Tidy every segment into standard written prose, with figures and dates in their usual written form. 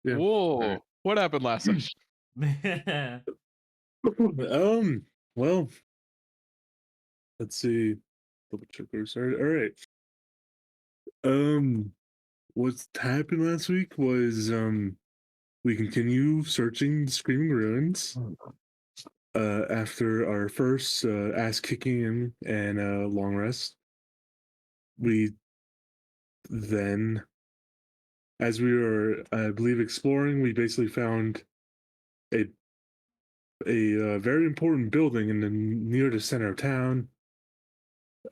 Yeah. Whoa! What happened last session? Well, let's see. Double checkers. All right. Um, what's happened last week was we continue searching the Screaming Ruins. After our first ass kicking and long rest, we then, as we were, I believe, exploring, we basically found a very important building in the near the center of town.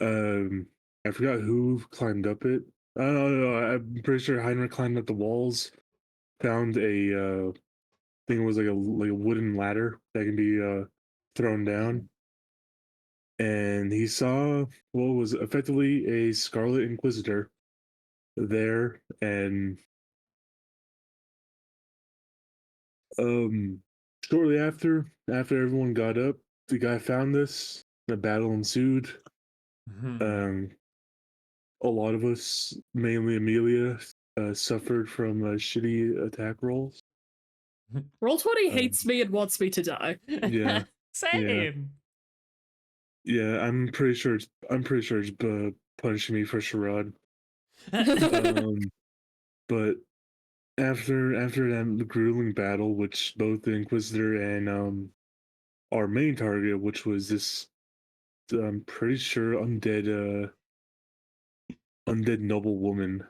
I forgot who climbed up it. I don't know. I'm pretty sure Heinrich climbed up the walls. Found a thing, it was like a wooden ladder that can be thrown down, and he saw what was effectively a Scarlet Inquisitor there, and um, shortly after everyone got up, the guy found this. A battle ensued. Um, a lot of us, mainly Amelia, suffered from shitty attack rolls. Roll20 Um, hates me and wants me to die. yeah, yeah, Same. yeah. I'm pretty sure it's punishing me for charade. Um, but after that grueling battle, which both the Inquisitor and our main target, which was this, I'm pretty sure undead noble woman.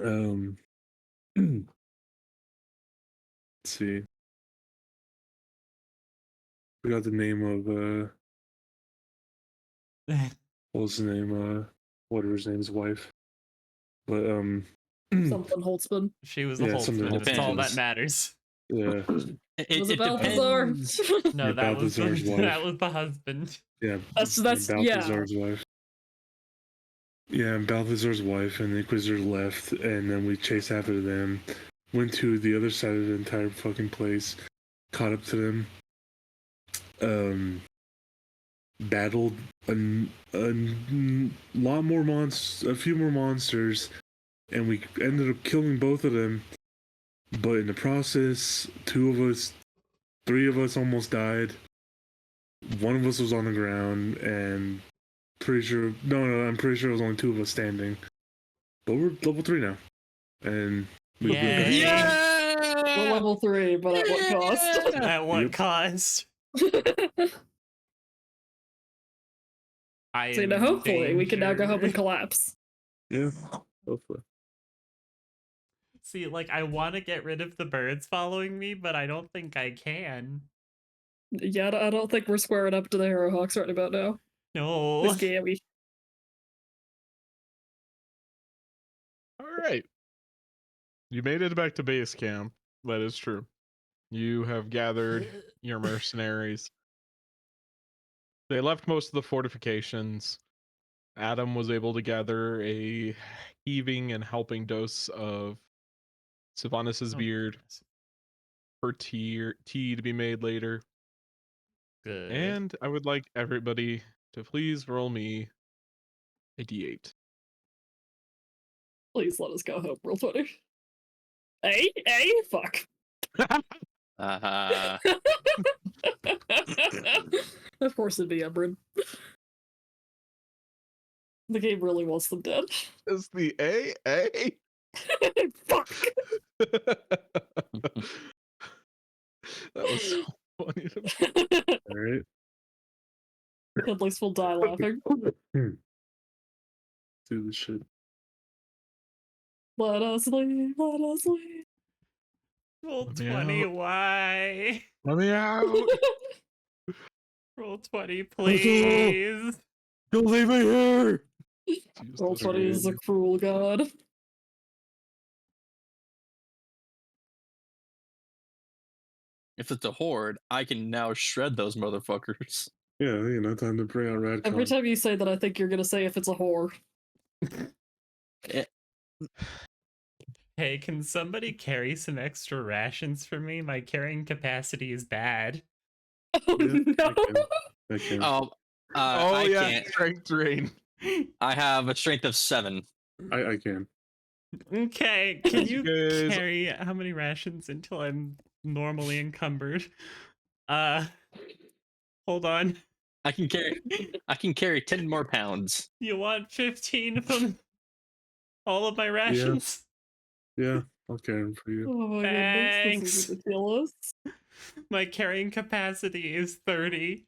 Um, let's see. We got the name of what was the name? Whatever his name's wife. But Something Holtzman. She was Yeah, the something Holtzman. That's all that Depends. matters. yeah, Was it Balthazar? depends. No, Yeah, that was the, Balthazar's wife. that was the husband. yeah. That's Balthazar's wife. Yeah, Balthazar's wife and the Inquisitor left, and then we chased after them. Went to the other side of the entire fucking place, caught up to them. Battled a lot more a few more monsters, and we ended up killing both of them. But in the process, three of us almost died. One of us was on the ground, and I'm pretty sure it was only two of us standing. But we're level 3 now, and we Yay. We're level 3, but at what cost? At what Yep. cost? I So, am in hopefully we can now go home danger. and collapse. Yeah, hopefully. See, like, I want to get rid of the birds following me, but I don't think I can. Yeah, I don't think we're squaring up to the Harrowhawks right about now. No. This gamey. All right. You made it back to base camp. That is true. You have gathered your mercenaries. They left most of the fortifications. Adam was able to gather a heaving and helping dose of Sylvanas' Oh, beard for tea to be made later. good. And I would like everybody to please roll me a d8. Please let us go home, Roll20. Hey, fuck. Uh-huh. Of course it'd be Embryn. The game really wants them dead. Is the A? Fuck. That was so funny to me. All right. At least we'll die laughing. Do the shit. Let us leave, let us leave. Roll Let me 20, out. why? Let me out! Roll 20, please. Don't leave me here! Roll20 is a cruel god. If it's a horde, I can now shred those motherfuckers. Yeah, time to bring out Radcon. Every time you say that, I think you're gonna say if it's a whore. Hey, can somebody carry some extra rations for me? My carrying capacity is bad. Oh Yeah, no! I can. Oh, Oh I yeah, can't. strength drain. I have a strength of 7. I can. Okay, can you guys- carry how many rations until I'm normally encumbered? Hold on. I can carry 10 more pounds. You want 15 from all of my rations? Yeah, I'll carry them for you. Oh my goodness, this is Thanks. ridiculous. My carrying capacity is 30.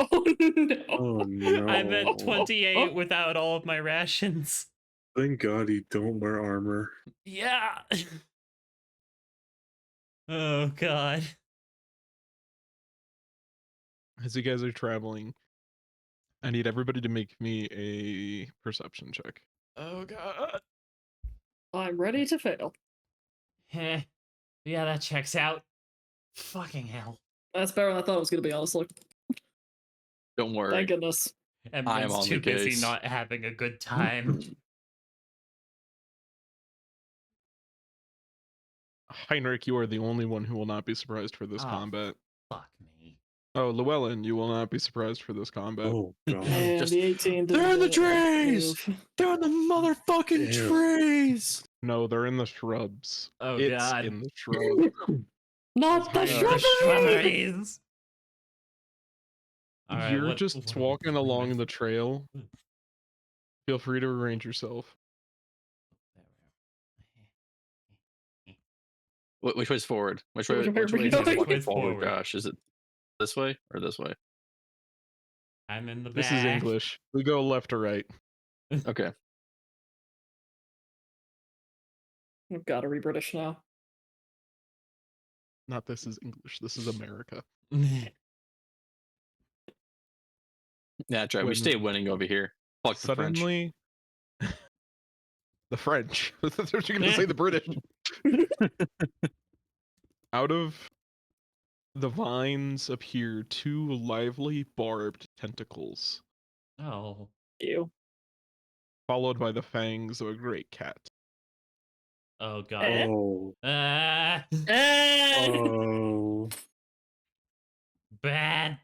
Oh no. Oh no! I'm at 28 without all of my rations. Thank God you don't wear armor. Yeah. Oh god. As you guys are traveling, I need everybody to make me a perception check. Oh god. I'm ready to fail. Heh. Yeah, that checks out. Fucking hell. That's better than I thought it was gonna be, honestly. Don't worry. Thank goodness. Everyone's on too the busy case. not having a good time. Heinrich, you are the only one who will not be surprised for this Oh, combat. Fuck me. Oh, Llewellyn, you will not be surprised for this combat. Oh God! And Just- the 18 They're in the didn't trees! move. They're in the motherfucking Damn. trees! No, they're in the shrubs. Oh It's god. in the shrubs. Not the Heinrich. shrubbery! Shrubberies! Alright, You're what just are we walking doing along with- the trail. Feel free to arrange yourself. Which way's forward? Which way? Which way Which are way we is going? walking Which way's forward, forward? Josh? Is it this way or this way? I'm in the back. This is English. We go left or right. Okay. I've gotta be British now. Not this is English. This is America. Yeah, that's right. We When- stay winning over here. Fuck the French. Suddenly, the French. I thought you were going to say the British. Out of the vines appear two lively barbed tentacles, Oh. You. followed by the fangs of a great cat. Oh god. Oh! Ah, Oh! bad.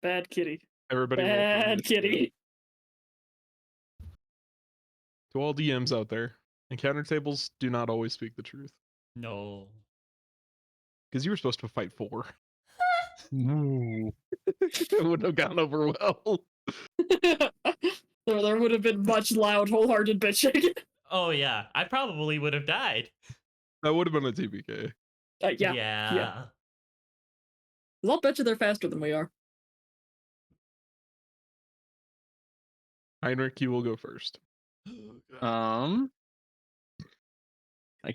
Bad kitty. Everybody roll for Bad initiative. kitty. To all DMs out there, encounter tables do not always speak the truth. No. Because you were supposed to fight 4. It wouldn't have gone over well. there would have been much loud, wholehearted bitching. Oh yeah, I probably would have died. That would have been a TPK. Yeah. Yeah. 'Cause I'll bet you they're faster than we are. Heinrich, you will go first. I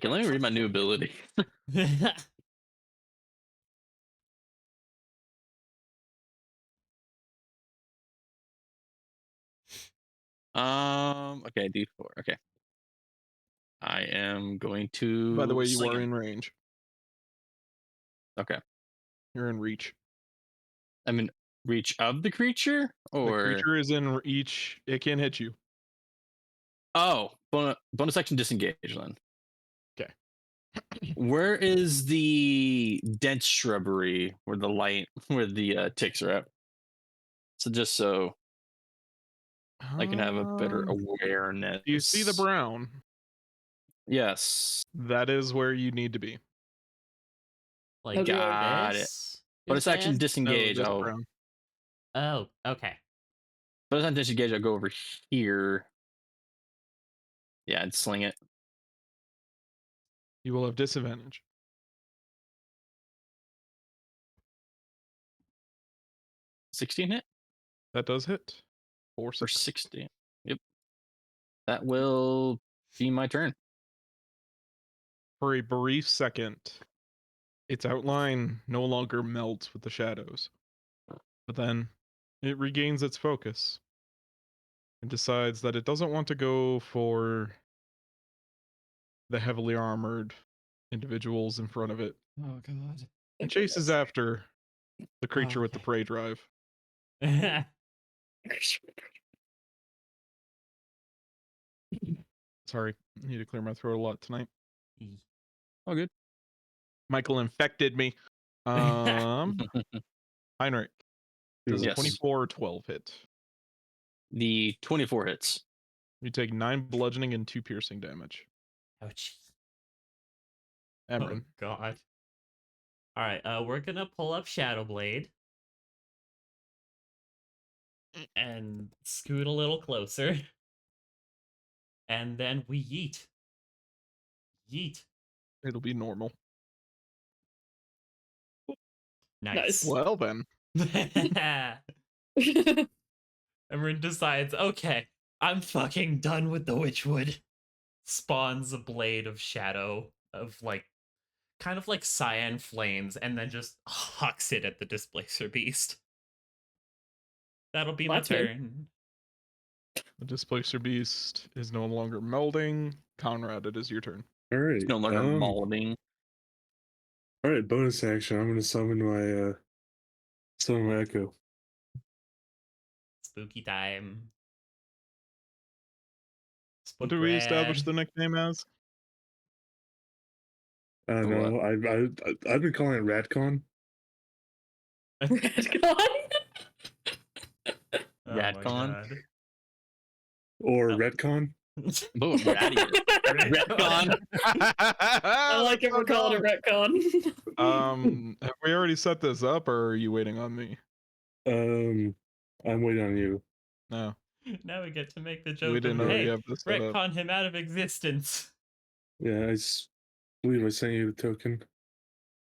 can let me read my new ability. Okay, D4. Okay. I am going to. By the way, you sling are him. in range. Okay. You're in reach. I'm in reach of the creature, or The creature is in each. It can hit you. oh, bonus action disengage then. 'Kay. Where is the dense shrubbery where the ticks are at? So just so I can have a better awareness. Do you see the brown? Yes. That is where you need to be. Like Got it. this? Bonus you're action saying? No, disengage. this I'll brown. Oh, okay. bonus action disengage. I'll go over here. Yeah, and sling it. You will have disadvantage. 16 hit That does hit. 4 or 6. 16. Yep. That will be my turn. For a brief second, its outline no longer melts with the shadows. But then it regains its focus and decides that it doesn't want to go for the heavily armored individuals in front of it Oh god. and chases after the creature with the Okay. prey drive. Sorry, I need to clear my throat a lot tonight. Oh, good. Michael infected me. Heinrich, does a Yes. 24 or 12 hit? The 24 hits. You take 9 bludgeoning and 2 piercing damage. Ouch. Emran. Oh god. Alright, we're gonna pull up Shadowblade. And scoot a little closer. And then we yeet. Yeet. It'll be normal. Nice. Well then. Emran decides, okay, I'm fucking done with the Witchwood. Spawns a blade of shadow of like kind of like cyan flames and then just hucks it at the displacer beast. That'll be my That's good. turn. The Displacer Beast is no longer melding. Conrad, it is your turn. All right. It's no longer molding. All right. Bonus action. I'm gonna summon my echo. Spooky time. What did we establish Spook the nickname as? I don't For know. I've been calling it Radcon Redcon? Oh my Radcon? god. or Oh. Retcon. Oh, rattier. Retcon. I like it. We're calling it retcon. Have we already set this up, or are you waiting on me? I'm waiting on you. No, Now we get to make the we joke didn't of, already hey, have this set up. retcon him out of existence. Yeah, believe I sent you the token.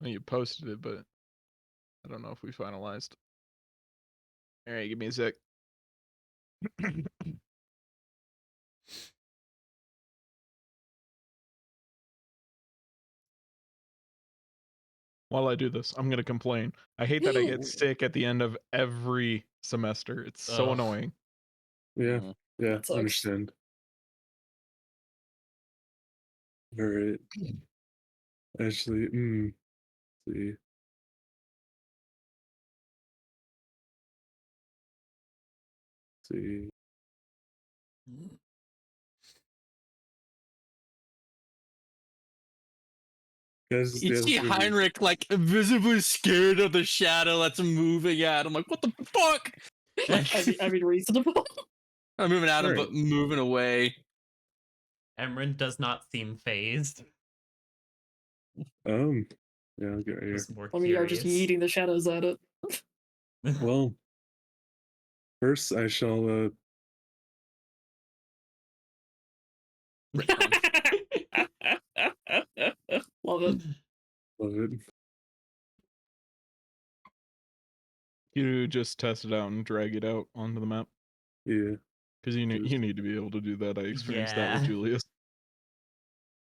You posted it, but I don't know if we finalized. All right, give me a sec. While I do this, I'm gonna complain. I hate that I get sick at the end of every semester. It's so Ugh. annoying. Yeah, Mhm. yeah, That sucks. understand. All right. Actually, see. See. Guys, You see Heinrich like visibly scared of the shadow that's moving at him. Like, what the fuck? I mean, reasonable. I'm moving at him, Alright. but moving away. Emran does not seem phased. Yeah, I'll get right here. Was more I mean, you're just curious. yeeting the shadows at it. Well, first I shall Love it. love it. You just test it out and drag it out onto the map Yeah, because you Just- need to be able to do that. I experienced that Yeah. with Julius.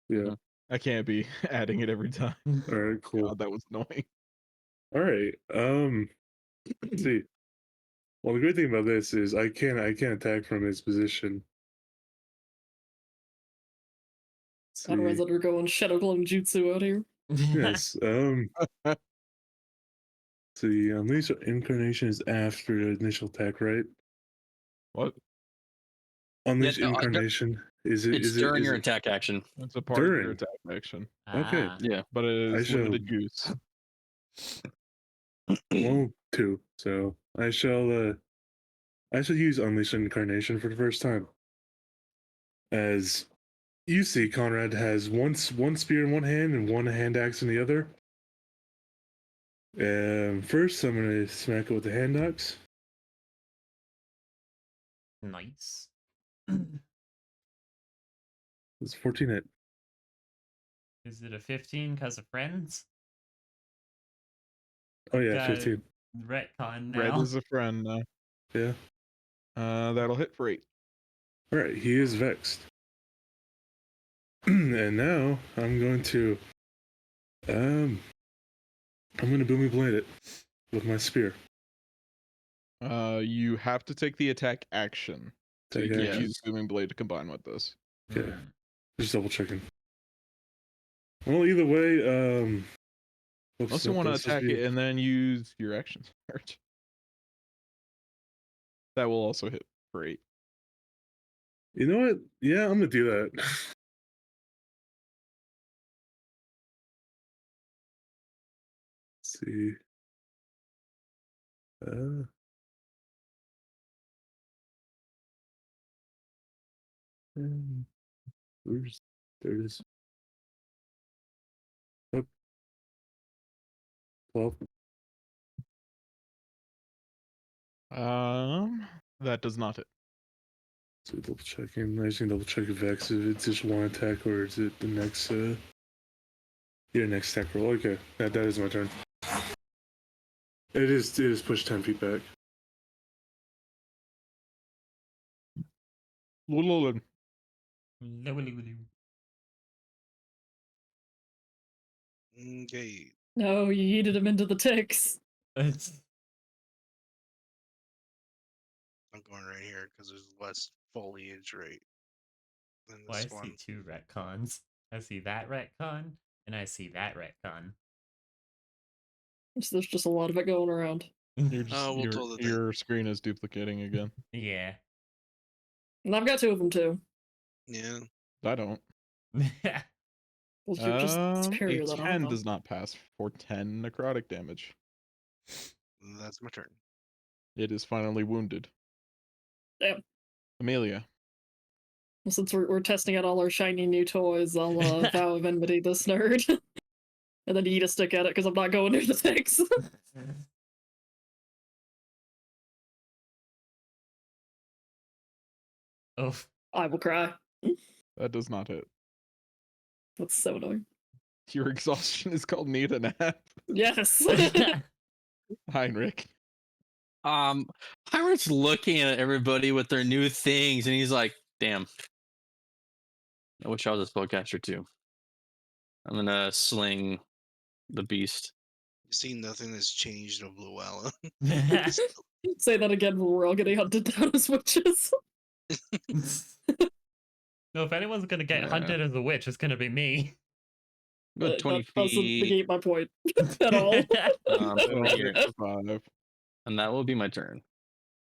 yeah. I can't be adding it every time. All right, cool. God, that was annoying. All right. Let's see. Well, the great thing about this is I can't attack from his position. Let's Otherwise, see. undergoing shadow clone jutsu out here. Yes. See, unleash incarnation is after the initial attack, right? What? Unleash no, incarnation. Is it? It's Is it? during Is your it? attack action. It's a part of your During. attack action, Okay. Ah. Yeah. but it I is shall- limited use. Well, two. So I shall use unleash incarnation for the first time. As you see, Conrad has one spear in one hand and one hand axe in the other. First, I'm gonna smack it with the hand axe. Nice. It's 14 hit. Is it a 15 because of friends? Oh yeah, Got 15. Retcon Red now. is a friend now. Yeah. That'll hit for 8. All right, he is vexed. And now I'm going to I'm gonna boomy blade it with my spear. You have to take the attack action. So you Attack can action. use Booming Blade to combine with this. Okay. Mm. Just double checking. Well, either way, Unless you want to attack it and then use your action surge. That will also hit for 8. You know what? Yeah, I'm gonna do that. Let's see. Where's there it is. Up. 12. That does not hit. So double checking. I just need to double check if it's just one attack or is it the next next attack roll. Okay. That is my turn. It is pushed 10 feet back. Llewellyn. Okay. No, you yeeted him into the ticks. It's- I'm going right here because there's less foliage right than Well, I this see one. 2 retcons. I see that retcon, and I see that retcon. So there's just a lot of it going around. You're just, Oh, we'll tell the your screen is duplicating again. Yeah. And I've got 2 of them too. Yeah. I don't. Well, you're just A superior than I 10 am. does not pass for 10 necrotic damage. That's my turn. It is finally wounded. Damn. Amelia. Well, since we're testing out all our shiny new toys, I'll vow of enmity this nerd. And then eat a stick at it because I'm not going near the ticks. Oh. I will cry. That does not hit. That's so annoying. Your exhaustion is called need a nap. Yes. Heinrich. Heinrich's looking at everybody with their new things, and he's like, "Damn, I wish I was a spellcaster too." I'm gonna sling the beast. You see, nothing has changed of Llewellyn. Say that again when we're all getting hunted down as witches. No, if anyone's gonna get Yeah. hunted as a witch, it's gonna be me. Go 20 That doesn't feet, negate my point at all. right here, Survive. and that will be my turn.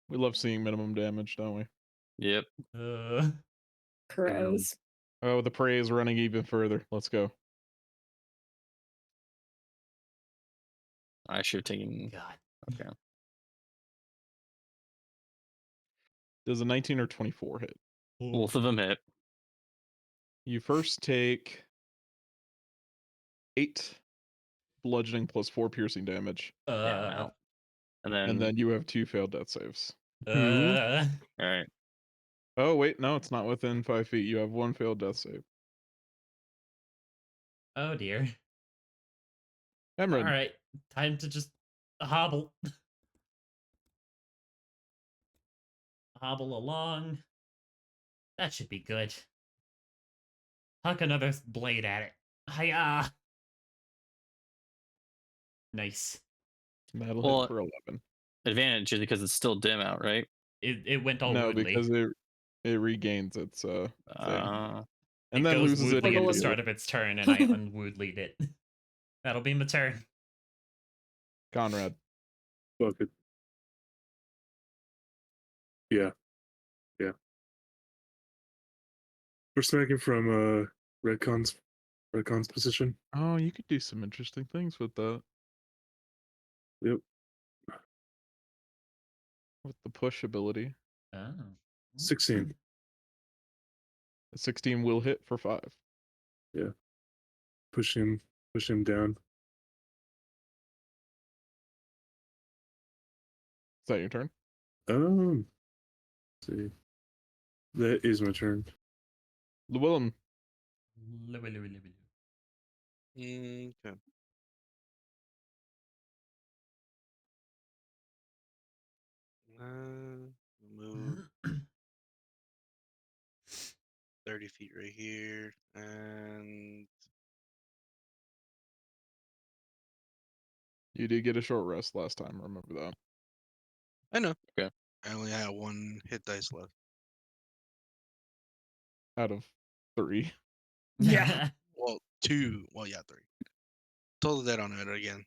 We love seeing minimum damage, don't we? Yep. Cries. Oh, the prey is running even further. Let's go. I should have taken. God. Okay. Does a 19 or 24 hit? Both of them hit. You first take 8 bludgeoning plus 4 piercing damage, Yeah, I'm out. and then you have 2 failed death saves. All right. Oh wait, no, it's not within 5 feet. You have 1 failed death save. Oh dear. Emran. All right, time to just hobble. Hobble along. That should be good. Huck another blade at it. Hiya! Nice. That'll Well, hit for 11. Advantage is because it's still dim out, right? It went all No, woodly. because it regains its thing. Uh, And it then goes loses it woodly at the immediately. start of its turn, and I unwoodlied it. That'll be my turn. Conrad. Fuck it. Yeah. We're smacking from Redcon's position. Oh, you could do some interesting things with that. Yep. With the push ability. Oh. 16. The 16 will hit for 5. Push him down. Is that your turn? Let's see. That is my turn. Llewellyn. Okay. Move 30 feet right here, and You did get a short rest last time, remember that. I know. Okay. I only had 1 hit dice left. Out of 3. Yeah. Well, 2. Well, yeah, 3. Total dead on it again.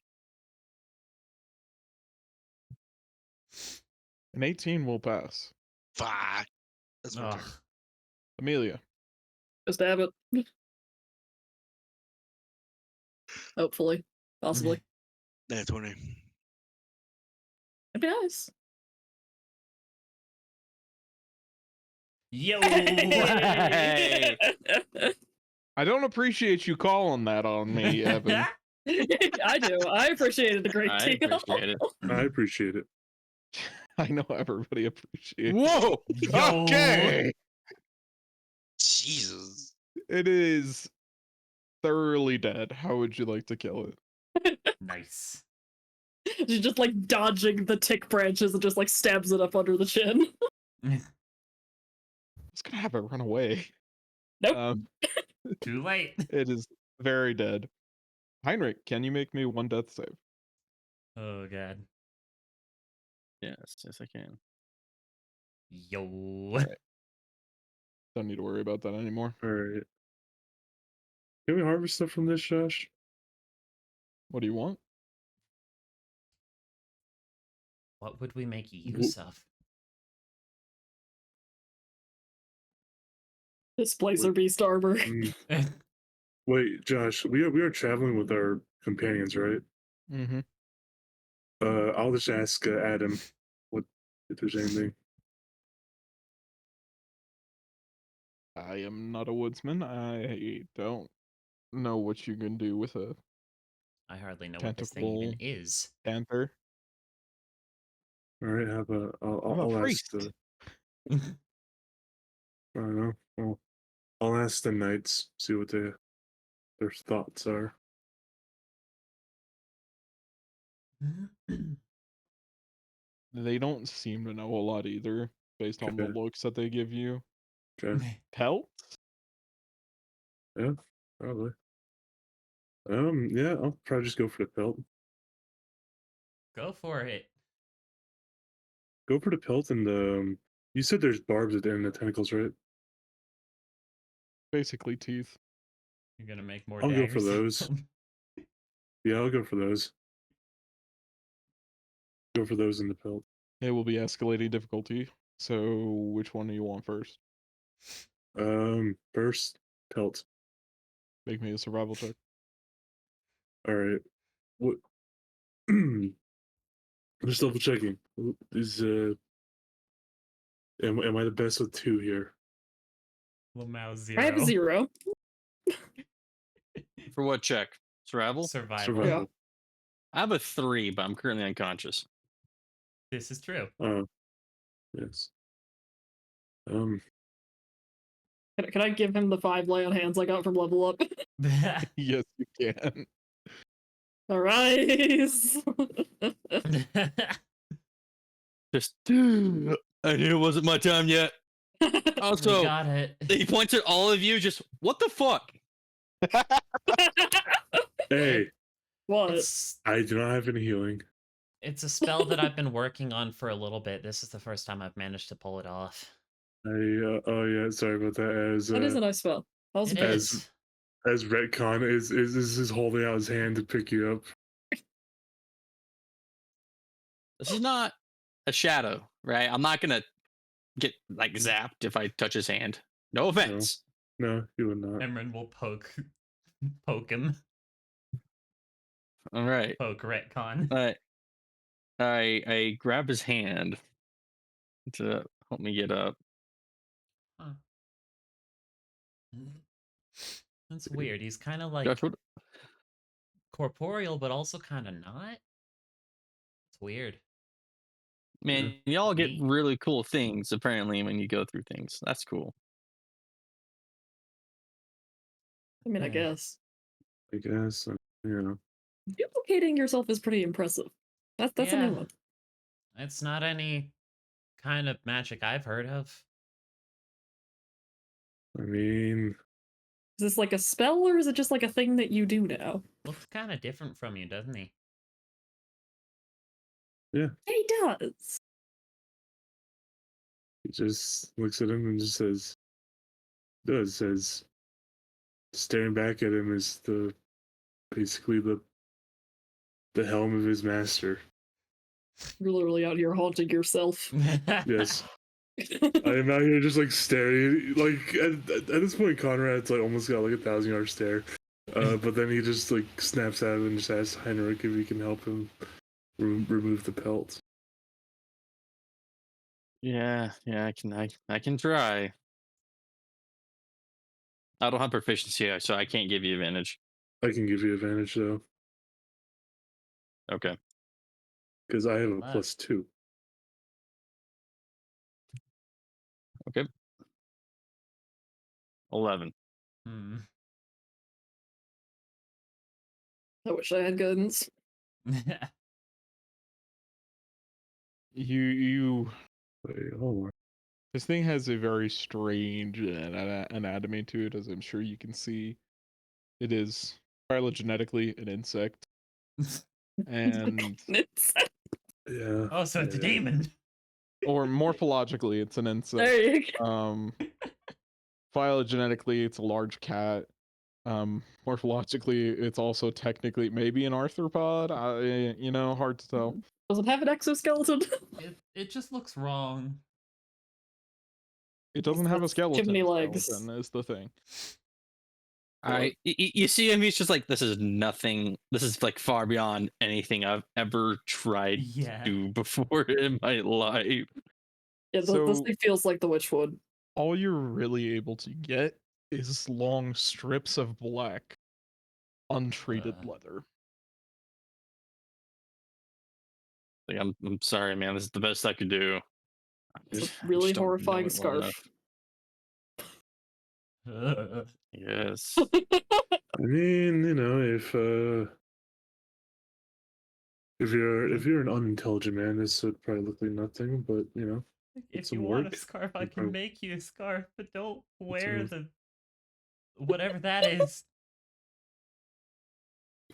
An 18 will pass. 5. That's my turn. Ugh. Amelia. Just have it. Hopefully. Possibly. Yeah, 20. It'd be nice. Yo. Hey. I don't appreciate you calling that on me, Evan. I do. I appreciate it a great I deal. appreciate it. I appreciate it. I know everybody appreciates. Whoa! Yo. Okay, Jesus. it is thoroughly dead. How would you like to kill it? Nice. She's just like dodging the tick branches and just like stabs it up under the chin. I was gonna have it run away. Nope. Too late. It is very dead. Heinrich, can you make me one death save? Oh god. Yes, yes, I can. Yo. Don't need to worry about that anymore. All right. Can we harvest stuff from this, Josh? What do you want? What would we make use of? Displacer beast armor. Mm, wait, Josh, we are traveling with our companions, right? Mm-hmm. I'll just ask Adam what if there's anything. I am not a woodsman. I don't know what you can do with a I hardly know what this thing even Tentacle. is. panther. All right, have a. I'm a I'll ask priest. the. I don't know. I'll ask the knights, see what their thoughts are. They don't seem to know a lot either, based on the Okay. looks that they give you. Okay, Pelts? probably. Yeah, I'll probably just go for the pelt. Go for it. Go for the pelt, and you said there's barbs at the end of the tentacles, right? Basically teeth. You're gonna make more I'll go for daggers. those. Yeah, I'll go for those. Go for those in the pelt. It will be escalating difficulty. So which one do you want first? First pelt. Make me a survival check. All right. What? I'm just double checking. Is am I the best with 2 here? Lamau 0. I have a 0. For what check? Survival? Survival. Yeah. I have a 3, but I'm currently unconscious. This is true. Oh, yes. Can I give him the 5 lay on hands I got from level up? Yes, you can. Arise! Just, I knew it wasn't my time yet. We Also, got it. he points at all of you, just, what the fuck? Hey, What? I do not have any healing. It's a spell that I've been working on for a little bit. This is the first time I've managed to pull it off. Oh yeah, sorry about that. As That is a nice spell. That was It good. is. as Retcon is holding out his hand to pick you up. This is not a shadow, right? I'm not gonna get like zapped if I touch his hand. No offense. No, you would not. Emran will poke him. All right. Poke retcon. I grab his hand to help me get up. Huh. That's weird. He's kind of like Josh, what, corporeal, but also kind of not. It's weird. man, y'all get Neat. really cool things apparently when you go through things. That's cool. I mean, I Yeah. guess. I guess. You know. Duplicating yourself is pretty impressive. That's a Yeah. new one. It's not any kind of magic I've heard of. I mean, Is this like a spell or is it just like a thing that you do now? Looks kind of different from you, doesn't he? He does. he just looks at him and just says, staring back at him is basically the helm of his master. You're literally out here haunting yourself. Yes. I am out here just like staring. Like at this point, Conrad's like almost got like 1,000-yard stare. But then he just like snaps at him and just asks Heinrich if he can help him remove the pelt. Yeah, I can try. I don't have proficiency, so I can't give you advantage. I can give you advantage though, Okay. because I have a Wow. +2. 11. Hmm. I wish I had guidance. You Wait, hold on. this thing has a very strange anatomy to it, as I'm sure you can see. It is phylogenetically an insect, and Yeah. Oh, so it's a yeah. demon. or morphologically, it's an insect. There you go. Phylogenetically, it's a large cat. Morphologically, it's also technically maybe an arthropod. Hard to tell. Does it have an exoskeleton? It just looks wrong. It doesn't have a That's too skeleton. many legs. Skeleton is the thing. You see him, he's just like, this is nothing. This is like far beyond anything I've ever tried Yeah. to do before in my life. Yeah, this So- thing feels like the Witchwood. All you're really able to get is long strips of black, untreated Uh. leather. Like, I'm sorry, man. This is the best I could do. It's I a really just don't know horrifying it well scarf. enough. Yes. I mean, if you're an unintelligent man, this would probably look like nothing. But If some you want work, a scarf, I you can probably- make you a scarf, but don't wear a- the whatever that is.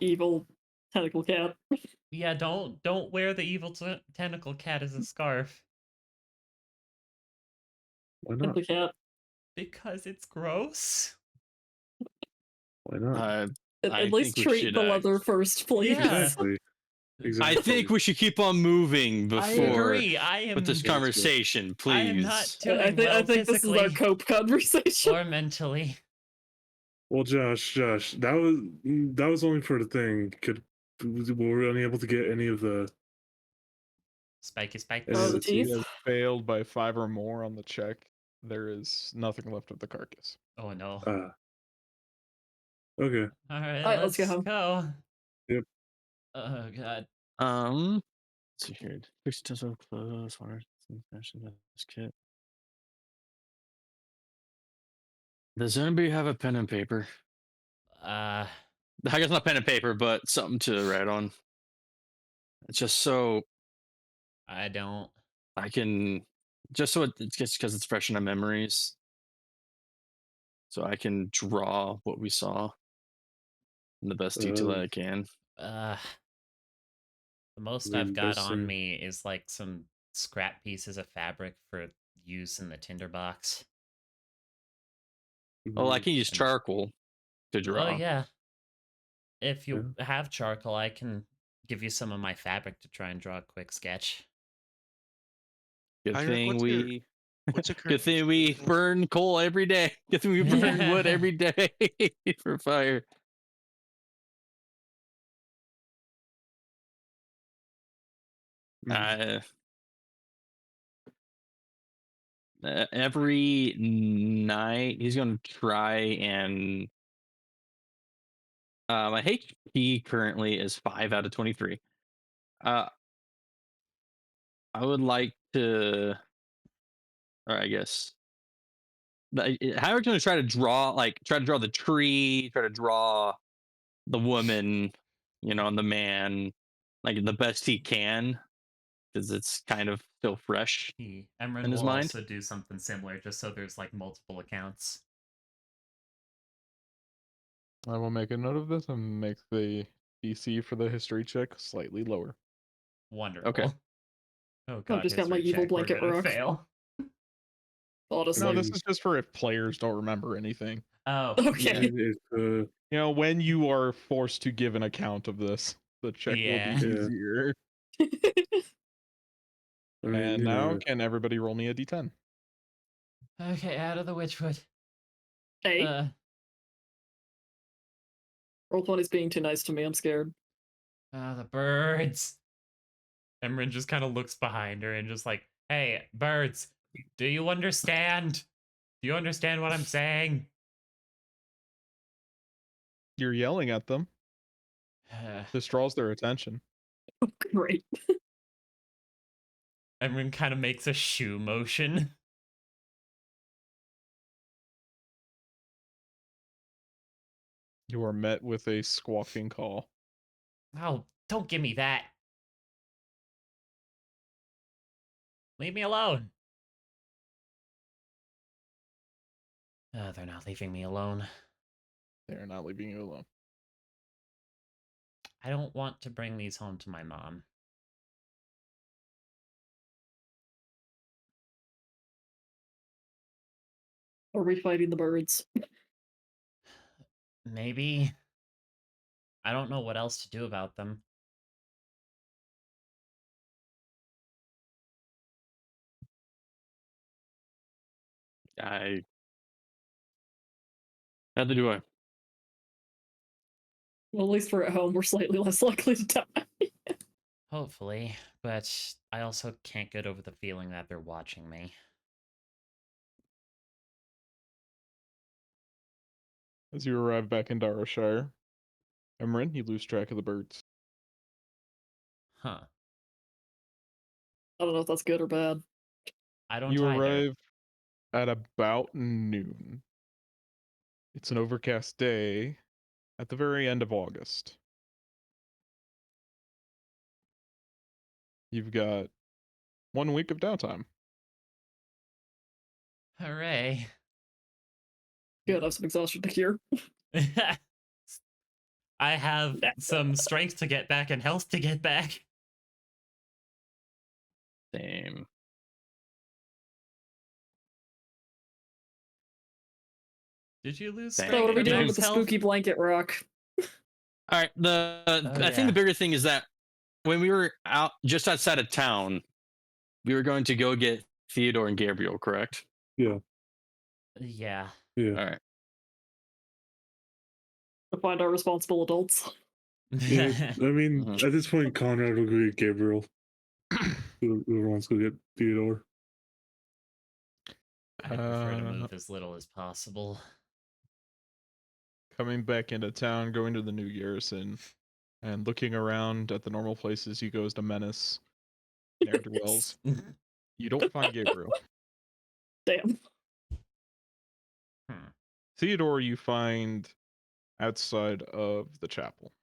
Evil tentacle cat. Yeah, don't wear the evil tentacle cat as a scarf why not? Tentacle cat. because it's gross. Why not? At I least think we treat should, the leather first, please. Yeah. Exactly. I Exactly. think we should keep on moving I before agree. I am. with this Yeah, conversation, please. I am not doing I think well this is physically our cope conversation. or mentally. Well, Josh, that was only for the thing. Were we unable to get any of the? Spiky spikes. Oh, the It's- teeth. You have failed by 5 or more on the check. There is nothing left of the carcass. Oh no. Okay. All right, Alright, let's let's go home. go. Yep. Oh god. Let's see here. Fix it so close. Water. Fashion this kit. Does anybody have a pen and paper? Uh, I guess not pen and paper, but something to write on. It's just so I don't. I can, just so it's just because it's fresh in my memories. So I can draw what we saw in the best detail that I can. The most I I've mean, got best on thing- me is like some scrap pieces of fabric for use in the tinderbox. Oh, I can use And- charcoal to draw. Oh yeah. If you have charcoal, I can give you some of my fabric to try and draw a quick sketch. Good Heinrich, thing what's your- we. What's your Good current thing we burn coal every day. Good thing we burn wood every day for fire. Every night he's gonna try and my HP currently is 5 out of 23. I would like to, or I guess, how are we gonna try to draw the tree, try to draw the woman, and the man, like the best he can, because it's kind of still fresh. Emran In his will mind? also do something similar, just so there's like multiple accounts. I will make a note of this and make the DC for the history check slightly lower. Wonderful. Oh god, just got my history evil check, we're blanket gonna rock. fail. Honestly. No, this is just for if players don't remember anything. Oh, Okay. When you are forced to give an account of this, the check Yeah. will be Yeah. easier. I mean, And now, can everybody roll me a d10? Okay, out of the Witchwood. Hey, Uh, Roll20's being too nice to me. I'm scared. the birds. Emran just kind of looks behind her and just like, hey, birds, do you understand? Do you understand what I'm saying? You're yelling at them. This draws their attention. Great. Everyone kind of makes a shoe motion. You are met with a squawking call. Oh, don't give me that. Leave me alone. They're not leaving me alone. They are not leaving you alone. I don't want to bring these home to my mom. Are we fighting the birds? Maybe. I don't know what else to do about them. I neither do I. Well, at least we're at home. We're slightly less likely to die. Hopefully, but I also can't get over the feeling that they're watching me. As you arrive back in Darrowshire, Emran, you lose track of the birds. Huh. I don't know if that's good or bad. I don't You either. arrive at about noon. It's an overcast day at the very end of August. You've got 1 week of downtime. Hooray. Good, I have some exhaustion to cure. I have some strength to get back and health to get back. Same. Did you lose So strength? So what are we or doing lose with the health? spooky blanket rock? All right. I yeah. think the bigger thing is that when we were out just outside of town, we were going to go get Theodore and Gabriel, correct? Yeah. Yeah. Yeah. All right. To find our responsible adults. Yeah. I mean, Mhm. at this point, Conrad will go get Gabriel. Whoever wants to go get Theodore. I prefer to Uh, move as little as possible. Coming back into town, going to the new garrison, and looking around at the normal places you go as to menace ne'er-do-wells, you don't find Gabriel. Damn. Theodore you find outside of the chapel.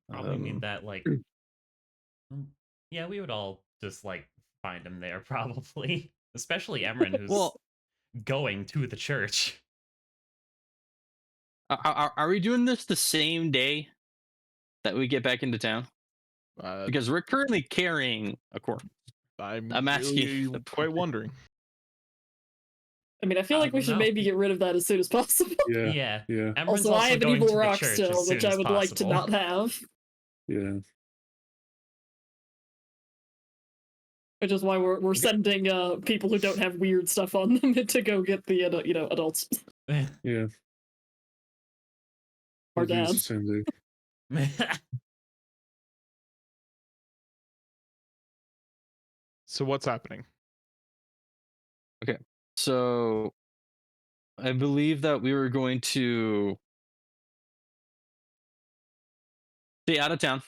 Probably mean that, like, yeah, we would all just, like, find him there, probably. Especially Emran, who's Well, going to the church. are we doing this the same day that we get back into town? Because we're currently carrying a corpse. I'm asking really quite wondering. I mean, I feel I like we don't should know. maybe get rid of that as soon as possible. Yeah. Yeah. Yeah. Emran's Also, I have an going evil to the rock church still, as which soon I as would like to possible. not have. Yeah. Which is why we're sending people who don't have weird stuff on them to go get the adults. Yeah. Our We'll do this dad. the same day. So what's happening? So I believe that we were going to stay out of town.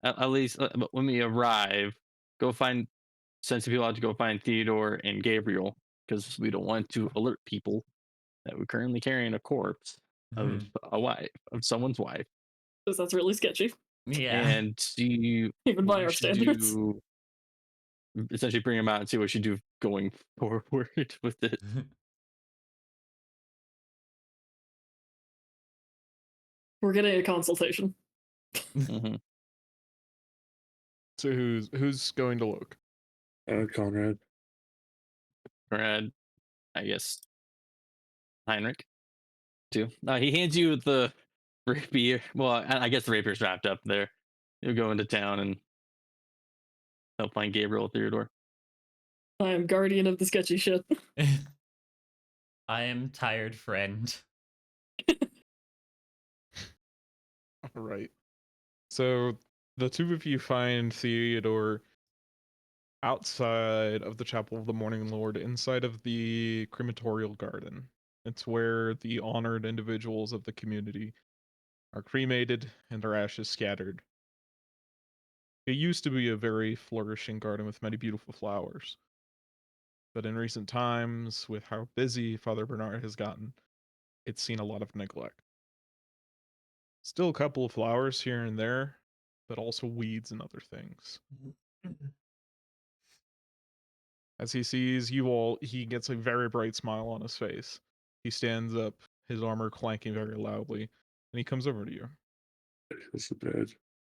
At least when we arrive, go find, send some people out to go find Theodore and Gabriel, because we don't want to alert people that we're currently carrying a corpse of a wife, of someone's wife. Because that's really sketchy, Yeah. And see even what by we our should standards. do, essentially bring them out and see what we should do going forward with it. We're getting a consultation. Mhm. So who's going to look? Conrad. Brad, I guess Heinrich too. He hands you the rapier. Well, I guess the rapier's wrapped up there. You'll go into town and help find Gabriel Theodore. I am guardian of the sketchy shit. I am tired, friend. All right. So the two of you find Theodore outside of the Chapel of the Morning Lord, inside of the crematorial garden. It's where the honored individuals of the community are cremated and their ashes scattered. It used to be a very flourishing garden with many beautiful flowers. But in recent times, with how busy Father Bernard has gotten, it's seen a lot of neglect. Still a couple of flowers here and there, but also weeds and other things. As he sees you all, he gets a very bright smile on his face. He stands up, his armor clanking very loudly, and he comes over to you. I feel so bad.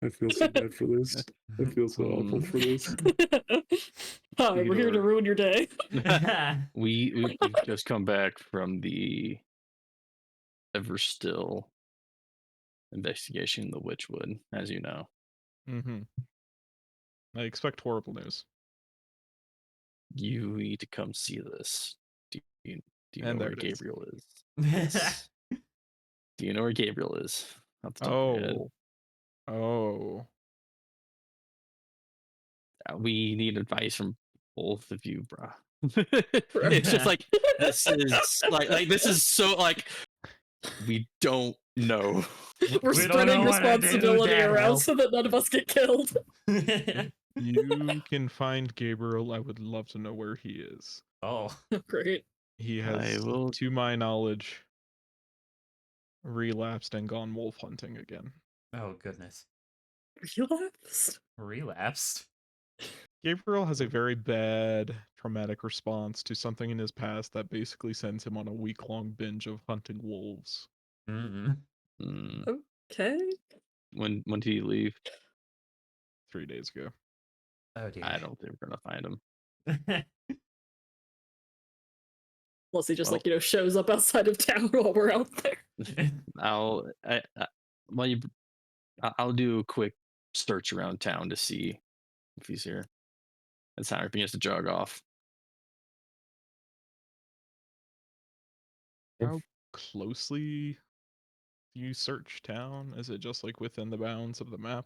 I feel so bad for this. I feel so awful for this. Hi, we're here to Theodore. ruin your day. We've just come back from the ever still investigation in the Witchwood, as you know. Mm-hmm. I expect horrible news. You need to come see this. Do you And know there where it is. Gabriel is? Yes. Do you know where Gabriel is? Off the top of your head. Oh. We need advice from both of you, bruh. It's just like this is like this is so like we don't know. We're We don't spreading know what to do, responsibility Dad. around Help. so that none of us get killed. You can find Gabriel. I would love to know where he is. Oh. Great. He has, will- to my knowledge, relapsed and gone wolf hunting again. Oh, goodness. Relapsed? Relapsed? Gabriel has a very bad traumatic response to something in his past that basically sends him on a week-long binge of hunting wolves. Mm-mm. Okay. When did he leave? 3 days ago. Oh, dear. I don't think we're gonna find him. Unless he just Well- like shows up outside of town while we're out there. I'll do a quick search around town to see if he's here. It's time for us to jog off. How closely do you search town? Is it just like within the bounds of the map?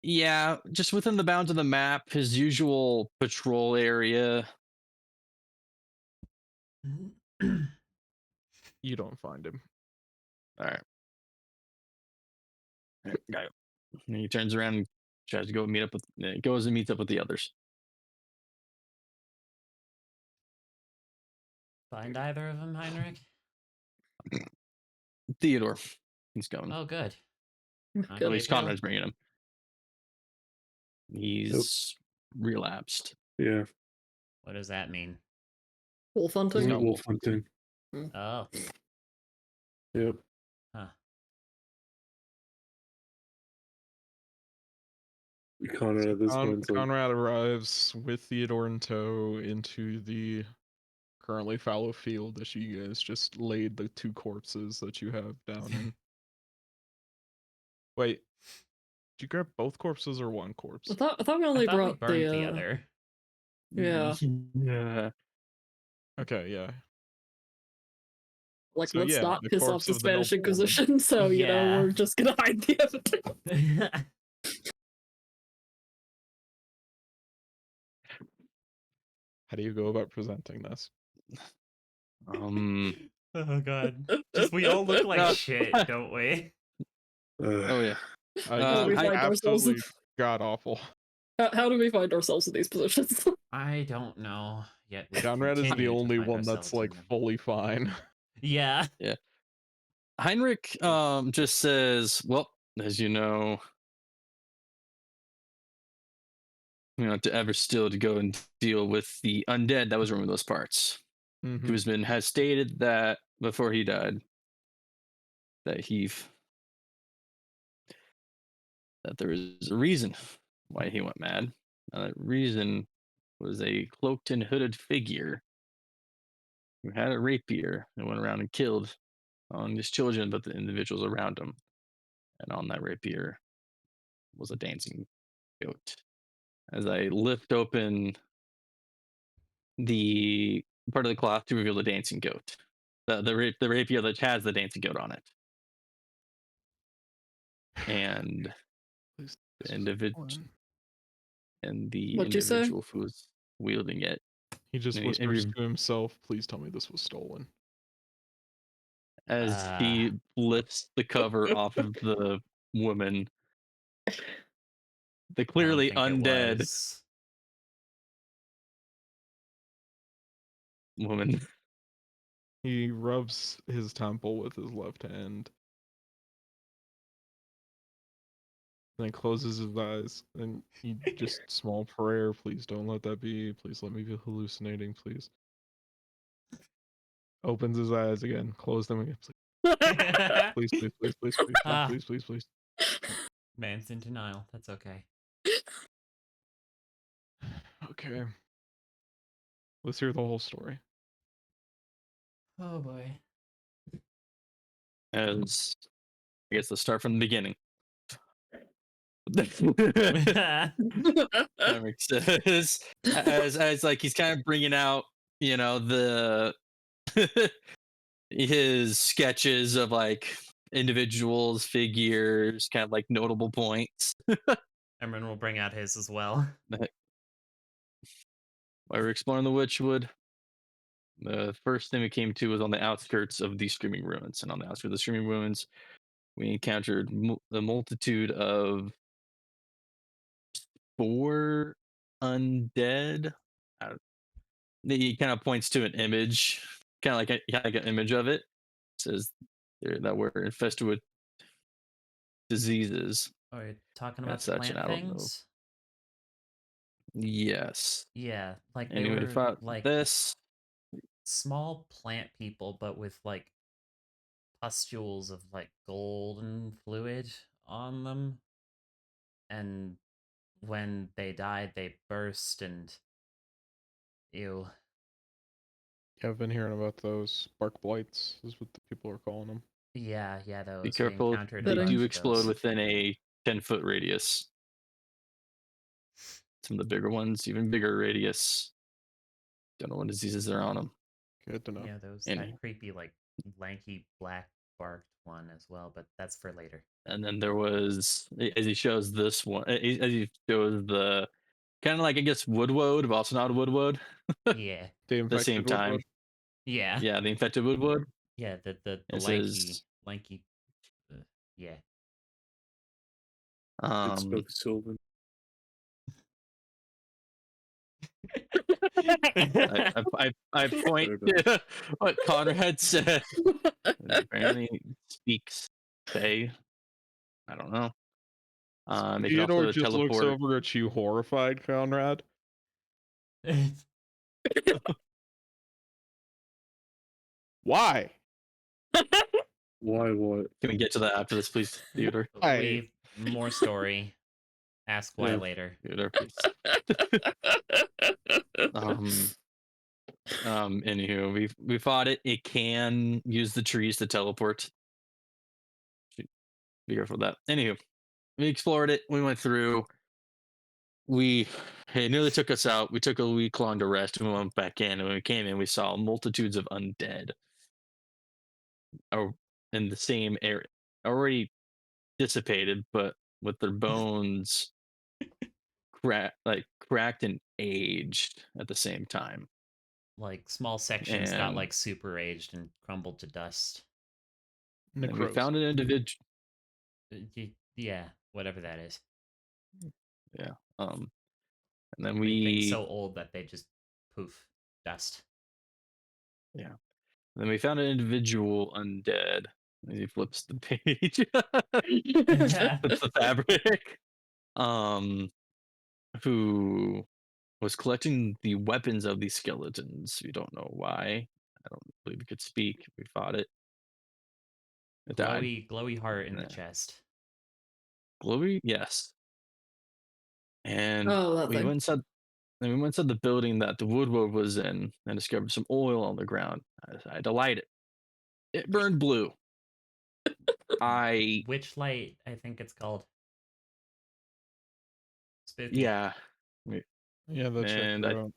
Yeah, just within the bounds of the map, his usual patrol area. You don't find him. All right. Got it. And he turns around and tries to go meet up with. Goes and meets up with the others. Find either of them, Heinrich? Theodore, he's going. Oh, good. At least Gabriel? Conrad's bringing him. He's relapsed. Yeah. What does that mean? Wolf He's hunting? got Wolf hunting. Oh. Yep. Huh. Conrad at this point. Conrad arrives with Theodore in tow into the currently fallow field that you guys just laid the 2 corpses that you have down in. Wait, did you grab both corpses or 1 corpse? I thought we only I thought we brought burned the the other. Yeah. Yeah. Okay, yeah. Like, So, let's yeah, not the piss off corpse the of the noble Spanish woman. Inquisition, so, Yeah. we're just gonna hide the evidence. How do you go about presenting this? Um. Oh, God. Just we all look like No. shit, don't we? Oh yeah. How do we find ourselves? Absolutely god awful. How do we find ourselves in these positions? I don't know. Yet we Conrad is the continue to only find one that's ourselves in like them. fully fine. Yeah. Heinrich just says, "Well, as you know, to ever still to go and deal with the undead that was roaming those parts. Mhm. Has stated that before he died that that there is a reason why he went mad. And that reason was a cloaked and hooded figure who had a rapier and went around and killed not only his children but the individuals around him. And on that rapier was a dancing goat. As I lift open the part of the cloth to reveal the dancing goat, the rapier that has the dancing goat on it, and Please, the this was individual fun. and the What'd you say? individual who was wielding it. He just and whispers he- to himself, "Please tell me this was stolen." as he lifts the cover off of the woman, the I don't clearly think it undead was. woman. He rubs his temple with his left hand. Then closes his eyes and he just small prayer. Please don't let that be. Please let me be hallucinating. Please. Opens his eyes again. Close them again. Please, please, please, please, please, Ah. please, please, please. Man's in denial. That's okay. Okay. Let's hear the whole story. Oh boy. As I guess let's start from the beginning. Eric says, as like he's kind of bringing out, you know, the his sketches of like individuals, figures, kind of like notable points. Emran will bring out his as well. While we're exploring the Witchwood, the first thing we came to was on the outskirts of the Screaming Ruins, and on the outskirts of the Screaming Ruins, we encountered a multitude of 4 undead. He kind of points to an image, kind of like an image of it. Says that we're infested with diseases. Oh, you're talking and about the such, and plant I don't know. things? Yes. Yeah, like they Anyway, were fought like this. small plant people, but with like pustules of like golden fluid on them. And when they died, they burst and ew. Yeah, I've been hearing about those spark blights, is what the people are calling them. Yeah, those. Be We careful. encountered a They Fitting. do bunch of explode those. within a 10-foot radius. Some of the bigger ones, even bigger radius. Don't know what diseases are on them. Good to know. Yeah, those Any- that creepy like lanky black barked one as well, but that's for later. And then there was, as he shows this one, as he shows the kind of like, I guess, woodwood, but also not woodwood. Yeah. The At the same infected time, woodwood. Yeah. yeah, the infected woodwood. Yeah, the It lanky says, yeah. It's both Sylvan. I point to what Conrad said. Apparently speaks Fey. I don't know. It can Theodore also just looks teleport. over at you horrified, Conrad. Why? Why what? Can we get to that after this, please, Theodore? We more story. Ask why Yeah. later. Theodore, please. Anywho, we fought it. It can use the trees to teleport. Be careful with that. Anywho, we explored it. We went through. It nearly took us out. We took a week long to rest. And we went back in, and when we came in, we saw multitudes of undead. In the same area, already dissipated, but with their bones cracked and aged at the same time. Like small sections got And like super aged and crumbled to dust. we Necrosis. found an individual. Yeah, whatever that is. Yeah. And then Make we things so old that they just poof dust. Yeah. Then we found an individual undead. And he flips the page. Flips the fabric. Who was collecting the weapons of these skeletons. We don't know why. I don't believe it could speak. We fought it. It died. Glowy heart in the Yeah. chest. Glowy? Yes. And Oh, that we thing. went inside. And we went inside the building that the woodwood was in and discovered some oil on the ground. I had to light it. It burned blue. Witch light, I think it's called. Spooky. Yeah. Yeah, that checked And out.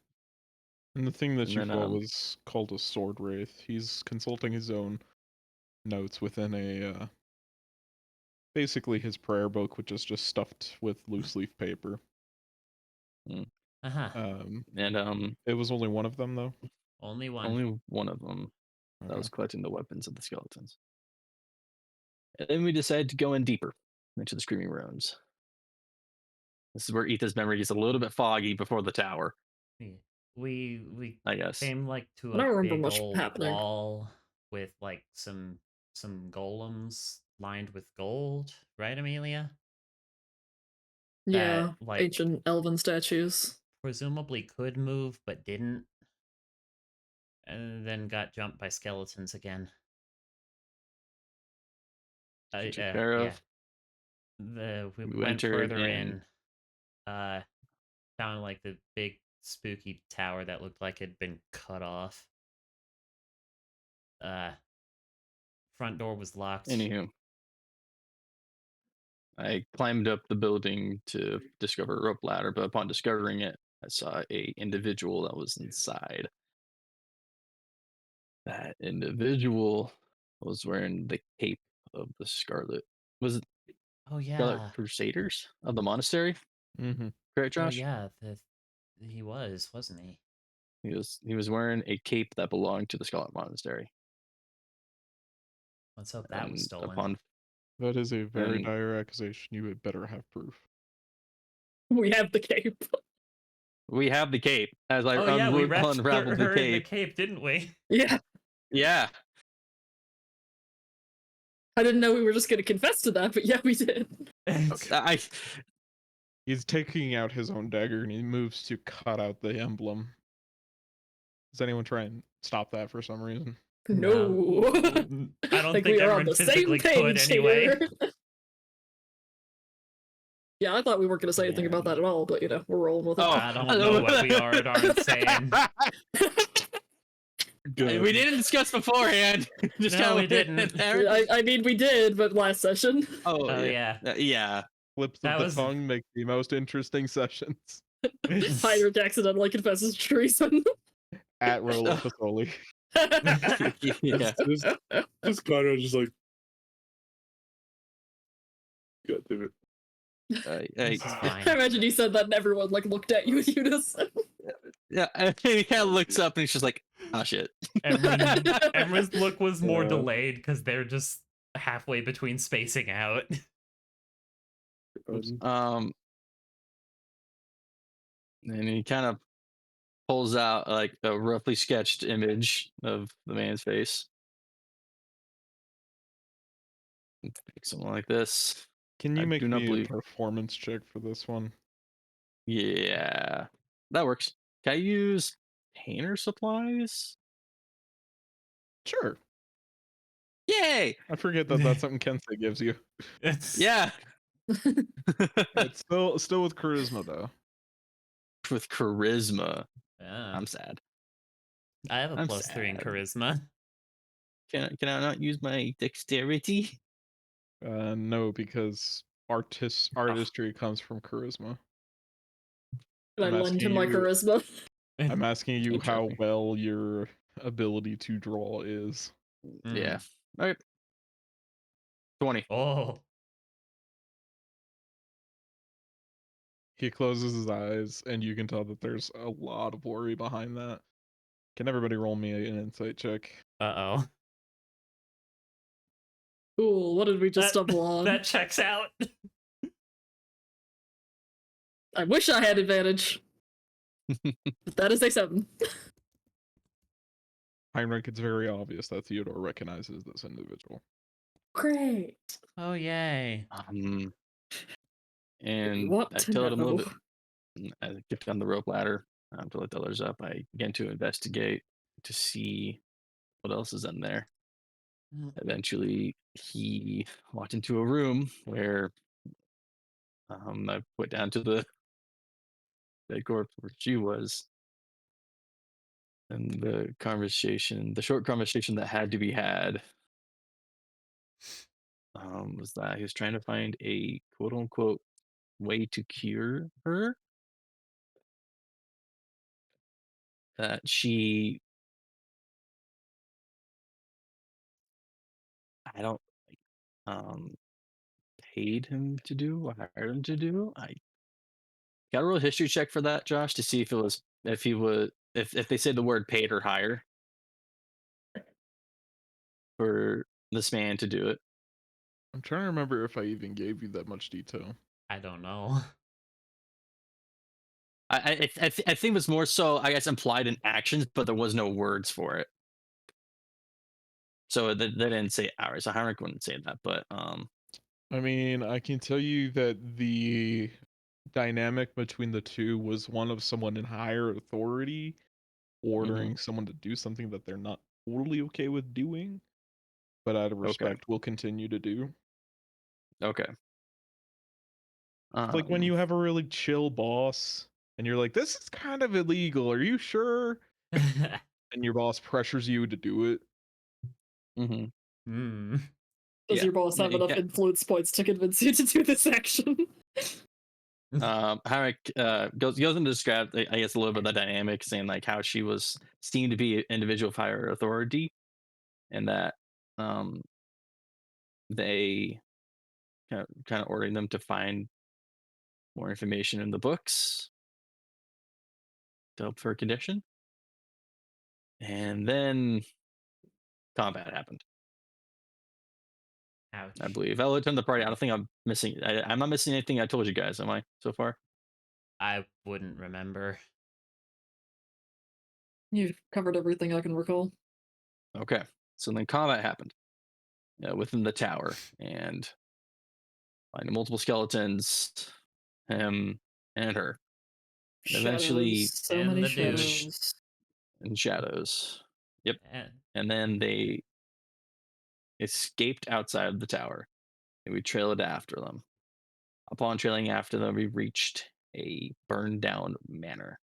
And the thing that and you then, fought was called a sword wraith. He's consulting his own notes within a basically his prayer book, which is just stuffed with loose leaf paper. Uh-huh. Um, and it was only one of them though. Only one. only one of them. That was collecting the weapons of the skeletons. And then we decided to go in deeper into the Screaming Ruins. This is where Etha's memory gets a little bit foggy before the tower, Yeah. We I guess. came like to I don't a remember big much old happening. wall with like some golems lined with gold, right, Amelia? Yeah, like- ancient elven statues. Presumably could move but didn't. And then got jumped by skeletons again. Took care of. Yeah. We We went entered further in. in. Found like the big spooky tower that looked like it'd been cut off. Front door was locked. Anywho, I climbed up the building to discover a rope ladder, but upon discovering it, I saw a individual that was inside. That individual was wearing the cape of the Scarlet. Was it Oh Scarlet yeah. Crusaders of the monastery? Mm-hmm. Correct, Oh Josh? yeah, he was, wasn't he? He was wearing a cape that belonged to the Scarlet Monastery. Let's hope that was And stolen. upon That is a very And- dire accusation. You had better have proof. We have the cape. we have the cape, as I Oh yeah, we wrapped unraveled her the in the cape. cape, didn't we? Yeah, Yeah, I didn't know we were just gonna confess to that, but yeah, we did. I He's taking out his own dagger and he moves to cut out the emblem. Does anyone try and stop that for some reason? No. I don't Like think we are on everyone the same physically could page anyway. here. Yeah, I thought we weren't gonna say anything about Yeah. that at all, but you know, we're rolling with it. Oh, I don't know what we are and aren't saying. Good. we didn't discuss beforehand. Just No, kinda we went in didn't. there. I mean, we did, but last session. Oh, Oh yeah. yeah. Yeah. Flips That of the was- tongue make the most interesting sessions. Heinrich accidentally confesses treason. At Rolo Fasoli. Yeah. Just Conrad just like, God damn it. This is fine. I imagine you said that and everyone like looked at you with unison. Yeah, and he kind of looks up and he's just like, "Oh shit." Emra's look was more Yeah. delayed because they're just halfway between spacing out. And he kind of pulls out like a roughly sketched image of the man's face. Something like this. Can you I make do not me believe- a performance check for this one? Yeah, that works. Can I use painter supplies? Sure. Yay! I forget that that's something Kensei gives you. Yeah. It's still with charisma though. With charisma. Yeah. I'm sad. I have a I'm +3 in sad. charisma. Can I not use my dexterity? No, because artistry comes from charisma. And I I'm lend him asking my you- charisma. I'm asking you how Interesting. well your ability to draw is. Yeah. All right. 20. Oh. He closes his eyes, and you can tell that there's a lot of worry behind that. Can everybody roll me an insight check? Uh-oh. Cool, what did we just That- stumble on? That checks out. I wish I had advantage. But that is a 7. Heinrich, it's very obvious that Theodore recognizes this individual. Great. Oh yay. And want I to told him a little know. bit. I get on the rope ladder to let the others up. I began to investigate to see what else is in there. Eventually, he walked into a room where I went down to the dead corpse where she was. And the short conversation that had to be had was that he was trying to find a quote unquote way to cure her. That she, I don't, paid him to do, or hired him to do. I got a real history check for that, Josh, to see if they said the word paid or hire. for this man to do it. I'm trying to remember if I even gave you that much detail. I don't know. I think it was more so, I guess, implied in actions, but there was no words for it. So they didn't say hours. So Heinrich wouldn't say that, but I mean, I can tell you that the dynamic between the two was one of someone in higher authority ordering someone to do something that they're not totally okay with doing, but out of Okay. respect will continue to do. okay. It's like when you have a really chill boss and you're like, this is kind of illegal. Are you sure? And your boss pressures you to do it. hmm Hmm. Does Yeah. your boss have enough influence points to convince you to do this action? Heinrich goes into describe, I guess, a little bit of the dynamic, saying like how she was seemed to be an individual of higher authority, and that they kind of ordering them to find more information in the books to help her condition. And then combat happened. Ouch. I believe I looked on the party. I don't think I'm missing. I'm not missing anything I told you guys, am I? So far. I wouldn't remember. You've covered everything I can recall. Okay. So then combat happened within the tower, and finding multiple skeletons, him and her, and eventually Shadows, so And many the dude. shadows. in shadows. Yep. And And then they escaped outside of the tower, and we trailed after them. Upon trailing after them, we reached a burned down manor.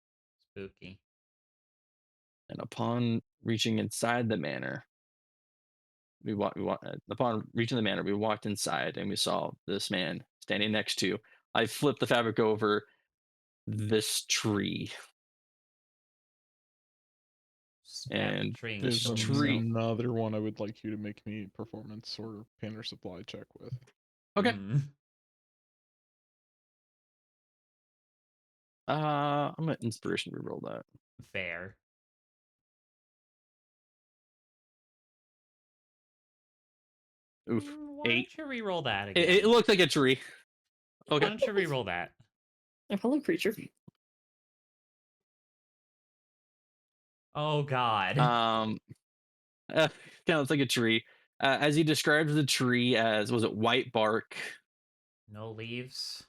spooky. And upon reaching inside the manor, upon reaching the manor, we walked inside and we saw this man standing next to. I flipped the fabric over this tree, and Tree and There's kill tree- himself. another one I would like you to make me performance or painter supply check with. Okay. Hmm. I'm gonna inspiration reroll that. Fair. Oof, Why 8. don't you re-roll that again? It looked like a tree. Why Okay. don't you re-roll that? A fellow creature. Oh God. Kind of looks like a tree. As he describes the tree as, was it white bark, No leaves.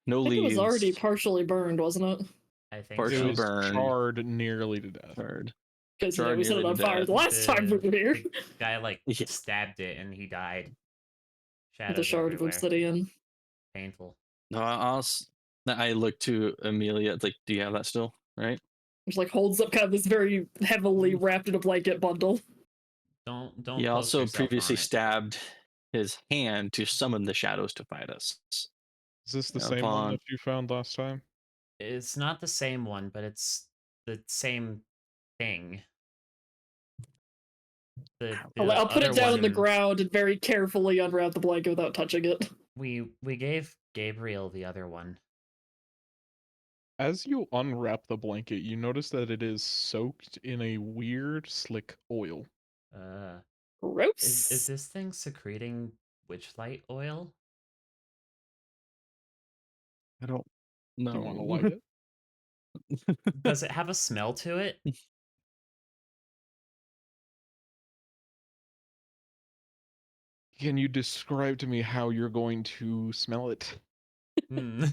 no I think leaves, it was already partially burned, wasn't it? I think It Partially was so. burned. charred nearly to death. charred. Because Charred we set it nearly on to fire death. the last time we were here. The guy like Yeah. stabbed it and he died. With a Shadows shard of everywhere. obsidian. Painful. No, I look to Amelia. It's like, do you have that still? Right? Which like holds up kind of this very heavily wrapped in a blanket bundle. Don't He poke also yourself previously on it. stabbed his hand to summon the shadows to fight us. Is this the Yeah, same one upon- that you found last time? It's not the same one, but it's the same thing. I'll put it other down on the one, ground and very carefully unwrap the blanket without touching it. We gave Gabriel the other one. As you unwrap the blanket, you notice that it is soaked in a weird, slick oil. Gross. Is this thing secreting witchlight oil? I don't know. Do you want to light it? Does it have a smell to it? Can you describe to me how you're going to smell it? Hmm.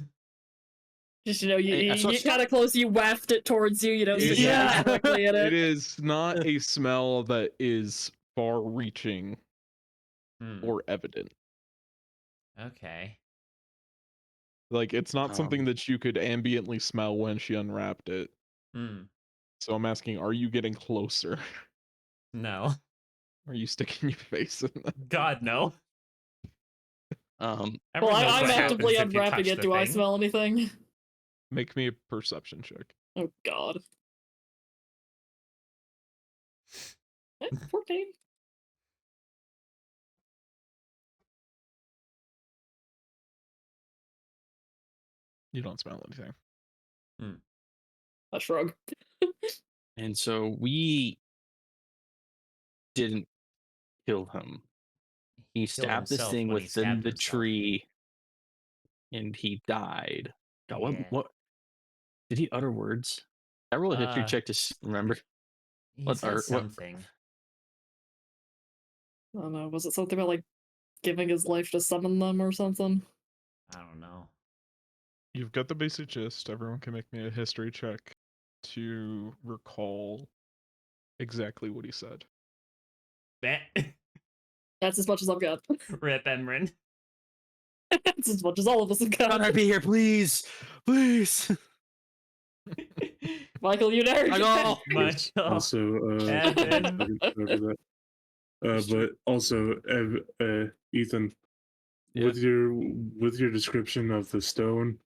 Just, you know, you saw get kind of close, you waft it towards you, you know, stick your Yeah. hands directly in It it. is not a smell that is far-reaching Hmm. or evident. Okay. Like, it's not something that you could ambiently smell when she unwrapped it. Hmm. So I'm asking, are you getting closer? No. Are you sticking your face in that? God, no. Well, Everyone knows I'm what happens actively if you unwrapping touch it. the Do I thing. smell anything? Make me a perception check. Oh, God. 14. You don't smell anything. A shrug. And so we didn't kill him. He killed stabbed this himself thing when he within stabbed the himself. tree, and he died. God, Yeah. what did he utter words? I roll a history check to remember. He What said are what? something. I don't know. Was it something about like giving his life to summon them or something? I don't know. You've got the basic gist. Everyone can make me a history check to recall exactly what he said. That's as much as I've got. Rip Emran. That's as much as all of us have got. Connor, be here, please, please. Michael, you nerd. Michael! Michael. Also, Evan. that. But also, Ethan, Yeah. with your description of the stone,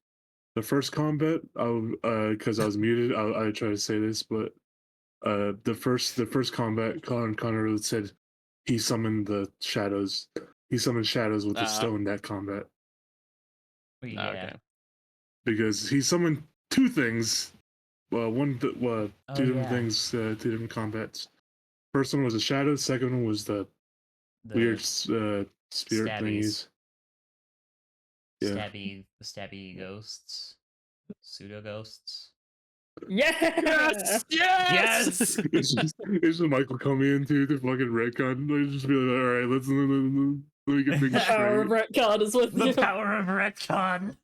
the first combat, because I was muted, I try to say this, but the first combat, Connor said he summoned the shadows. He summoned shadows with the stone that combat Yeah. Okay. because he summoned two things. Two Oh, different yeah. things, two different combats. First one was a shadow. Second one was the weird spirit stabbies. thingies. Yeah. Stabby ghosts. Pseudo ghosts. Yeah. Yes! It's just Michael coming into the fucking retcon. Like, just be like, all right, let me get things The power of straight. retcon is with The you. power of retcon.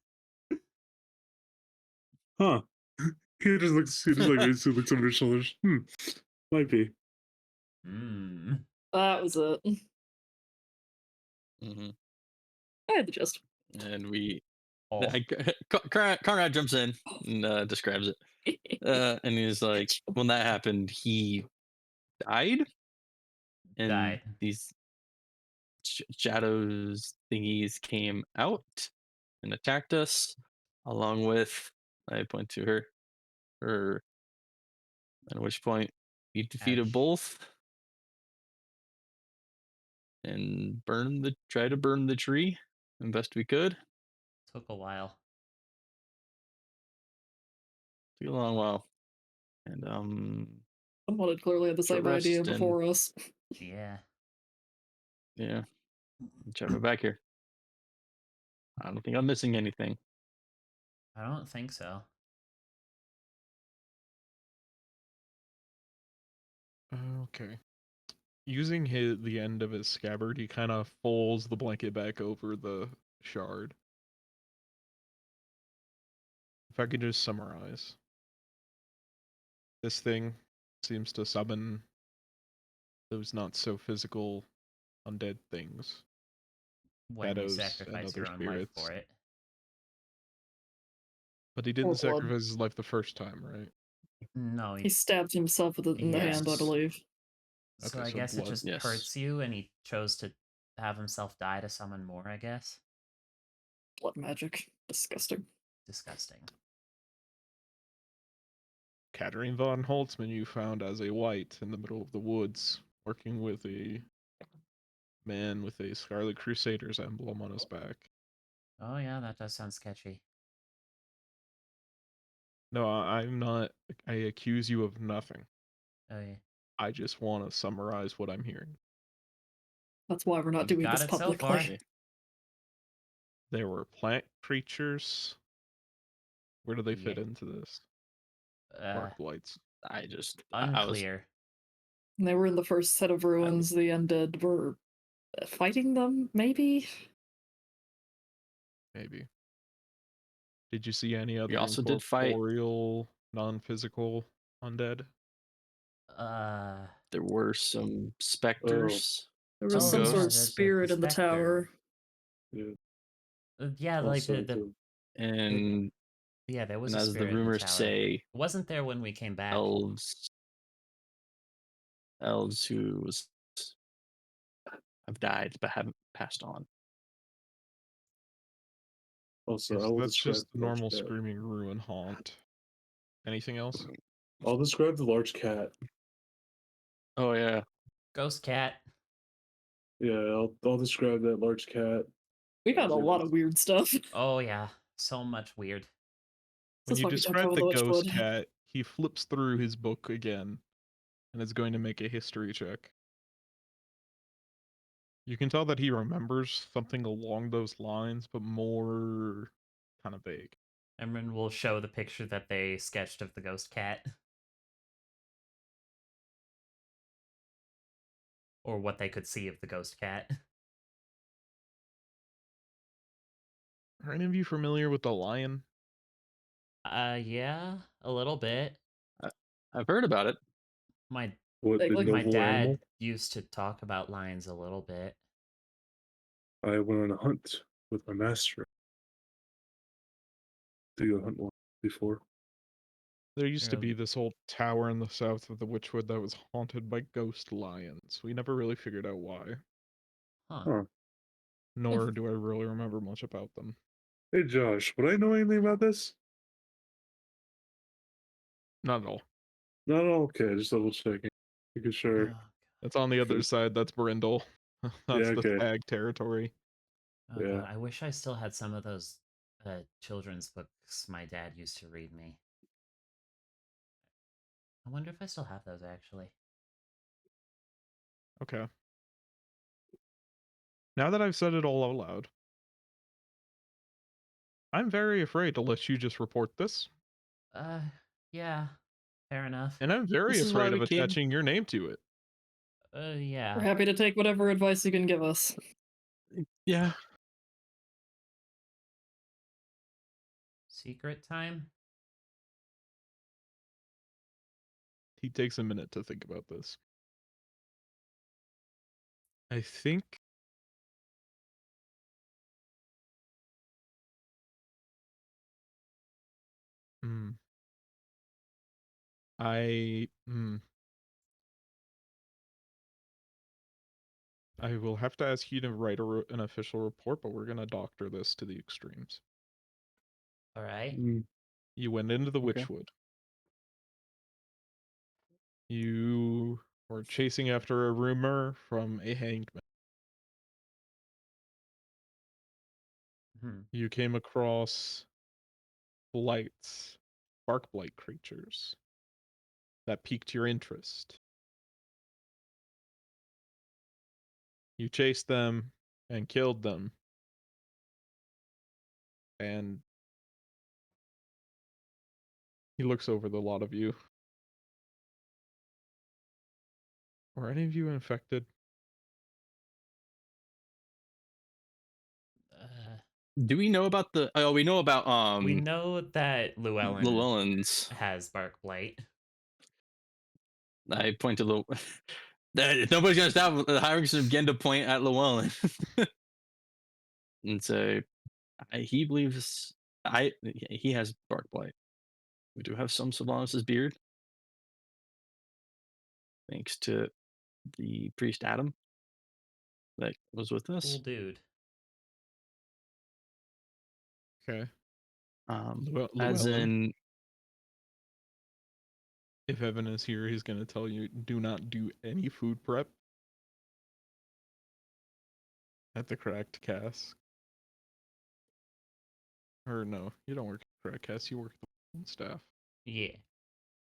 Huh? He just looks over his shoulders. Might be. That was it. Mm-hmm. I had the gist. And we Oh. Conrad jumps in and describes it. And he's like, when that happened, he died, and Died. these shadows thingies came out and attacked us, along with, I point to her, at which point we defeated Ash. both and try to burn the tree the best we could. Took a while. Took a long while. And Someone had clearly had the same rest idea and- before us. Yeah. yeah, check it back here. I don't think I'm missing anything. I don't think so. Okay. Using the end of his scabbard, he kind of folds the blanket back over the shard. If I could just summarize. This thing seems to summon those not so physical undead things. When you Shadows and sacrifice other your own life spirits. for it. But he didn't Or blood. sacrifice his life the first time, right? No, He stabbed himself in the hand, I Yes. believe. So Okay, I so guess it blood. just Yes. hurts you, and he chose to have himself die to summon more, I guess. Blood magic. Disgusting. Disgusting. Katarine von Holtzmann you found as a white in the middle of the woods, working with a man with a Scarlet Crusaders emblem on his back. Oh yeah, that does sound sketchy. No, I'm not. I accuse you of nothing. Oh yeah. I just want to summarize what I'm hearing. That's why we're not You've doing got this it so publicly. far. There were plant creatures. Where do they fit Yeah. into this? Uh, Dark blights. I was unclear. And they were in the first set of ruins. The undead were fighting them, maybe? Maybe. Did you see any other also did fight- incorporeal, non-physical undead? there were some specters. There was Some some sort of ghosts. spirit in the tower. Yeah, like Also, the And yeah, there was and a as the spirit in rumors the tower. say, It wasn't there when we came back. elves who have died but haven't passed on. Also, Yes, I will that's describe just the large normal cat. screaming ruin haunt. Anything else? I'll describe the large cat. Oh yeah, Ghost cat. Yeah, I'll describe that large cat. We found a lot of weird stuff. Oh yeah, so much weird. When That's you why we don't describe go the with the ghost Witchwood. cat, he flips through his book again and is going to make a history check. You can tell that he remembers something along those lines, but more kind of vague. Emran will show the picture that they sketched of the ghost cat. Or what they could see of the ghost cat. Are any of you familiar with the lion? Yeah, a little bit. I've heard about it. My What the Like my noble dad animal? used to talk about lions a little bit. I went on a hunt with my master to go hunt one before. There used to be Really? this old tower in the south of the Witchwood that was haunted by ghost lions. We never really figured out why, Huh. Huh. nor do I really remember much about them. Hey Josh, would I know anything about this? Not at all. Not at all. Okay, just double checking. Making sure. Oh, That's on the other Good. side. That's Brindle. That's the okay. Stag territory. oh Yeah. God, I wish I still had some of those children's books my dad used to read me. I wonder if I still have those actually. Okay. Now that I've said it all out loud, I'm very afraid to let you just report this, Uh, yeah, fair enough. and I'm very This is why afraid of we came. attaching your name to it. We're Yeah. happy to take whatever advice you can give us. Yeah. Secret time? He takes a minute to think about this. I think Hmm. I I will have to ask you to write an official report, but we're gonna doctor this to the extremes. All right. Mm, You went into the Okay. Witchwood. You were chasing after a rumor from a hanged man. Hmm. You came across blights, bark blight creatures that piqued your interest. You chased them and killed them. And he looks over the lot of you. Were any of you infected? Do we know about the? Oh, we know about We know that Llewellyn Llewellyn's. has bark blight. I point to Llew. Nobody's gonna stop Hyrix from begin to point at Llewellyn and say, he believes he has bark blight. We do have some Sylvanas' beard, thanks to the priest Adam that was with Cool us. dude. Okay. As Llewellyn, in, if Evan is here, he's going to tell you do not do any food prep at the Cracked Cask. Or no, you don't work at Cracked Cask, you work at the staff. Yeah.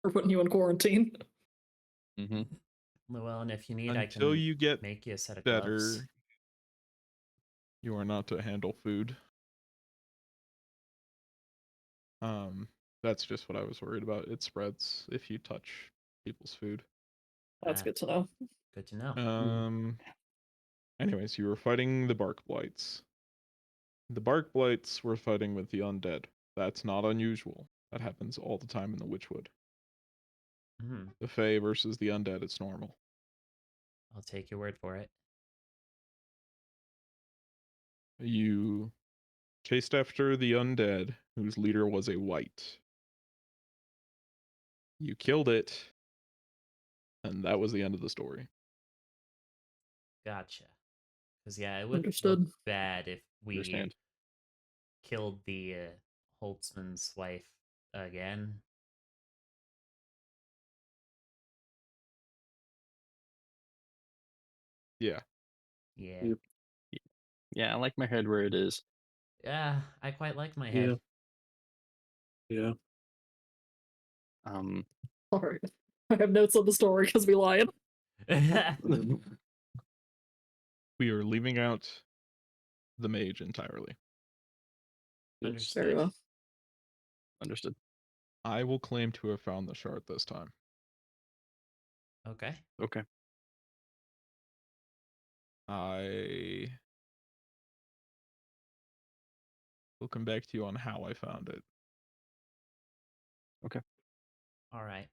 We're putting you in quarantine. mhm. Llewellyn, if you need, I Until can you get make you a set of gloves. better, you are not to handle food. That's just what I was worried about. It spreads if you touch people's food. That's Ah, good to know. Good to know. Anyways, you were fighting the bark blights. The bark blights were fighting with the undead. That's not unusual. That happens all the time in the Witchwood. Hmm. The Fae versus the undead, it's normal. I'll take your word for it. You chased after the undead, whose leader was a wight. You killed it, and that was the end of the story. Gotcha. Because yeah, it would Understood. look bad if we Understand. killed the Holtzman's wife again. Yeah. Yeah. Yep. Yeah, I like my head where it is. Yeah, I quite like my head. Yeah. Alright. I have notes on the story because we lied. we are leaving out the mage entirely. Understood. Very well. Understood. I will claim to have found the shard this time. Okay. Okay. I will come back to you on how I found it. All right.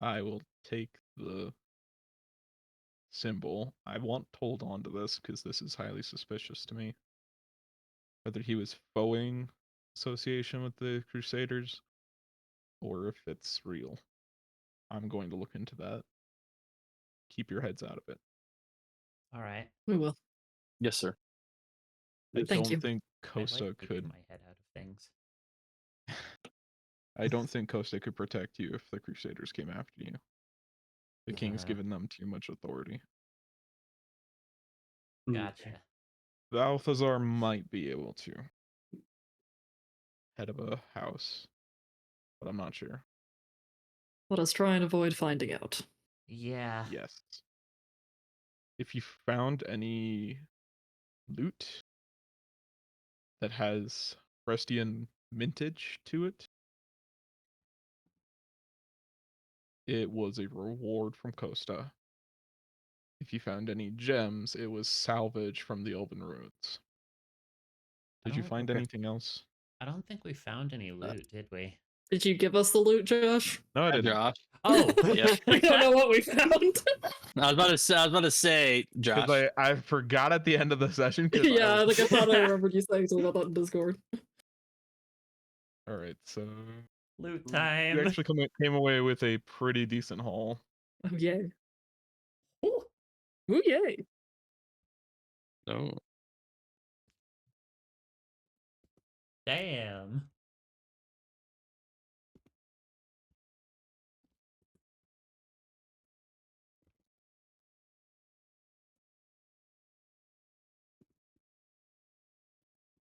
I will take the symbol. I want to hold on to this because this is highly suspicious to me. Whether he was foeing association with the Crusaders or if it's real. I'm going to look into that. Keep your heads out of it. All right. We will. Yes, sir. I Thank don't you. think I like Costa keeping could. my head out of things. I don't think Costa could protect you if the Crusaders came after you. The king's Uh, given them too much authority. Gotcha. Balthazar might be able to. Head of a house. But I'm not sure. Let us try and avoid finding out. Yeah. Yes. If you found any loot that has Frestian mintage to it, it was a reward from Costa. If you found any gems, it was salvage from the Elven Ruins. Did you don't- find Okay. anything else? I don't think we found any loot, did we? Did you give us the loot, Josh? No, I didn't. Josh. Oh. Yeah. We don't know what we found. I was about to say, Josh. Because I forgot at the end of the session. 'cause Yeah, was- like I thought I remembered you saying something about that in Discord. All right, so Loot you time. actually came away with a pretty decent haul. Oh yay. Ooh. Ooh yay. Oh, Damn.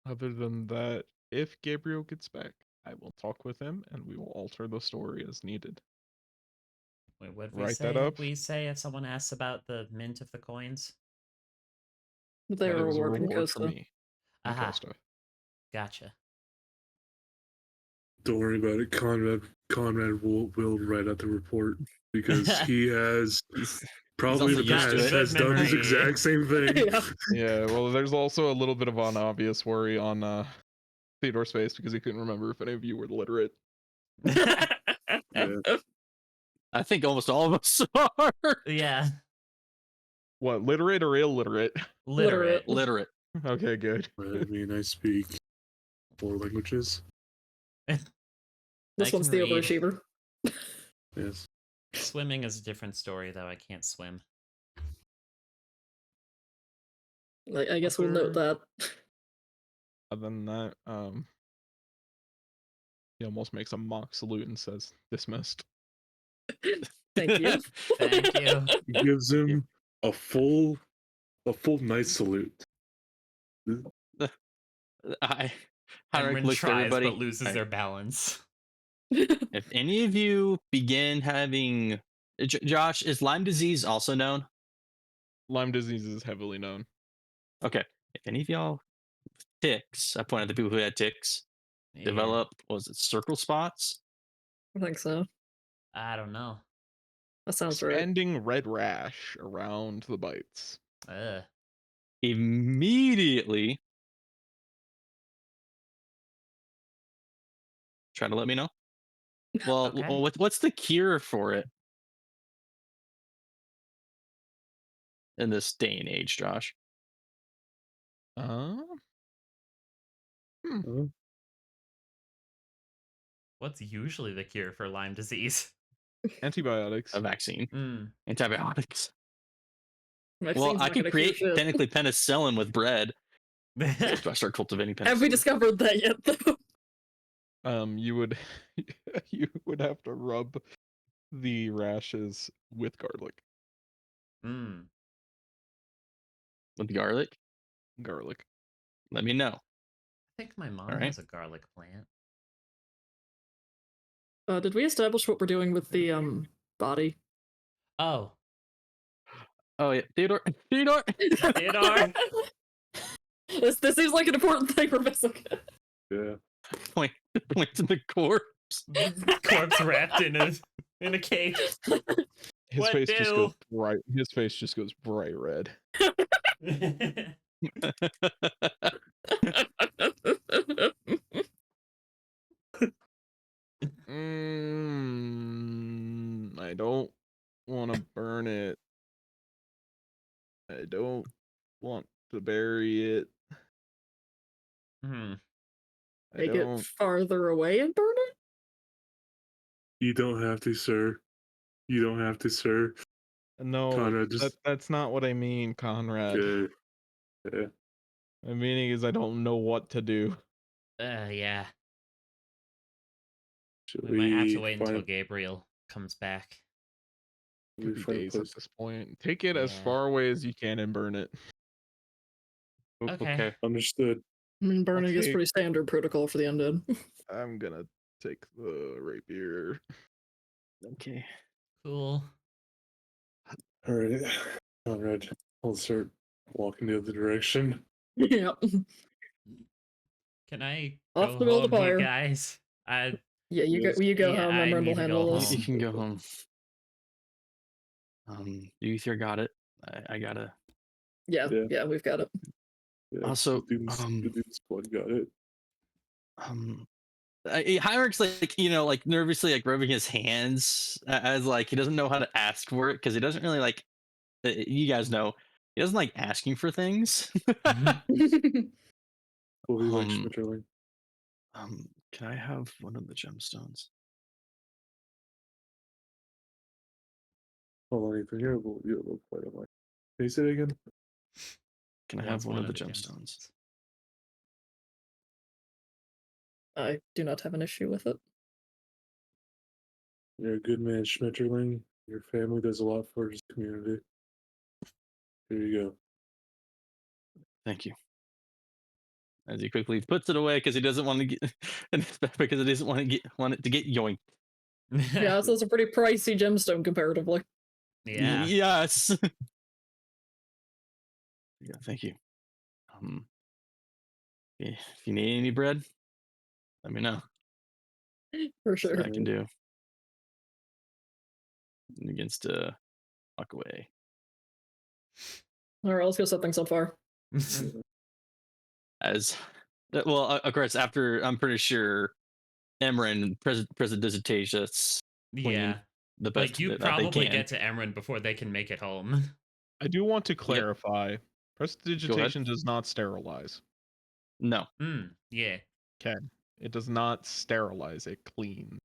Other than that, if Gabriel gets back, I will talk with him and we will alter the story as needed. Wait, what did we Write say? that up. We say if someone asks about the mint of the coins? They That were it was a rewarding reward for Costa. me. And Aha. Costa. Gotcha. Don't worry about it. Conrad will write out the report because he has he's probably in also the used to past it. has done this Memory. exact same thing. Yeah. Yeah, well, there's also a little bit of an obvious worry on Theodore's face because he couldn't remember if any of you were literate. Yeah. I think almost all of us are Yeah. What, literate or illiterate? Literate. literate. Okay, good. I mean, I speak 4 languages. This I one's can the read. overachiever. Yes. Swimming is a different story, though. I can't swim. I guess we'll note that. Other than that, he almost makes a mock salute and says, dismissed. Thank you. Thank you. He gives him a full night salute. Heinrich Emran looks at tries everybody. but loses Alright. their balance. If any of you begin having, Josh, is Lyme disease also known? Lyme disease is heavily known. Okay. If any of y'all with ticks, I point at the people who had ticks, Yeah. develop, was it circle spots? I think so. I don't know. That sounds right. Expanding red rash around the bites. Ugh. Immediately try to let me know. Well, Okay. what's the cure for it in this day and age, Josh? What's usually the cure for Lyme disease? Antibiotics. A vaccine, Mm. antibiotics. Vaccine's Well, I not can gonna cure create shit. technically penicillin with bread. If I start cultivating penicillin. Have we discovered that yet, though? You would you would have to rub the rashes with garlic. Mm. With garlic? Garlic. Let me know. I think my mom Alright. has a garlic plant. Did we establish what we're doing with the body? Oh. Oh yeah, Theodore. Theodore. Theodore. This seems like an important thing for Vesica. Yeah. Point to the corpse. Corpse wrapped in a cape. His What face just goes do? bright. His face just goes bright red. I don't want to burn it. I don't want to bury it. Hmm. I Take it don't. farther away and burn it? You don't have to, sir. You don't have to, sir. No, Conrad, just that's not what I mean, Conrad. yeah. My meaning is I don't know what to do. Yeah. Should We might have to we wait find until Gabriel comes back. It could be days at place? this point. Take it as Yeah. far away as you can and burn it. Okay. Understood. I mean, burning is take- pretty standard protocol for the undead. I'm gonna take the rapier. Okay. Cool. All right, Conrad, I'll start walking the other direction. Yeah. Can I Off go the middle of the home, you fire. guys? Yeah, you Yes. go Yeah, home. I Emran need will to handle go this. You can go home. Uther got it. I gotta. Yeah, Yeah. yeah, we've got it. Yeah, Also, the Doom Squad got it. Heinrich's like like nervously like rubbing his hands as like he doesn't know how to ask for it because he doesn't really like. You guys know he doesn't like asking for things. Will be like Um, Schmetterling. Can I have one of the gemstones? Hold on, Ethan. You're a little quiet. Can you say it again? Can I Wants have one of the gemstones? I do not have an issue with it. You're a good man, Schmetterling. Your family does a lot for his community. Here you go. Thank you. As he quickly puts it away because he doesn't want to get, because he doesn't want it to get yoinked. Yeah, so it's a pretty pricey gemstone comparatively. Yeah. Yes. Yeah. Thank you. If you need any bread, let me know. For See what sure. I can do. And against walk away. Alright, let's go set things on fire. As well, of course, after I'm pretty sure Emran Presidentatius Yeah. the best Like you that they probably can. get to Emran before they can make it home. I do want to clarify. Prestidigitation Go does not sterilize. No, Yeah. Okay. It does not sterilize. It cleans.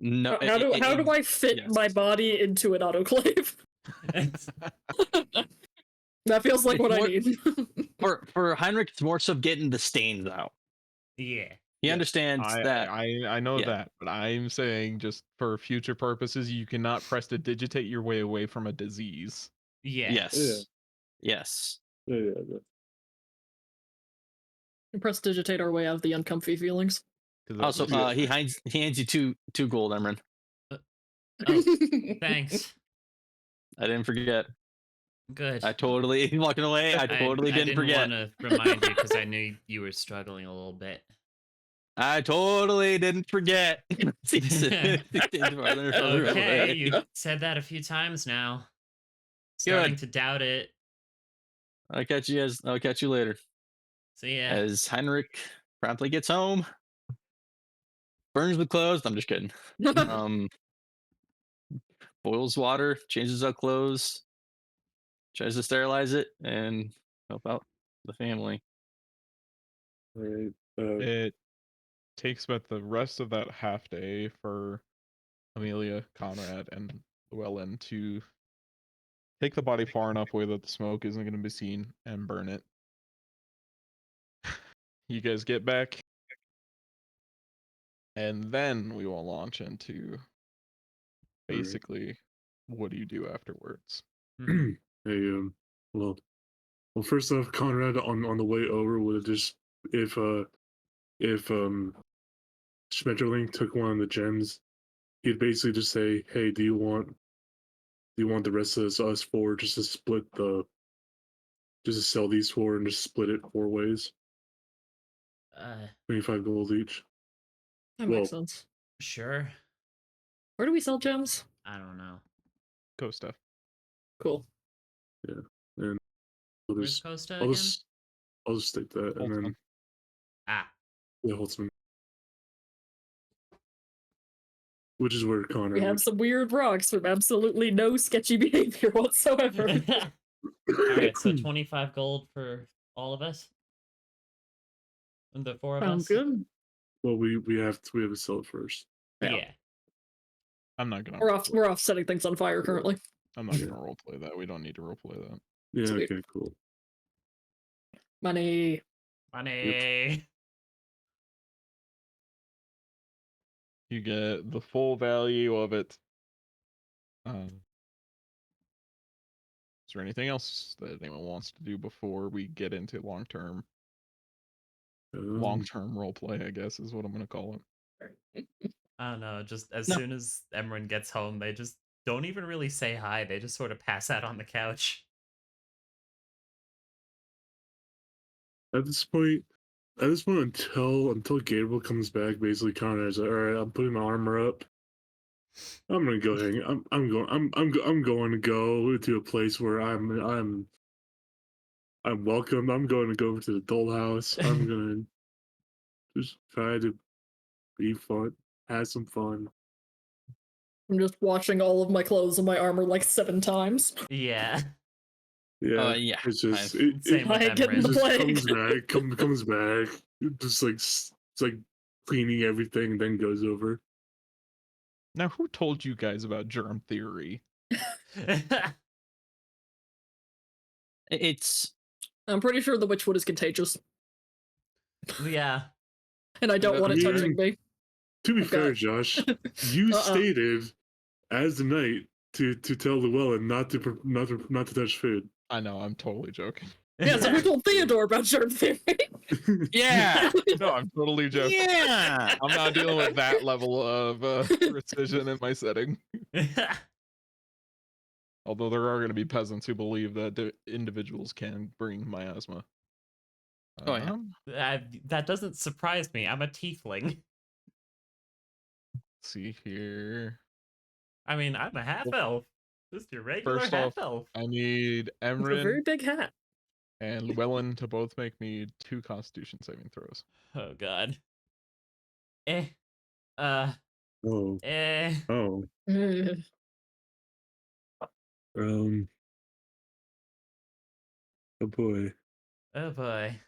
no. How do I fit yes. my body into an autoclave? That feels like It's what I more- need. for Heinrich? It's more so getting the stains out. Yeah. He Yes, understands that. I know yeah. that, but I'm saying just for future purposes, you cannot prestidigitate your way away from a disease. Yeah. Yes. Yes. Yeah. Prestidigitate our way out of the uncomfy feelings. 'Cause that Also, was- he hands you two gold, Emran. Oh, thanks. I didn't forget. Good. I totally walking away. I totally didn't forget. want to remind you because I knew you were struggling a little bit. I totally didn't forget. Okay, you said that a few times now. Starting to doubt it. I'll catch you later. See ya. As Heinrich promptly gets home, burns the clothes. I'm just kidding. Boils water, changes out clothes, tries to sterilize it, and help out the family. Right. It takes about the rest of that half day for Amelia, Conrad, and Llewellyn to take the body far enough away that the smoke isn't going to be seen and burn it. You guys get back, and then we will launch into basically what do you do afterwards. Mhm. Hey, well, first off, Conrad on the way over would have just if Schmetterling took one of the gems, he'd basically just say, "Hey, do you want Do you want the rest of us four just to just to sell these four and just split it 4 ways? 25 gold each. That Well, makes sense. Sure. Where do we sell gems? I don't know. Go stuff. Cool. and I'll Where's just, Costa I'll again? just, I'll just state that, and then Holtzman. Ah, yeah, Holtzman, which is where Connor. We have some weird rocks from absolutely no sketchy behavior whatsoever. all right. So 25 gold for all of us. And the 4 of Sounds us. good. Well, we have to sell it first. Yeah. I'm not gonna. We're off setting things on fire currently. I'm not Yeah. gonna roleplay that. We don't need to roleplay that. Yeah. Sweet. Okay. Cool. Money. Money. You get the full value of it. Is there anything else that anyone wants to do before we get into long-term roleplay? I guess is what I'm gonna call it. I don't know. Just as No. soon as Emran gets home, they just don't even really say hi. They just sort of pass out on the couch. At this point, until Gabriel comes back, basically Connor's like, all right, I'm putting my armor up. I'm gonna go hang. I'm going to go to a place where I'm welcome. I'm going to go over to the dollhouse. I'm gonna just try to be fun, have some fun. I'm just washing all of my clothes and my armor like 7 times. Yeah. Yeah, Yeah, it's just I've- Same with I ain't getting it the Emran. just plague. comes back, just like it's like cleaning everything, then goes over. Now, who told you guys about germ theory? It's I'm pretty sure the witchwood is contagious, Yeah. and I don't want it Yeah. touching me. To be I've fair, got- Josh, you Uh-uh. stated as the knight to tell Llewellyn not to touch food. I know, I'm totally joking. Yeah, so who told Theodore about germ theory? yeah, No, I'm totally joking. yeah. I'm not dealing with that level of precision in my setting. Although there are going to be peasants who believe that individuals can bring miasma. Oh, yeah. That doesn't surprise me. I'm a tiefling. See here. I mean, I'm a half elf. Just your regular First half off, elf. I need It's a very Emrin big hat. and Llewellyn to both make me 2 Constitution saving throws. Oh god. Eh. Oh, Eh. oh, Mm. oh boy. Oh boy.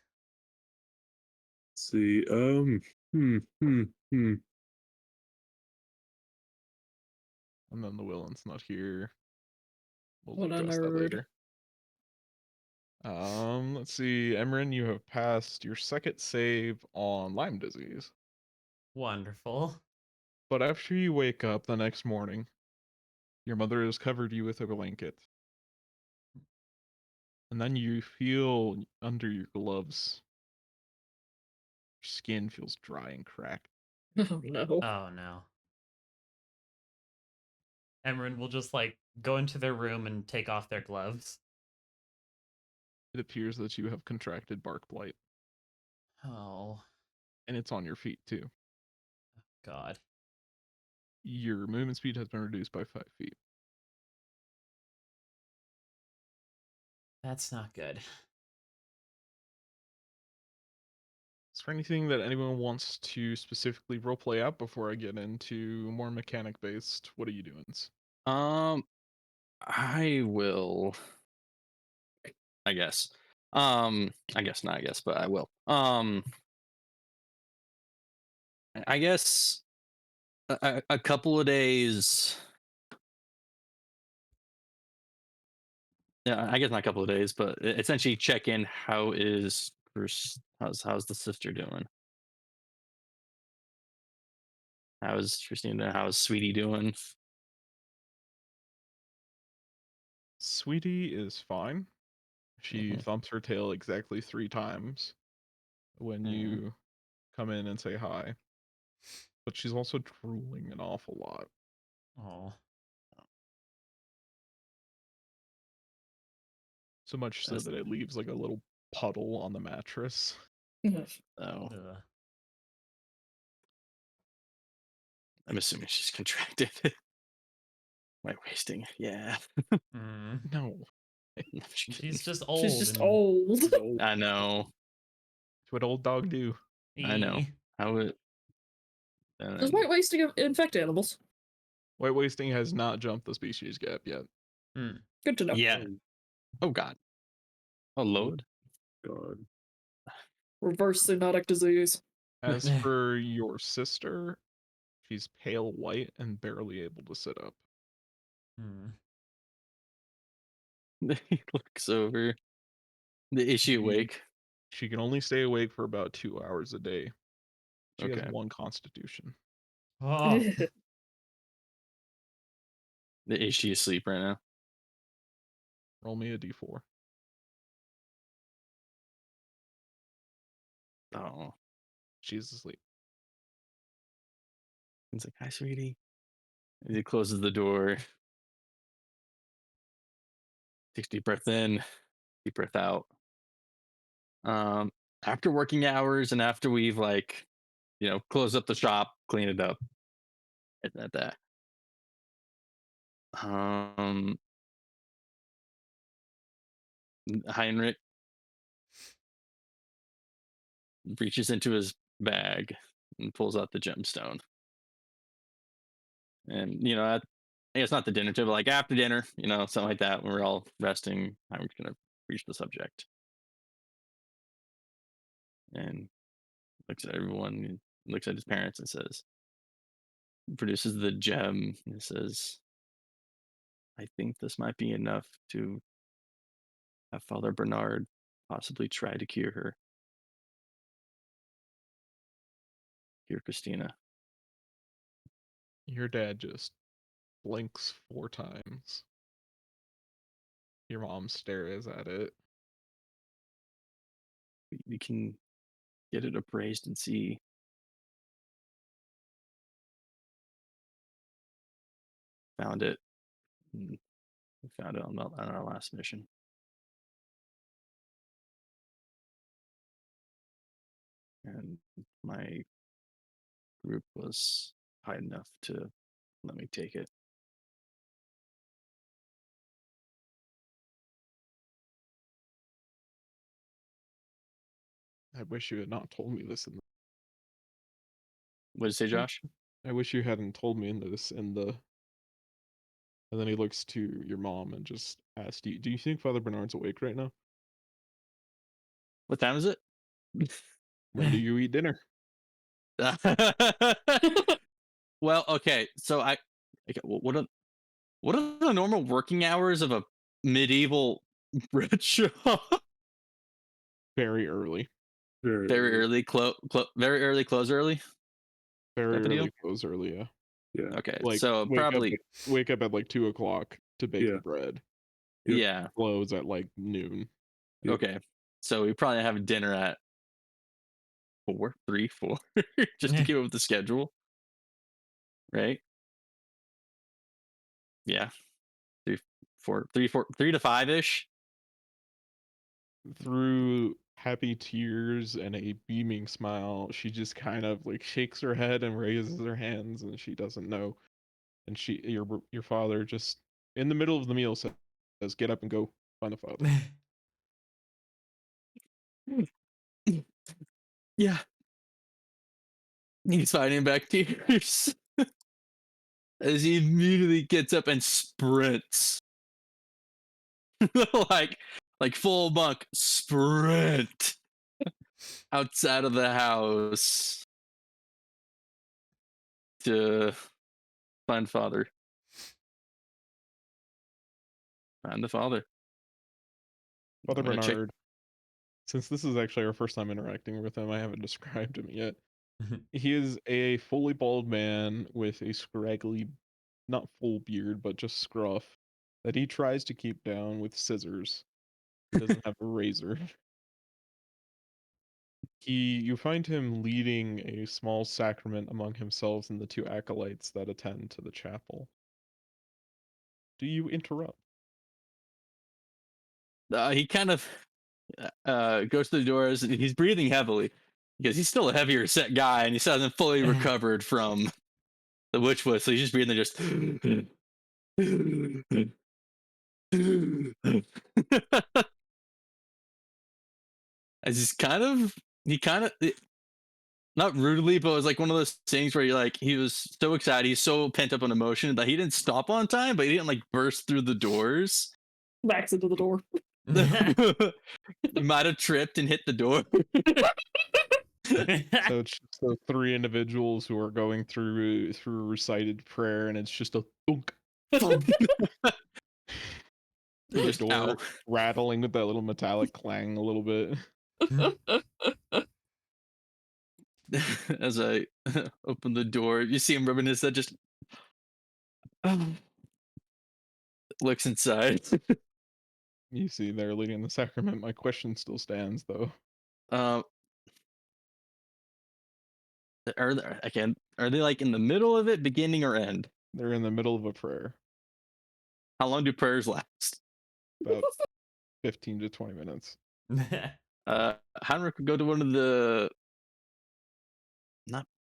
Let's see, hmm. And then Llewellyn's not here. We'll What a address that nerd. later. Let's see, Emrin, you have passed your second save on Lyme disease. Wonderful. But after you wake up the next morning, your mother has covered you with a blanket. And then you feel under your gloves, your skin feels dry and cracked. Oh no. Oh no. Emran will just like go into their room and take off their gloves. It appears that you have contracted bark blight, Oh and it's on your feet too. god. Your movement speed has been reduced by 5 feet. That's not good. Is there anything that anyone wants to specifically roleplay out before I get into more mechanic based? What are you doing? I will. I guess. I guess not. I guess, but I will. I guess a couple of days. Yeah, I guess not a couple of days, but essentially check in. How's the sister doing? How's Christina? How's Sweetie doing? Sweetie is fine. She thumps her tail exactly 3 times when you come in and say hi. But she's also drooling an awful lot. Oh. So much so That's- that it leaves like a little puddle on the mattress. So Ugh. I'm assuming she's contracted. White wasting. Yeah. Mm. No. I'm just kidding. She's just old. She's just and old. I know. It's what old dog do. I know. ee. I would. Does white wasting infect animals? White wasting has not jumped the species gap yet. Mm. Good to know. Yeah. Oh God. Oh Lord. God. Reverse zoonotic disease. As for your sister, she's pale white and barely able to sit up. Mm. He looks over. Is she awake? She can only stay awake for about 2 hours a day. She has Okay. 1 constitution. Oh. Is she asleep right now? Roll me a d4. Oh. She's asleep. He's like, hi, sweetie. As he closes the door. Takes a deep breath in, deep breath out. After working hours and after we've closed up the shop, cleaned it up, at that. Heinrich reaches into his bag and pulls out the gemstone. And I guess not the dinner table, like after dinner, something like that, when we're all resting, Heinrich's gonna reach the subject and looks at everyone, looks at his parents, and says, produces the gem and says, I think this might be enough to have Father Bernard possibly try to cure Christina. Your dad just blinks 4 times. Your mom stares at it. We can get it appraised and see. Found it. We found it on our last mission. And my group was high enough to let me take it. I wish you had not told me this What did you say, Josh? I wish you hadn't told me this in the. And then he looks to your mom and just asks, do you think Father Bernard's awake right now? What time is it? When do you eat dinner? Well, okay. So what are the normal working hours of a medieval bread shop? Very early. Very early, very early, close early. Very Type of deal? early, close early, yeah. Yeah. Okay, Like so probably wake up at like 2 o'clock to bake Yeah. the bread. Yep. yeah. Close at like noon. Yep. Okay, so we probably have dinner at 4, just to keep up with the schedule, right? Yeah, 3 to 5 ish. Through happy tears and a beaming smile, she just kind of like shakes her head and raises her hands, and she doesn't know. And your father just in the middle of the meal says, "Get up and go find the father." Yeah, he's fighting back tears as he immediately gets up and sprints, like full monk sprint outside of the house to find father. Find the father. Father I'm gonna check- Bernard, since this is actually our first time interacting with him, I haven't described him yet. He is a fully bald man with a scraggly, not full beard, but just scruff that he tries to keep down with scissors. He doesn't have a razor. You find him leading a small sacrament among himself and the 2 acolytes that attend to the chapel. Do you interrupt? He kind of goes to the doors. And he's breathing heavily because he's still a heavier set guy, and he still hasn't fully recovered from the Witchwood. So he's just breathing just. As he kind of not rudely, but it was like one of those things where he was so excited, he's so pent up on emotion that he didn't stop on time, but he didn't like burst through the doors. Backs into the door. He might have tripped and hit the door. So it's just the three individuals who are going through recited prayer, and it's just a thunk. The Just, door ow. rattling with that little metallic clang a little bit. As I open the door, you see him rubbing his head, just looks inside. You see, they're leading the sacrament. My question still stands, though. Are they like in the middle of it, beginning or end? They're in the middle of a prayer, How long do prayers last? about 15 to 20 minutes. Heinrich would go to one of the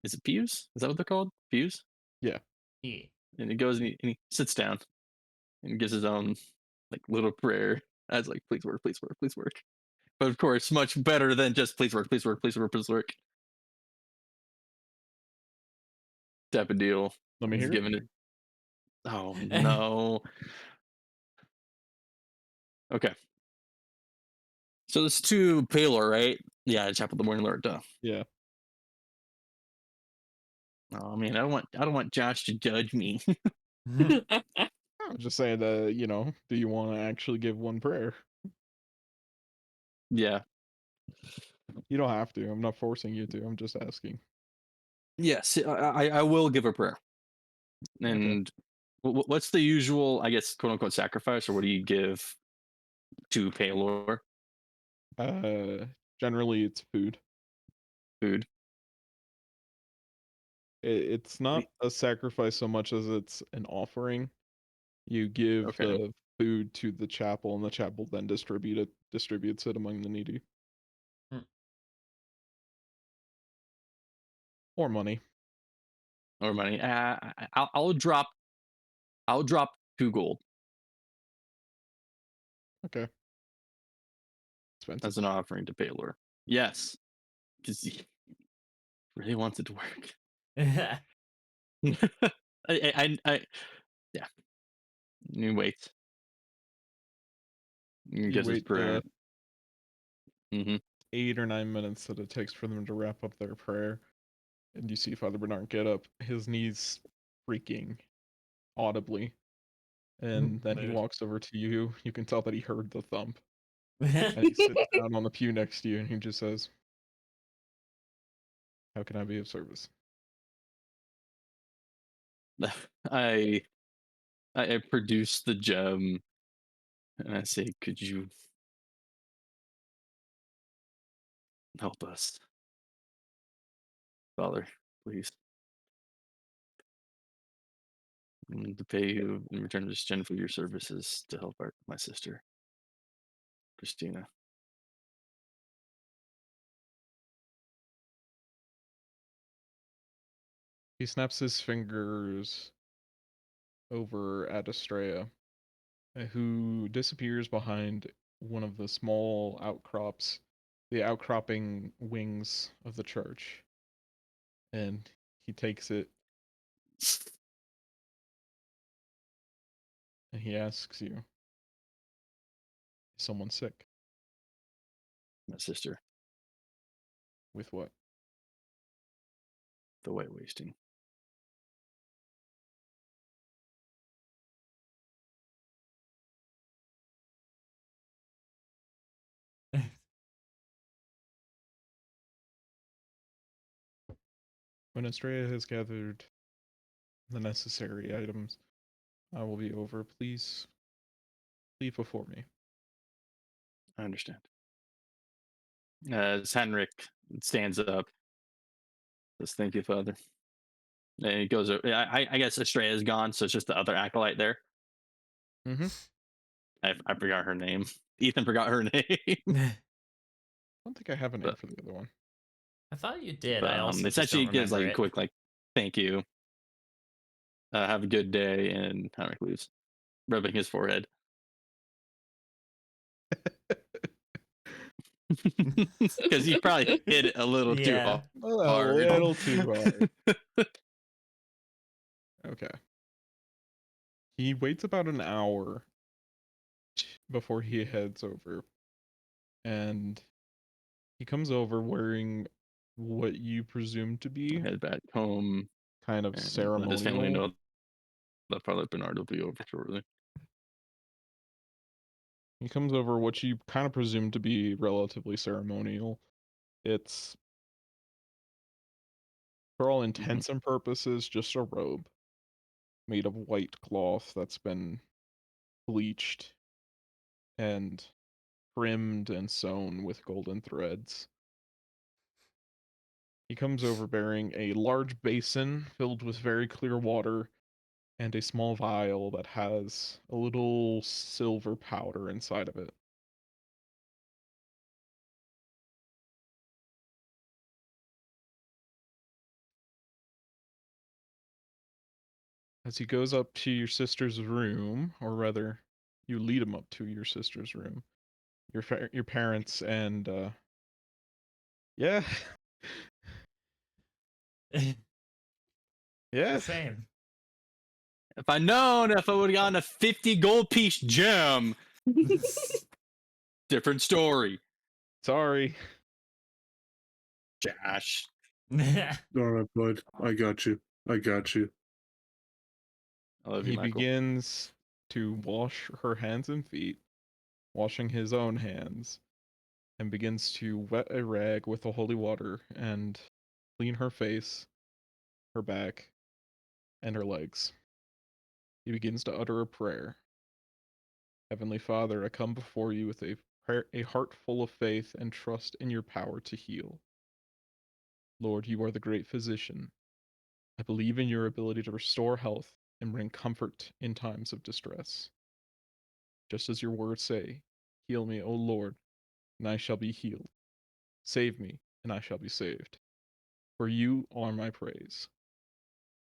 is it pews? Is that what they're called? Pews? Yeah. Yeah. And he goes and he sits down and gives his own like little prayer as like please work, please work, please work. But of course, much better than just please work, please work, please work, please work. Type of deal. Let me He's hear. giving it. Oh no. Okay. So this to Palor, right? Yeah, Chapel of the Morning Lord. Duh. Yeah. Oh man, I don't want Josh to judge me. I'm just saying that, do you want to actually give one prayer? Yeah. You don't have to. I'm not forcing you to. I'm just asking. Yes, I will give a prayer. And what's the usual, I guess, quote unquote sacrifice, or what do you give to Palor? Generally it's food. Food. It's not a sacrifice so much as it's an offering. You give Okay. the food to the chapel, and the chapel then distributes it among the needy. Or money. Or money. I'll drop 2 gold Okay. Expensive. as an offering to Palor. Yes, because he really wants it to work. Yeah. You wait. You You gives his wait prayer. the 8 or 9 minutes that it takes for them to wrap up their prayer, and you see Father Bernard get up, his knees creaking audibly, and then he Mood. walks over to you. You can tell that he heard the thump, and he sits down on the pew next to you, and he just says, "How can I be of service?" I produce the gem and I say, could you help us, Father, please? I need to pay you in return this gem for your services to help my sister, Christina. He snaps his fingers over at Estrella, who disappears behind one of the small outcrops, the outcropping wings of the church. And he takes it and he asks you, "Is someone sick? My sister, With what?" the white wasting. When Estrella has gathered the necessary items, I will be over. Please leave before me. I understand. As Henrik stands up, says, "Thank you, Father." And he goes, I guess Estrella's gone, so it's just the other acolyte there. Mm-hmm. I forgot her name. Ethan forgot her name. I don't think I have a name But- for the other one. I thought you did. But, I also just essentially don't gives remember like a it. quick like thank you. Have a good day, and Heinrich leaves, rubbing his forehead. Because he probably hit it a little too Yeah. hard. A little too hard. Okay. He waits about an hour before he heads over. And he comes over wearing what you presume to be Head back home kind of and let his family ceremonial. know that Father Bernard will be over shortly. He comes over what you kind of presume to be relatively ceremonial. It's, for all intents and purposes, just a robe made of white cloth that's been bleached and trimmed and sewn with golden threads. He comes over bearing a large basin filled with very clear water and a small vial that has a little silver powder inside of it. As he goes up to your sister's room, or rather, you lead him up to your sister's room, your parents and yeah, yeah, Same. If I known if I would have gotten a 50 gold piece gem, different story. sorry. Josh. All right, bud. I got you. I got you. I love He you, Michael. begins to wash her hands and feet, washing his own hands, and begins to wet a rag with the holy water and clean her face, her back, and her legs. He begins to utter a prayer. Heavenly Father, I come before you with a heart full of faith and trust in your power to heal. Lord, you are the great physician. I believe in your ability to restore health and bring comfort in times of distress. Just as your words say, heal me, O Lord, and I shall be healed. Save me, and I shall be saved. For you are my praise.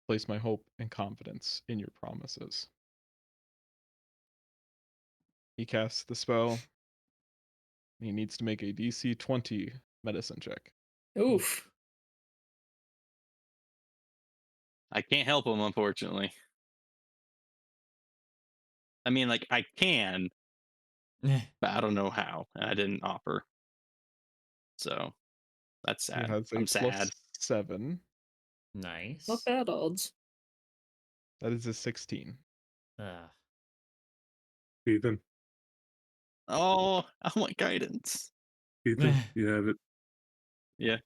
Place my hope and confidence in your promises. He casts the spell. He needs to make a DC 20 medicine check. Oof. I can't help him, unfortunately. I mean, like, I can, but I don't know how. And I didn't offer. So, that's He sad. has a I'm sad. +7. Nice. Not bad odds. That is a 16. Ethan. Oh, I want guidance. Ethan, you have it. Yeah.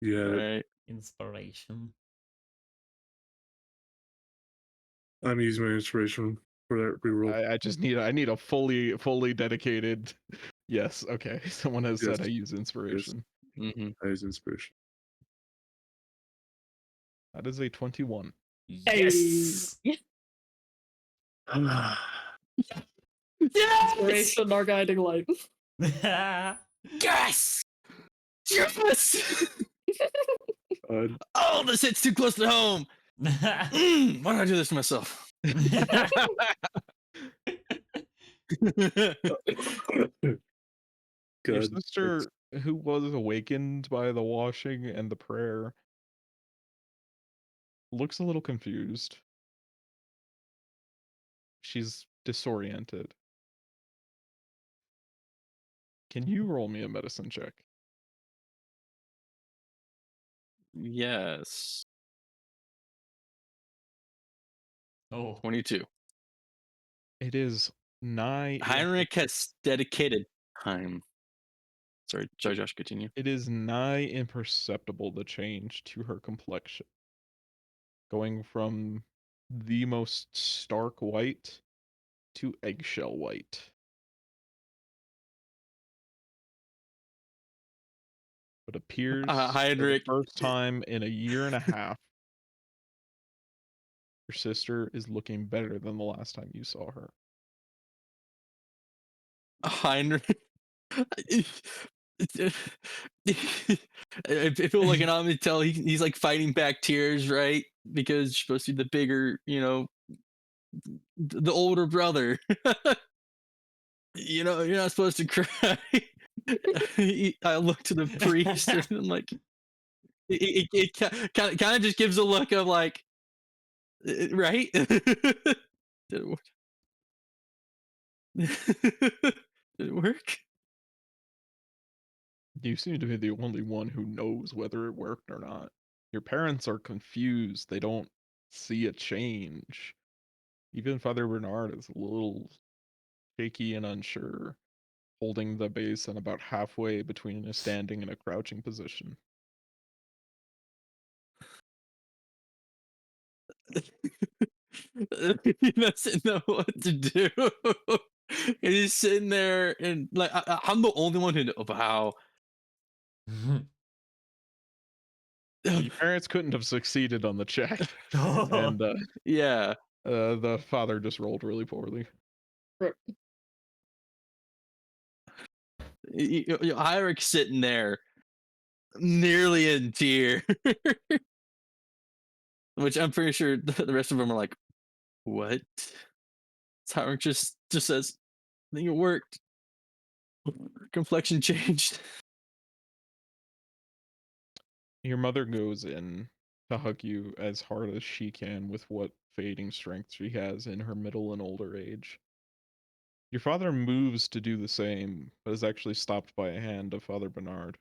You have it. Right. Inspiration. I'm using my inspiration for that reroll. I need a fully dedicated. Yes, okay. Someone has said I Yes. use inspiration. Mm-hmm. I use inspiration. That is a 21. Yes. Inspiration, our guiding light. Yes! Yes! Oh, this hits too close to home. Why do I do this to myself? Your Good. sister, who was awakened by the washing and the prayer, looks a little confused. She's disoriented. Can you roll me a medicine check? Yes. Oh. 22. It is nigh. Heinrich has dedicated time. Sorry, Josh, continue. It is nigh imperceptible the change to her complexion, going from the most stark white to eggshell white. It appears for the Heinrich. first time in a year and a half, your sister is looking better than the last time you saw her. Heinrich. If you're looking on me, tell he's like fighting back tears, right? Because you're supposed to be the bigger, the older brother. You're not supposed to cry. I look to the priest and I'm like, it kind of just gives a look of like, right? Did it work? Did it work? You seem to be the only one who knows whether it worked or not. Your parents are confused. They don't see a change. Even Father Bernard is a little shaky and unsure, holding the basin about halfway between a standing and a crouching position. He doesn't know what to do. And he's sitting there, and like I'm the only one who know about how. Your parents couldn't have succeeded on the check, and Yeah. the father just rolled really poorly. Heinrich's sitting there, nearly in tears, which I'm pretty sure the rest of them are like, "What?" Heinrich just says, "I think it worked. Complexion changed." Your mother goes in to hug you as hard as she can with what fading strength she has in her middle and older age. Your father moves to do the same, but is actually stopped by a hand of Father Bernard,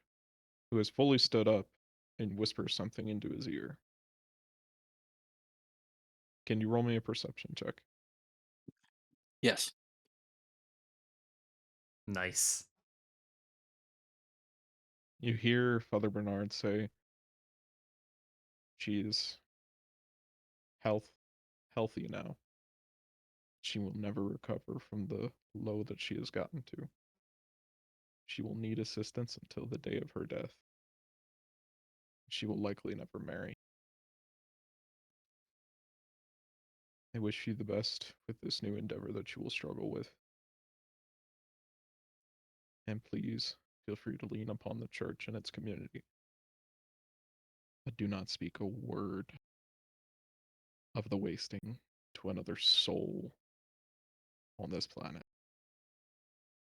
who has fully stood up and whispers something into his ear. Can you roll me a perception check? Yes. Nice. You hear Father Bernard say, "She's healthy now. She will never recover from the low that she has gotten to. She will need assistance until the day of her death. She will likely never marry. I wish you the best with this new endeavor that you will struggle with. And please feel free to lean upon the church and its community. But do not speak a word of the wasting to another soul on this planet,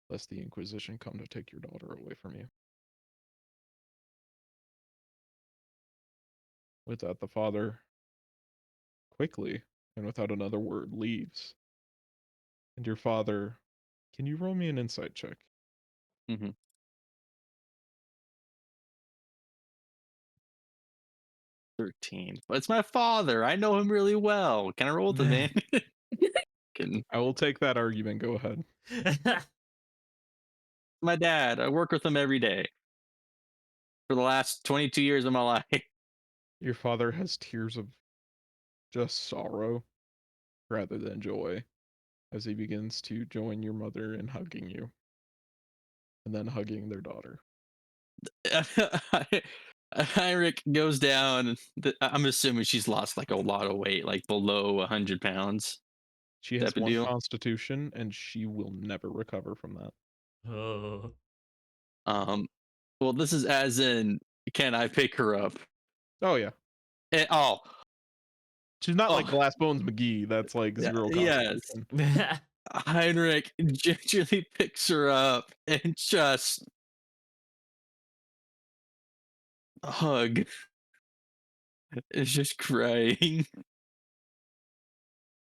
lest the Inquisition come to take your daughter away from you." With that, the father quickly and without another word leaves. And your father, can you roll me an insight check? Mm-hmm. 13. But it's my father. I know him really well. Can I roll with advantage? I will take that argument. Go ahead. My dad. I work with him every day for the last 22 years of my life. Your father has tears of just sorrow rather than joy as he begins to join your mother in hugging you and then hugging their daughter. Heinrich goes down. I'm assuming she's lost like a lot of weight, like below 100 pounds. She has Type of one deal. constitution and she will never recover from that. Oh. Well, this is as in, can I pick her up? Oh, yeah. Oh, She's not like Oh. Glass Bones McGee. That's like Yeah, zero yes. constitution. Heinrich gingerly picks her up and just hug. Is just crying.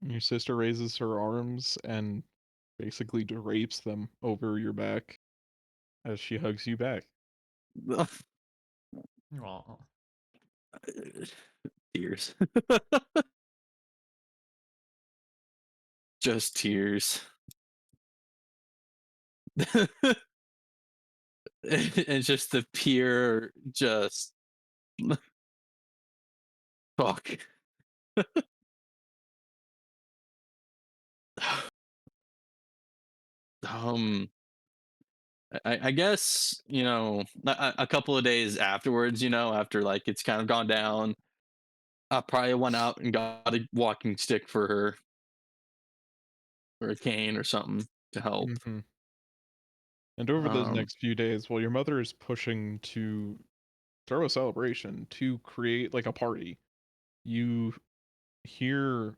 Your sister raises her arms and basically drapes them over your back as she hugs you back. Aw. Tears. Just tears. And just the pure, just fuck. um I guess, a couple of days afterwards, after like it's kind of gone down, I probably went out and got a walking stick for her, or a cane or something to help. Mm-hmm. And over those Um, next few days, while your mother is pushing to throw a celebration, to create like a party, you hear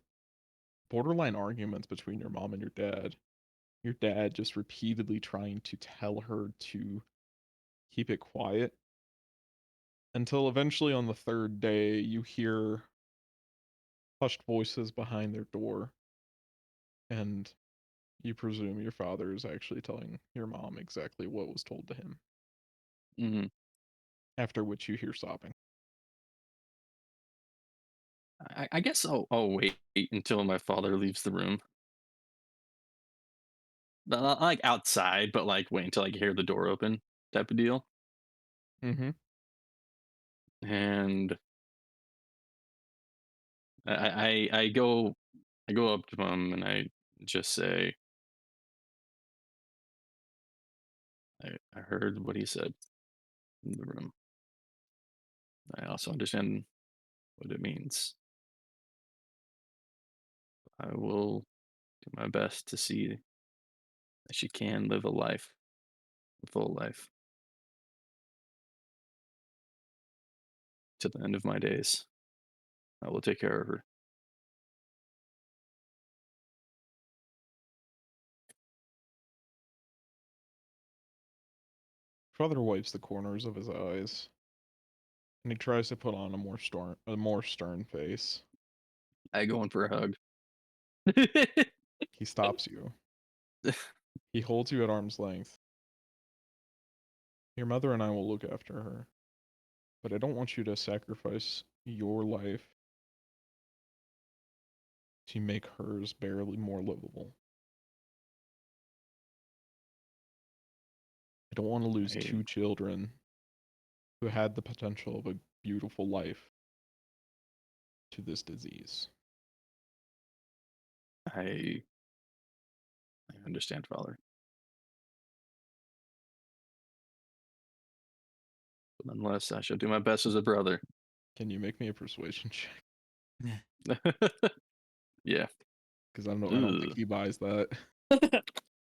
borderline arguments between your mom and your dad. Your dad just repeatedly trying to tell her to keep it quiet until eventually on the third day you hear hushed voices behind their door, and you presume your father is actually telling your mom exactly what was told to him, mhm. after which you hear sobbing. I guess I'll wait until my father leaves the room. But not like outside, but like wait until I hear the door open type of deal. Mm-hmm. And I go up to him and I just say, I heard what he said in the room. I also understand what it means. I will do my best to see that she can live a full life, to the end of my days. I will take care of her. Father wipes the corners of his eyes, and he tries to put on a more stern face. I go in for a hug. He stops you. He holds you at arm's length. Your mother and I will look after her, but I don't want you to sacrifice your life to make hers barely more livable. I don't want to lose I, two children who had the potential of a beautiful life to this disease. I understand, Father. But nonetheless, I shall do my best as a brother. Can you make me a persuasion check? Yeah. Because I don't think Ugh. he buys that.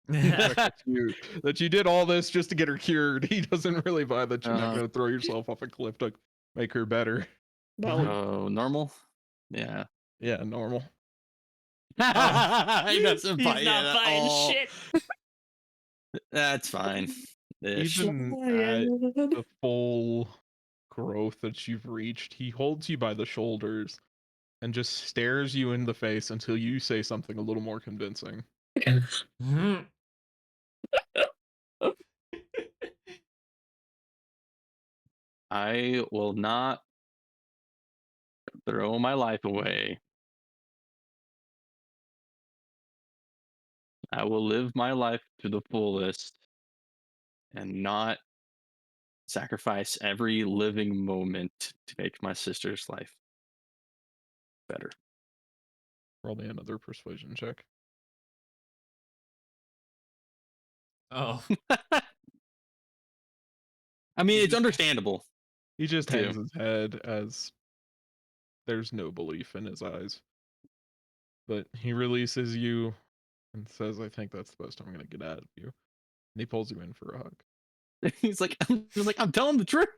That you did all this just to get her cured. He doesn't really buy that you're not going to throw yourself off a cliff to make her better. Valid. Oh, normal? Yeah. Yeah, normal. He doesn't He's buy not it at buying all. shit. That's fine. Ish. Even at the full growth that you've reached, he holds you by the shoulders and just stares you in the face until you say something a little more convincing. I will not throw my life away. I will live my life to the fullest and not sacrifice every living moment to make my sister's life better. Roll me another persuasion check. Oh. I mean, it's understandable. He just Too. hangs his head as there's no belief in his eyes. But he releases you and says, I think that's the best I'm going to get out of you. And he pulls you in for a hug. He's like, I'm telling the truth.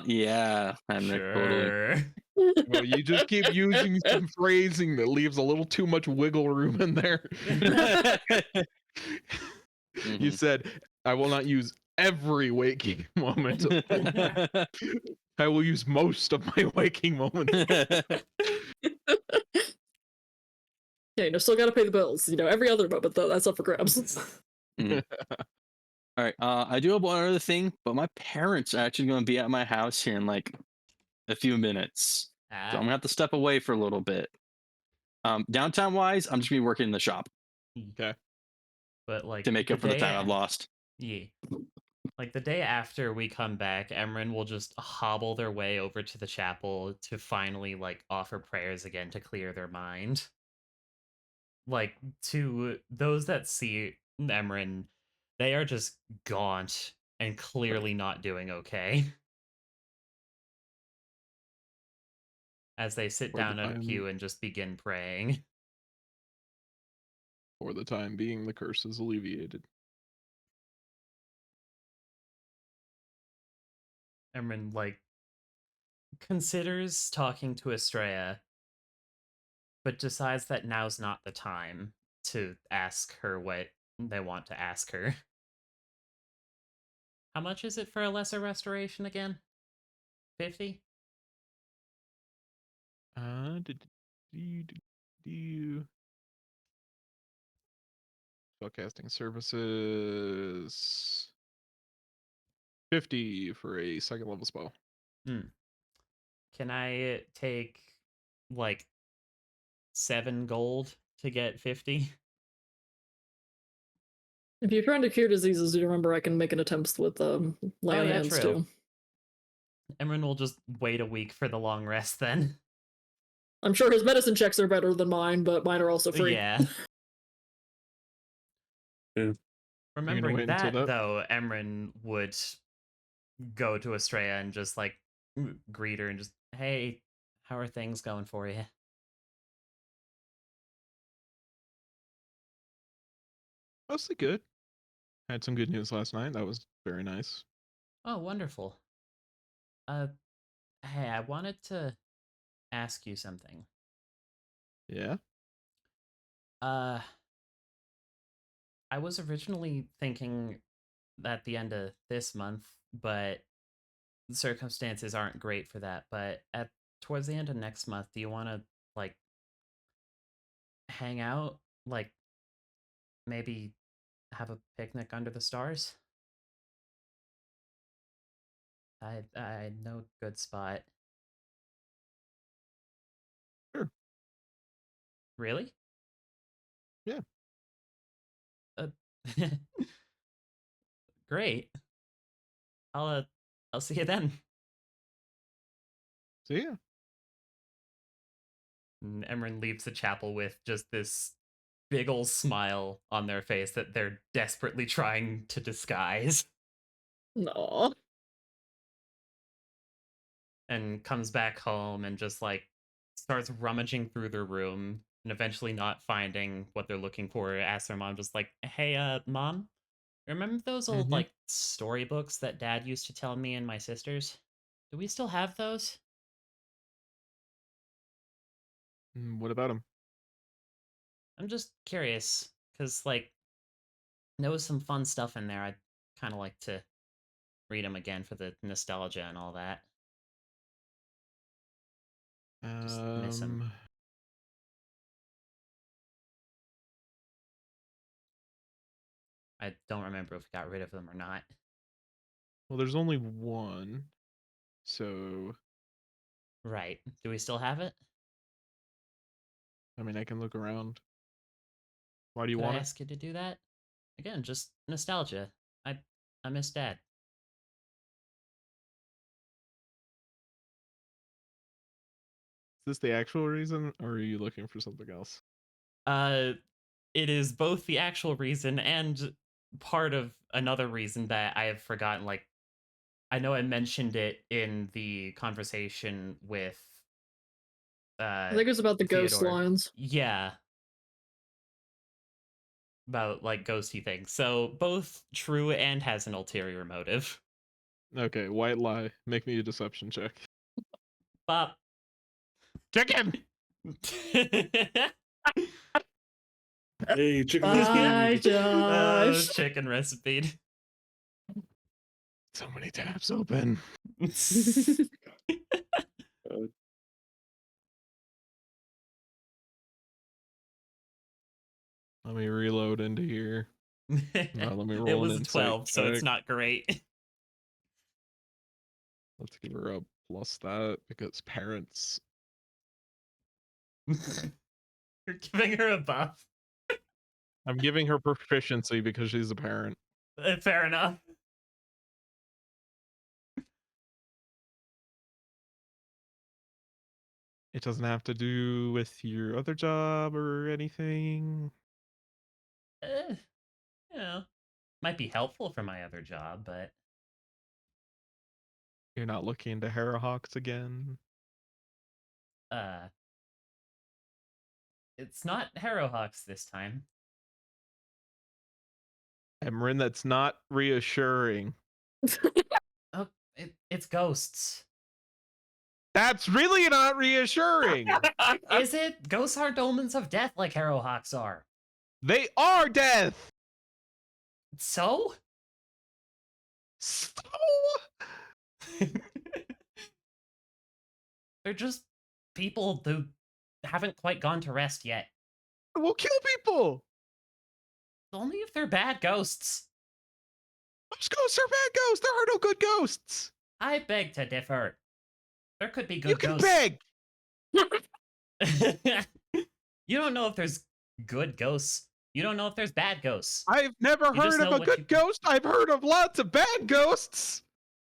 Yeah, Henrik, totally. Sure. Well, you just keep using some phrasing that leaves a little too much wiggle room in there. You said, I will not use every waking moment. I will use most of my waking moments. Yeah, still gotta pay the bills. Every other moment though, that's up for grabs. All right. I do have one other thing, but my parents are actually going to be at my house here in like a few minutes, so I'm gonna have to step away for a little bit. Downtime wise, I'm just gonna be working in the shop Okay. But like to make up for the day time I've lost. Yeah. Like the day after we come back, Emran will just hobble their way over to the chapel to finally like offer prayers again to clear their mind. Like to those that see Emran, they are just gaunt and clearly not doing okay. As they sit down at a pew and just begin praying. For the time being, the curse is alleviated. Emran like considers talking to Estrella, but decides that now's not the time to ask her what they want to ask her. How much is it for a lesser restoration again? 50? Do spellcasting services 50 for a second level spell. Can I take like 7 gold to get 50? If you're trying to cure diseases, you remember I can make an attempt with lay on hands true. too. Emran will just wait a week for the long rest then. I'm sure his medicine checks are better than mine, but mine are also free. Yeah. Yeah. Remembering wait until that, that? though, Emran would go to Estrella and just like greet her and just, hey, how are things going for you? Mostly good. Had some good news last night. That was very nice. Oh, wonderful. Hey, I wanted to ask you something. Yeah. I was originally thinking at the end of this month, but the circumstances aren't great for that. But towards the end of next month, do you want to like hang out? Like maybe have a picnic under the stars? I know a good spot. Sure. Really? Yeah. Great. I'll see you then. See ya. And Emran leaves the chapel with just this big ol' smile on their face that they're desperately trying to disguise. No. And comes back home and just like starts rummaging through their room and eventually not finding what they're looking for, asks their mom just like, hey, mom, remember those old Mhm. like storybooks that dad used to tell me and my sisters? Do we still have those? What about him? I'm just curious because like there was some fun stuff in there. I'd kind of like to read them again for the nostalgia and all that. Just miss him. I don't remember if we got rid of them or not. Well, there's only one, so Right. Do we still have it? I mean, I can look around. Why do you Could I want it? ask you to do that? Again, just nostalgia. I miss Dad. Is this the actual reason, or are you looking for something else? It is both the actual reason and part of another reason that I have forgotten. Like, I know I mentioned it in the conversation with I think it was about the ghost Theodore. lines. Yeah. About like ghosty things. So both true and has an ulterior motive. Okay, white lie. Make me a deception check. Bop. Chicken! Hey, chicken Bye, recipe. Oh, Josh. chicken recipe. So many tabs open. Let me reload into here. Let me roll It an was a insight 12, so it's check. not great. Let's give her a plus that because parents. You're giving her a buff. I'm giving her proficiency because she's a parent. Fair enough. It doesn't have to do with your other job or anything. You know, might be helpful for my other job, but You're not looking into Harrowhawks again. it's not Harrowhawks this time. Emrin, that's not reassuring. Oh, it's ghosts. That's really not reassuring. Is it? Ghosts aren't omens of death like Harrowhawks are. They are death. So? So They're just people who haven't quite gone to rest yet. we'll kill people. Only if they're bad ghosts. Those ghosts are bad ghosts. There are no good ghosts. I beg to differ. There could be You good can ghosts. beg. You don't know if there's good ghosts. You don't know if there's bad ghosts. I've never You just heard of know a what good you- ghost. I've heard of lots of bad ghosts.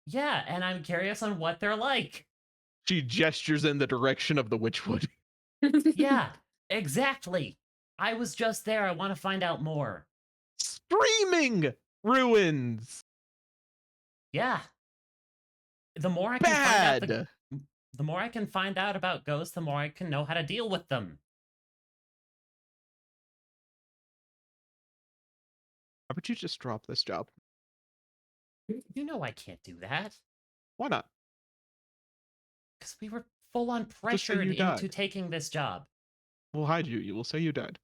Yeah, and I'm curious on what they're like. She gestures in the direction of the Witchwood. Yeah, exactly. I was just there. I want to find out more. Screaming ruins. Yeah. The more I can find out Bad. the more I can find out about ghosts, the more I can know how to deal with them. How about you just drop this job? You know I can't do that. Why not? Because we were full on Just say pressured you into died. taking this job. We'll hide you. You will say you died.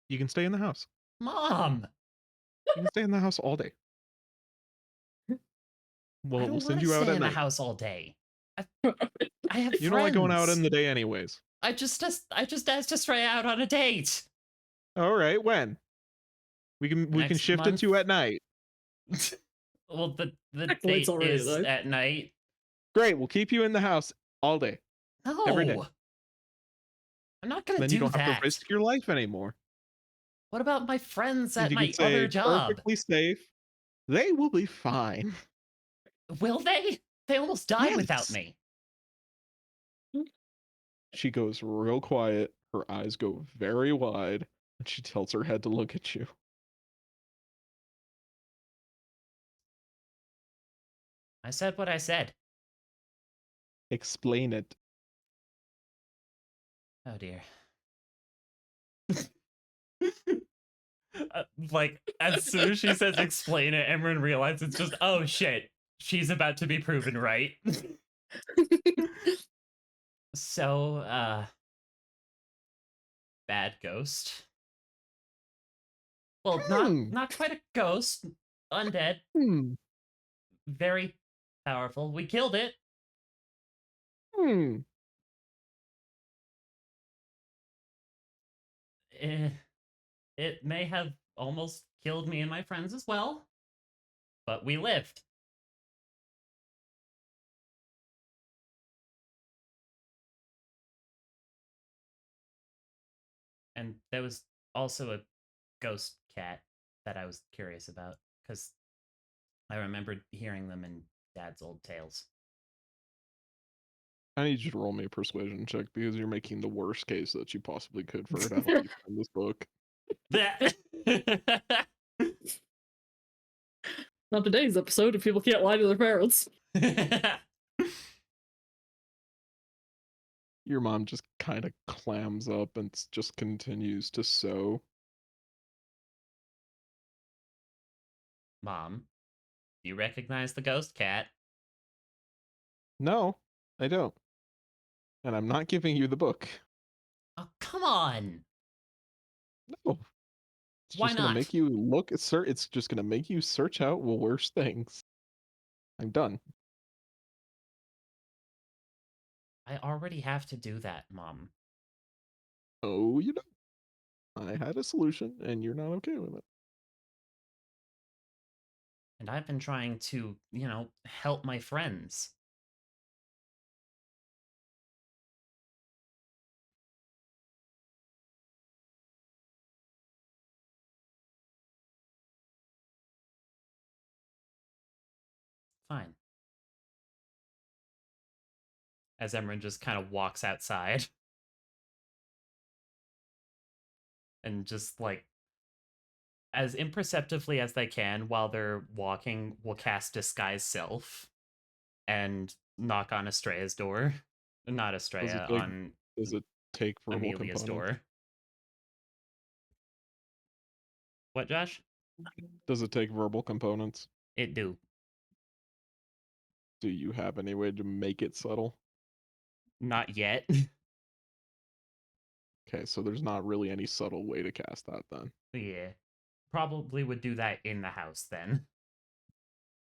You can stay in the house. Mom! You can stay in the house all day. I Well, don't we'll send wanna you out stay at in the night. house all day. I have You don't like going out in friends. the day anyways. I just asked to try out on a date. All right, when? We can Next shift month? into at night. Well, the Heck, date it's already is night. at night. Great, we'll keep you in the house all day. No, Every day. I'm not gonna Then do you don't that. have to risk your life anymore. What about my friends And at you my can say other job? perfectly safe. They will be fine. Will they? They almost died without Yes. me. She goes real quiet. Her eyes go very wide, and she tilts her head to look at you. I said what I said. Explain it. Oh dear. Like, as soon as she says explain it, Emran realizes it's just, oh shit, she's about to be proven right. So, bad ghost. Well, not quite a ghost. Undead. Hmm. Very powerful. We killed it. Hmm. It may have almost killed me and my friends as well, but we lived. And there was also a ghost cat that I was curious about, because I remembered hearing them in Dad's old tales. I need you to roll me a persuasion check because you're making the worst case that you possibly could for her to help you find this book. That Not today's episode if people can't lie to their parents. Your mom just kind of clams up and just continues to sew. Mom, you recognize the ghost cat? No, I don't. And I'm not giving you the book. Oh, come on. No. It's Why just gonna not? make you look at it's just gonna make you search out worse things. I'm done. I already have to do that, Mom. Oh, you know. I had a solution and you're not okay with it. And I've been trying to, help my friends. Fine. As Emran just kind of walks outside. And just, like, as imperceptibly as they can while they're walking, will cast Disguise Self and knock on Estrella's door. Not Estrella, take- on Does it take verbal Amelia's components? door. What, Josh? Does it take verbal components? It do. Do you have any way to make it subtle? Not yet. Okay, so there's not really any subtle way to cast that then. Yeah. Probably would do that in the house then.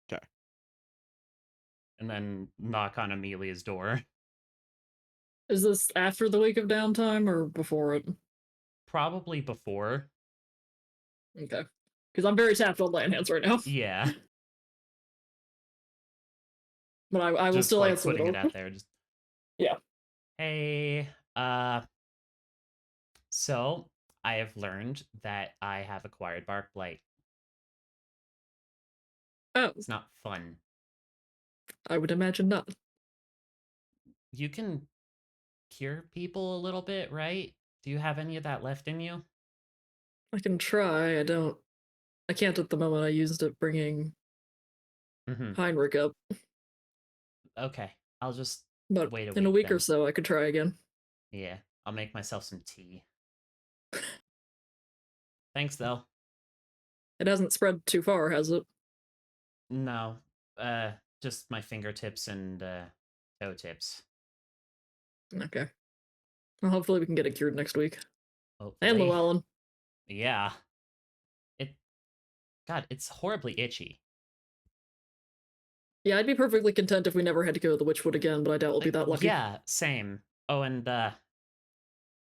'Kay. And then knock on Amelia's door. Is this after the week of downtime or before it? Probably before. Okay. Because I'm very tapped on land hands right now. Yeah. But I will Just still like answer the putting it door. out there. Just Yeah. Hey, so I have learned that I have acquired bark blight. Oh, It's not fun. I would imagine not. You can cure people a little bit, right? Do you have any of that left in you? I can try. I can't at the moment. I used it bringing Mm-hmm. Heinrich up. Okay. I'll just But wait a in a week or then. so, I could try again. Yeah. I'll make myself some tea. Thanks, though. It hasn't spread too far, has it? No. Just my fingertips and toe tips. Okay. Well, hopefully we can get it cured next week. And Hopefully. Llewellyn. Yeah. God, it's horribly itchy. Yeah, I'd be perfectly content if we never had to go to the Witchwood again, but I doubt we'll be that lucky. Yeah, same. Oh, and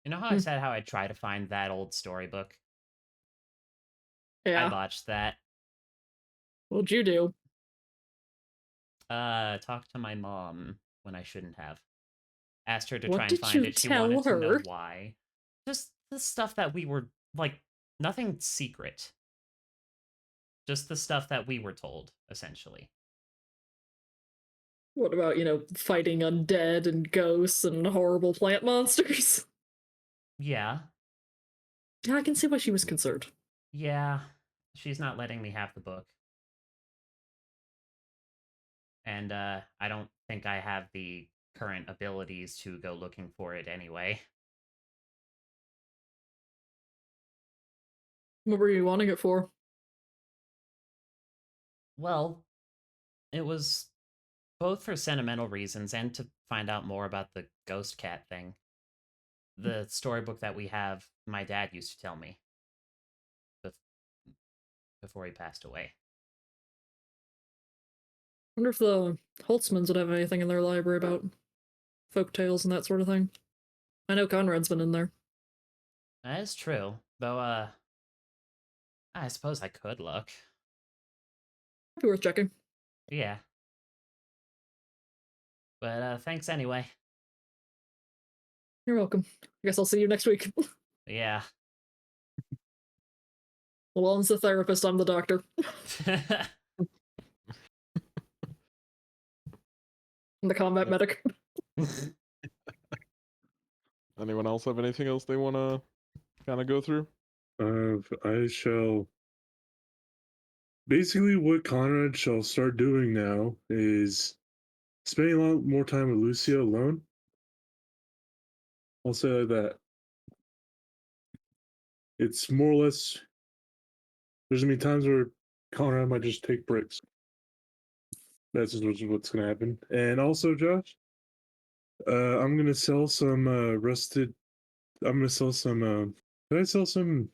you know how I said how I try to find that old storybook? Yeah. I botched that. What'd you do? Talked to my mom when I shouldn't have. Asked her to What try and did find you it. She tell wanted to know her? why. Just the stuff that we were like, nothing secret. Just the stuff that we were told, essentially. What about, fighting undead and ghosts and horrible plant monsters? Yeah. Yeah, I can see why she was concerned. Yeah. She's not letting me have the book. And I don't think I have the current abilities to go looking for it anyway. What were you wanting it for? Well, it was both for sentimental reasons and to find out more about the ghost cat thing. The storybook that we have, my dad used to tell me before he passed away. Wonder if the Holtzmans would have anything in their library about folk tales and that sort of thing. I know Conrad's been in there. That is true, though. I suppose I could look. Be worth checking. Yeah. But thanks anyway. You're welcome. I guess I'll see you next week. Yeah. Llewellyn's the therapist, I'm the doctor. I'm the combat medic. Anyone else have anything else they want to kind of go through? I shall. Basically, what Conrad shall start doing now is spending a lot more time with Lucia alone. I'll say like that. It's more or less. There's gonna be times where Conrad might just take breaks. That's just what's gonna happen. And also, Josh, I'm gonna sell some rusted. I'm gonna sell some. Can I sell some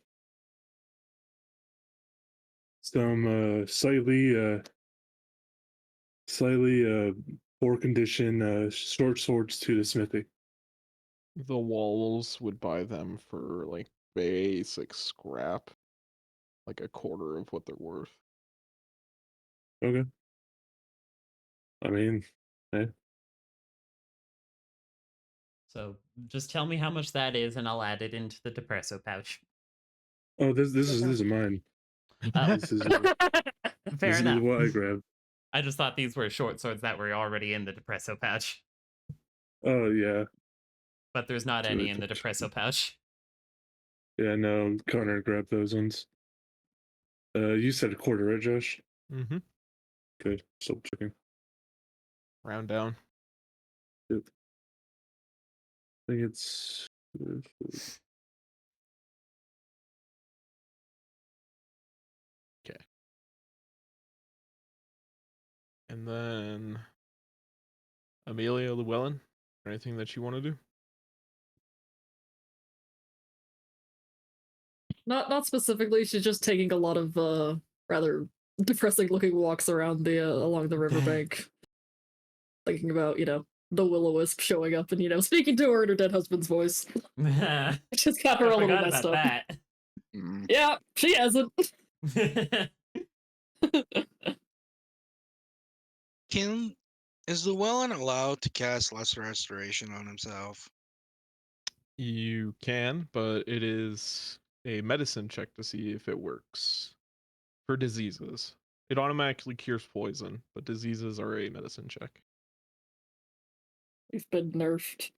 slightly poor condition short swords to the smithy? The walls would buy them for like basic scrap, like a quarter of what they're worth. Okay. I mean, So just tell me how much that is, and I'll add it into the depresso pouch. oh, this is mine. This is Fair this enough. is what I grabbed. I just thought these were short swords that were already in the depresso pouch, Oh yeah, but there's not Sure, any in the sure. depresso pouch. yeah. No, Connor grabbed those ones. You said a quarter, right, Josh? Mm-hmm. Good. Still checking. Round down. Yep. I think it's And then Amelia Llewellyn, anything that you want to do? Not specifically. She's just taking a lot of rather depressing looking walks around the along the riverbank, thinking about the will-o-wisp showing up and speaking to her in her dead husband's voice. I Which has got her a little forgot messed about up. that. Mm. Yeah, she hasn't. Is Llewellyn allowed to cast Lesser Restoration on himself? You can, but it is a medicine check to see if it works for diseases. It automatically cures poison, but diseases are a medicine check. We've been nerfed.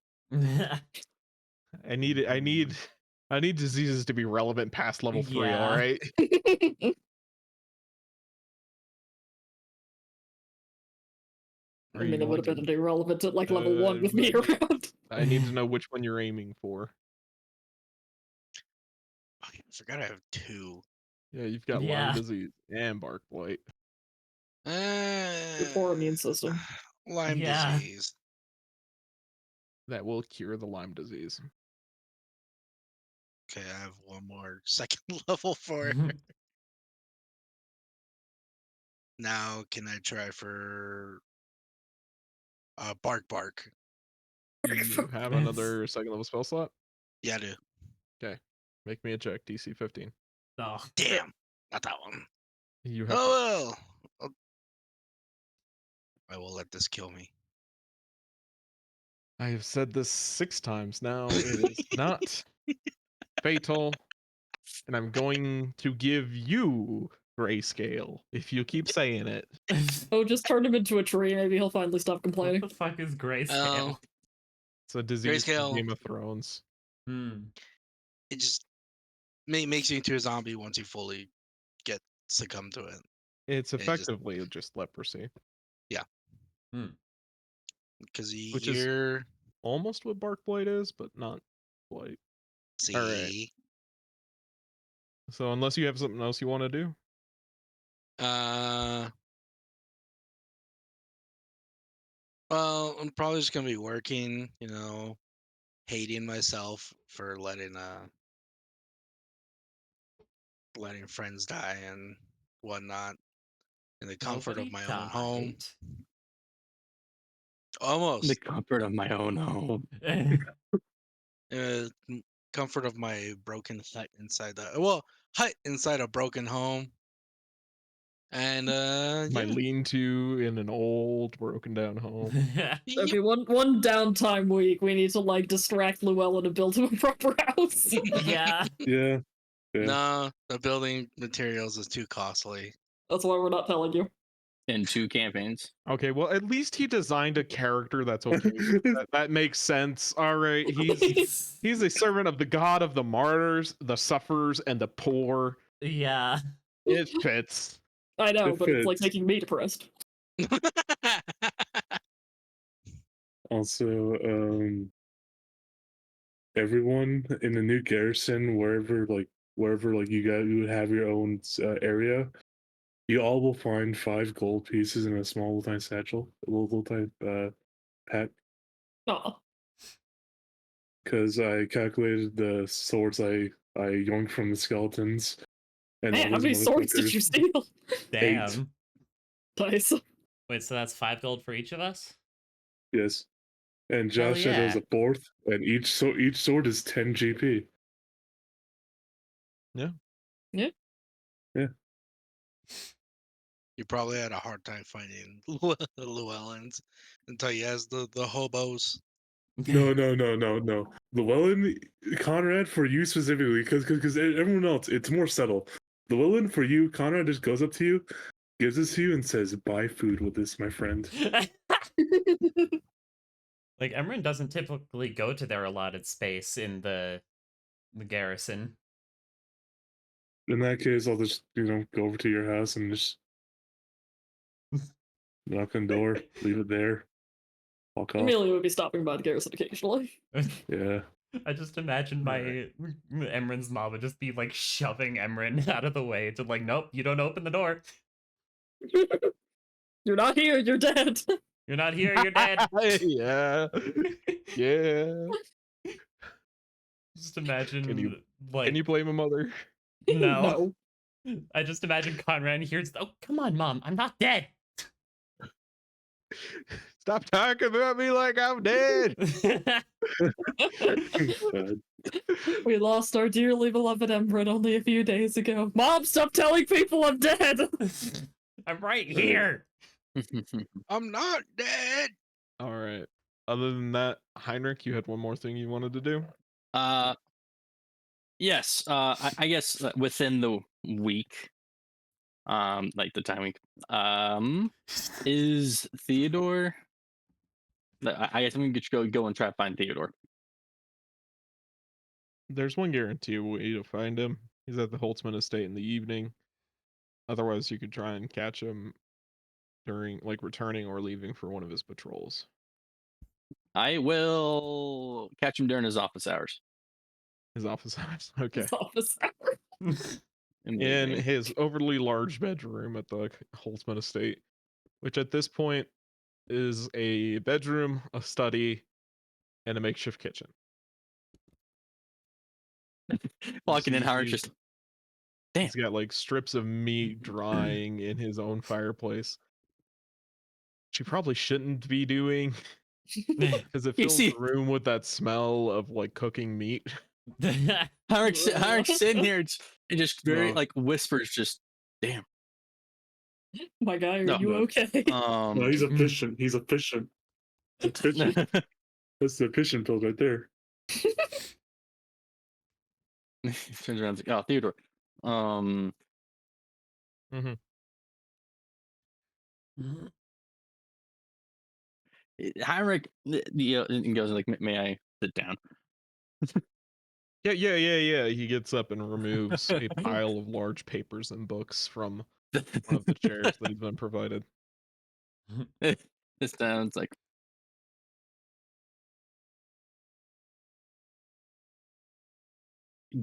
I need diseases to be relevant past level 3, Yeah. all right? I mean, it would have been irrelevant at like level 1 with me but around. I need to know which one you're aiming for. Okay, I forgot I have 2. Yeah, you've got Yeah. Lyme disease and bark blight. Your poor immune system. Lyme Yeah. disease. That will cure the Lyme disease. Okay, I have one more second level for it. Now, can I try for bark? You have another second level spell slot? Yeah, I do. Okay. Make me a check, DC 15. Oh. Damn, not that one. You have Oh well. I will let this kill me. I have said this 6 times now. It is not fatal. And I'm going to give you grayscale if you keep saying it. Oh, just turn him into a tree. Maybe he'll finally stop What complaining. the fuck is grayscale? Oh, It's a disease from Grayscale. Game of Thrones. It just makes you into a zombie once you fully succumb to it. It's It just- effectively just leprosy. Because Which is- you're Almost what bark blight is, but not blight. see. Alright. So unless you have something else you want to do, Well, I'm probably just gonna be working, hating myself for letting friends die and whatnot in the comfort of my own home. Almost. The comfort of my own home. Comfort of my broken hut inside a broken home. And my yeah. lean-to in an old, broken down home. Okay, one downtime week. We need to like distract Llewellyn and build him a proper house. Yeah. Yeah. No, the building materials is too costly. That's why we're not telling you. In 2 campaigns. Okay, well, at least he designed a character that's okay. that makes sense. All right, he's a servant of the god of the martyrs, the sufferers, and the poor. Yeah. It fits. I know, It but it's like fits. making me depressed. Also, everyone in the new garrison, wherever you guys would have your own area, you all will find 5 gold pieces in a small little tiny satchel, a little tiny pack. Aw. Because I calculated the swords I yoinked from the skeletons. And Man, all how those many swords did motherfuckers- you steal? Damn. Nice. Wait, so that's 5 gold for each of us? Yes. And Hell Josh said there was yeah. a 4th, and each sword is 10 GP. You probably had a hard time finding Llewellyn's until you asked the hobos. No. Llewellyn, Conrad, for you specifically, because everyone else, it's more subtle. Llewellyn, for you, Conrad just goes up to you, gives this to you, and says, "Buy food with this, my friend." Like Emran doesn't typically go to their allotted space in the garrison. In that case, I'll just, go over to your house and just knock on the door, leave it there, walk off. Amelia would be stopping by the garrison occasionally. Yeah. I just imagine my Emran's mom would just be like shoving Emran out of the way to like, nope, you don't open the door. You're not here. You're dead. You're not here. You're dead. Yeah. Yeah. Just imagine, Can you blame a mother? no. I just imagine Conrad hears, "Oh, come on, Mom, I'm not dead." Stop talking about me like I'm dead. God. We lost our dearly beloved Emran only a few days ago. Mom, stop telling people I'm dead. I'm right here. I'm not dead. All right. Other than that, Heinrich, you had one more thing you wanted to do? Yes. I guess within the week, like the time week, is Theodore. I guess I'm gonna go and try to find Theodore. There's one guarantee way to find him. He's at the Holtzman estate in the evening. Otherwise, you could try and catch him during, like, returning or leaving for one of his patrols. I will catch him during his office hours. His office hours. Okay. His office hour. In the In evening. his overly large bedroom at the Holtzman estate, which at this point is a bedroom, a study, and a makeshift kitchen. Walking in, see Howard he's- just damn. He's got like strips of meat drying in his own fireplace. She probably shouldn't be doing because it You fills see- the room with that smell of like cooking meat. Howard's sitting here and just very No. like whispers, just damn. My guy, are No, you no. okay? No, he's efficient. He's efficient. Efficient. That's the efficient build right there. turns around, and like, oh, Theodore. Heinrich, and goes like, "May I sit down?" Yeah. He gets up and removes a pile of large papers and books from one of the chairs that he's been provided. Sits down. It's like,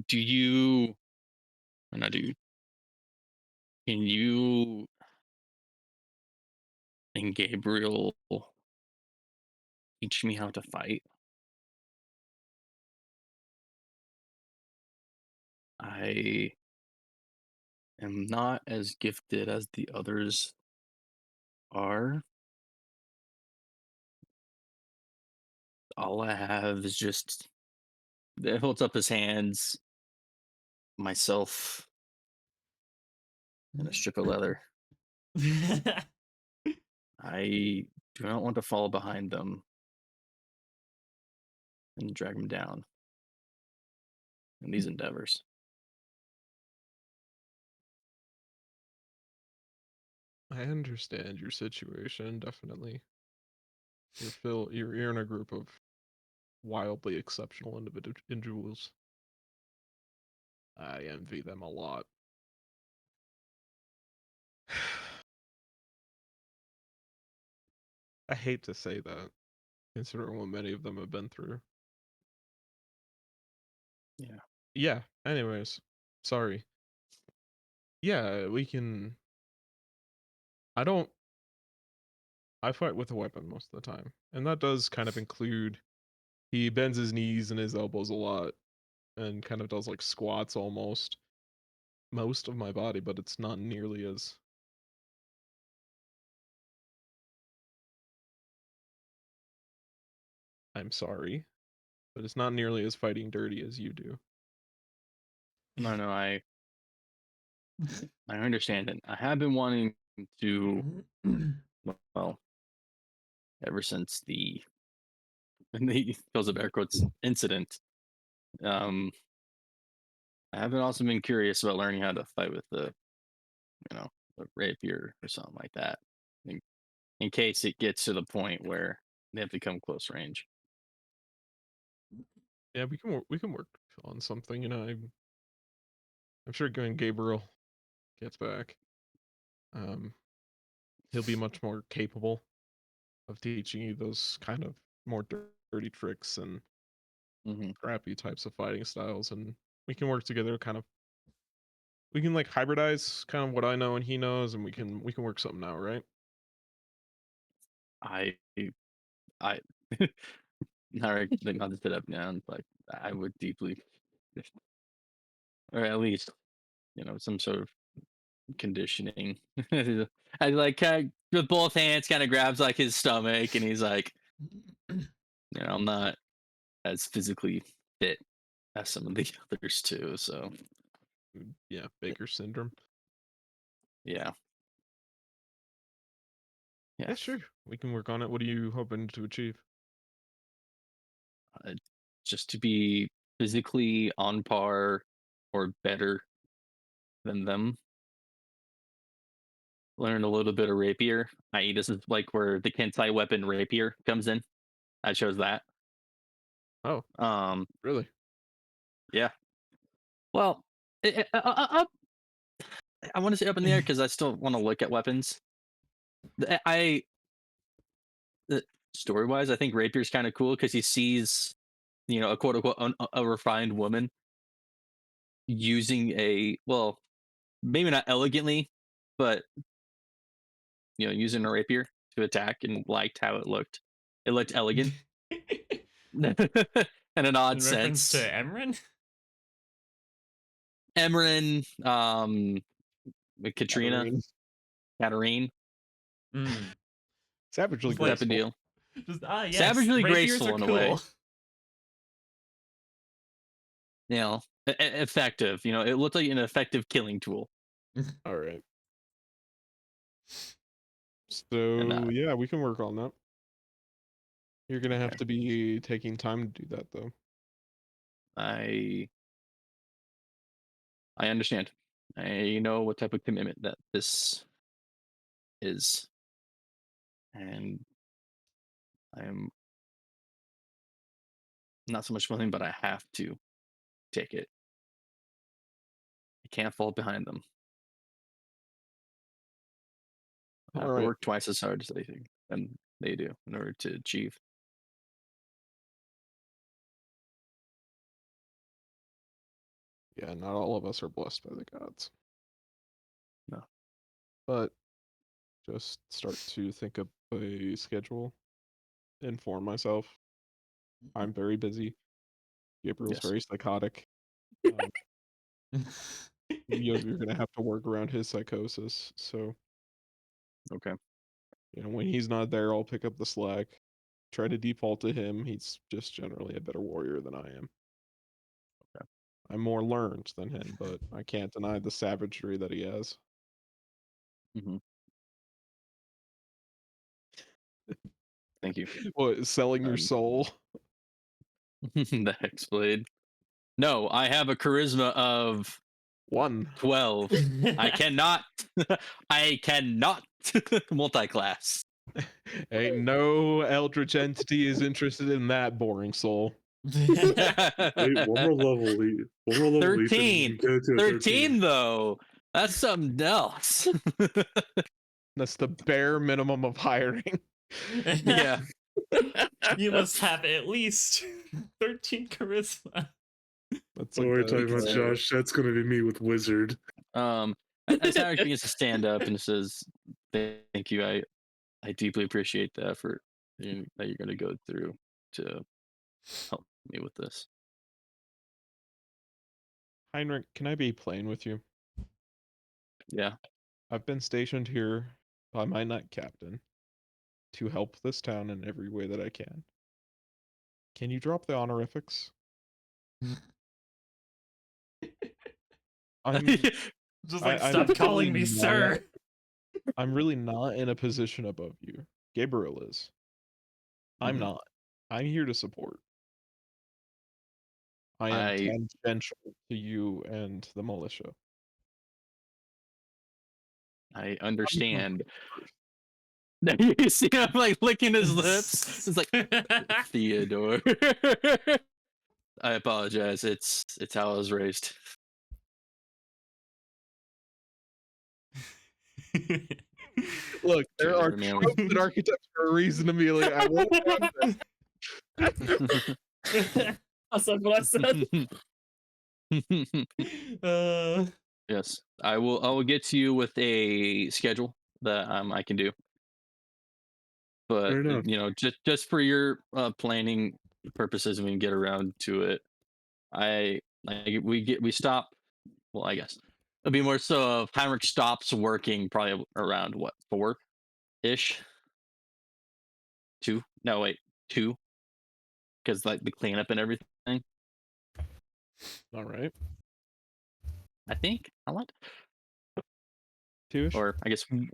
do you? Or not do you? Can you and Gabriel teach me how to fight? I am not as gifted as the others are. All I have is just it holds up his hands, myself, and a strip of leather. I do not want to fall behind them and drag them down in these endeavors. I understand your situation, definitely. You're in a group of wildly exceptional individuals. I envy them a lot. I hate to say that, considering what many of them have been through. Yeah. Yeah, anyways, sorry. Yeah, we can. I fight with a weapon most of the time, and that does kind of include he bends his knees and his elbows a lot and kind of does like squats almost most of my body, but it's not nearly as I'm sorry, but it's not nearly as fighting dirty as you do. No, I understand it. I have been wanting to, well, ever since the goes of air quotes incident. I haven't also been curious about learning how to fight with a rapier or something like that, in case it gets to the point where they have to come close range. Yeah, we can work on something, you know. I'm sure when Gabriel gets back, he'll be much more capable of teaching you those kind of more dirty tricks and crappy types of fighting styles, and we can work together. We can like hybridize kind of what I know and he knows, and we can work something out, right? I I not right, like, not to sit up now, but I would deeply, or at least some sort of conditioning. I like kind with both hands kind of grabs like his stomach, and he's like, I'm not as physically fit as some of the others too. So Yeah, Baker syndrome. yeah, Yeah, sure. We can work on it. What are you hoping to achieve? uh, just to be physically on par or better than them. Learn a little bit of rapier, i.e., this is like where the Kensai weapon rapier comes in. I chose that. Oh, really? Yeah. Well, I want to say up in the air because I still want to look at weapons. I story wise, I think rapier's kind of cool because he sees, a quote unquote a refined woman using maybe not elegantly, but using a rapier to attack, and liked how it looked. It looked elegant in an odd In reference sense. to Emran? Emran, Katrina, Katarine, Mm. Savagely Just like- type of graceful. deal. Just yes. Savagely rapiers graceful are in a cool. way. Effective. It looked like an effective killing tool. All right. And, So yeah, we can work on that. You're gonna have Okay. to be taking time to do that, though. I understand. I know what type of commitment that this is, and I am not so much willing, but I have to take it. I can't fall behind them. I have All to right. work twice as hard as they do in order to achieve. Yeah, not all of us are blessed by the gods. No. But just start to think of a schedule, inform myself. I'm very busy. Gabriel's Yes. very psychotic. You're gonna have to work around his psychosis. So, Okay. when he's not there, I'll pick up the slack. Try to default to him. He's just generally a better warrior than I am. Okay. I'm more learned than him, but I can't deny the savagery that he has. Mm-hmm. Thank you. What, selling your soul? The Hexblade. No, I have a charisma of 1. 12. I cannot. I cannot multi-class. Ain't no eldritch entity is interested in that boring soul. Wait, one more level. One more level. Ethan, 13. you go to a 13 though. That's something else. That's the bare minimum of hiring. Yeah. You must have at least 13 charisma. That's Oh, we're talking about uh, Josh. That's gonna be me with Wizard. As Harry begins to stand up and says, "Thank you. I deeply appreciate the effort that you're going to go through to help me with this." Heinrich, can I be plain with you? Yeah. I've been stationed here by my nut captain to help this town in every way that I can. Can you drop the honorifics? I'm Just like, I'm stop calling really me not- sir. I'm really not in a position above you. Gabriel is. I'm Mhm. not. I'm here to support. I am I- tangential to you and the militia. I understand. You see him like licking his lips. It's like Theodore. I apologize. It's how I was raised. Look, there are Sure, man. tropes in architecture for a reason, Amelia. I won't have that. I said what I said. Yes, I will get to you with a schedule that I can do. but Fair enough. just for your planning purposes, when we get around to it, we stop. Well, I guess it'll be more so if Heinrich stops working probably around what, 4-ish. 2? No, wait, 2, because like the cleanup and everything. All right. I think I want, Two-ish. or I guess 1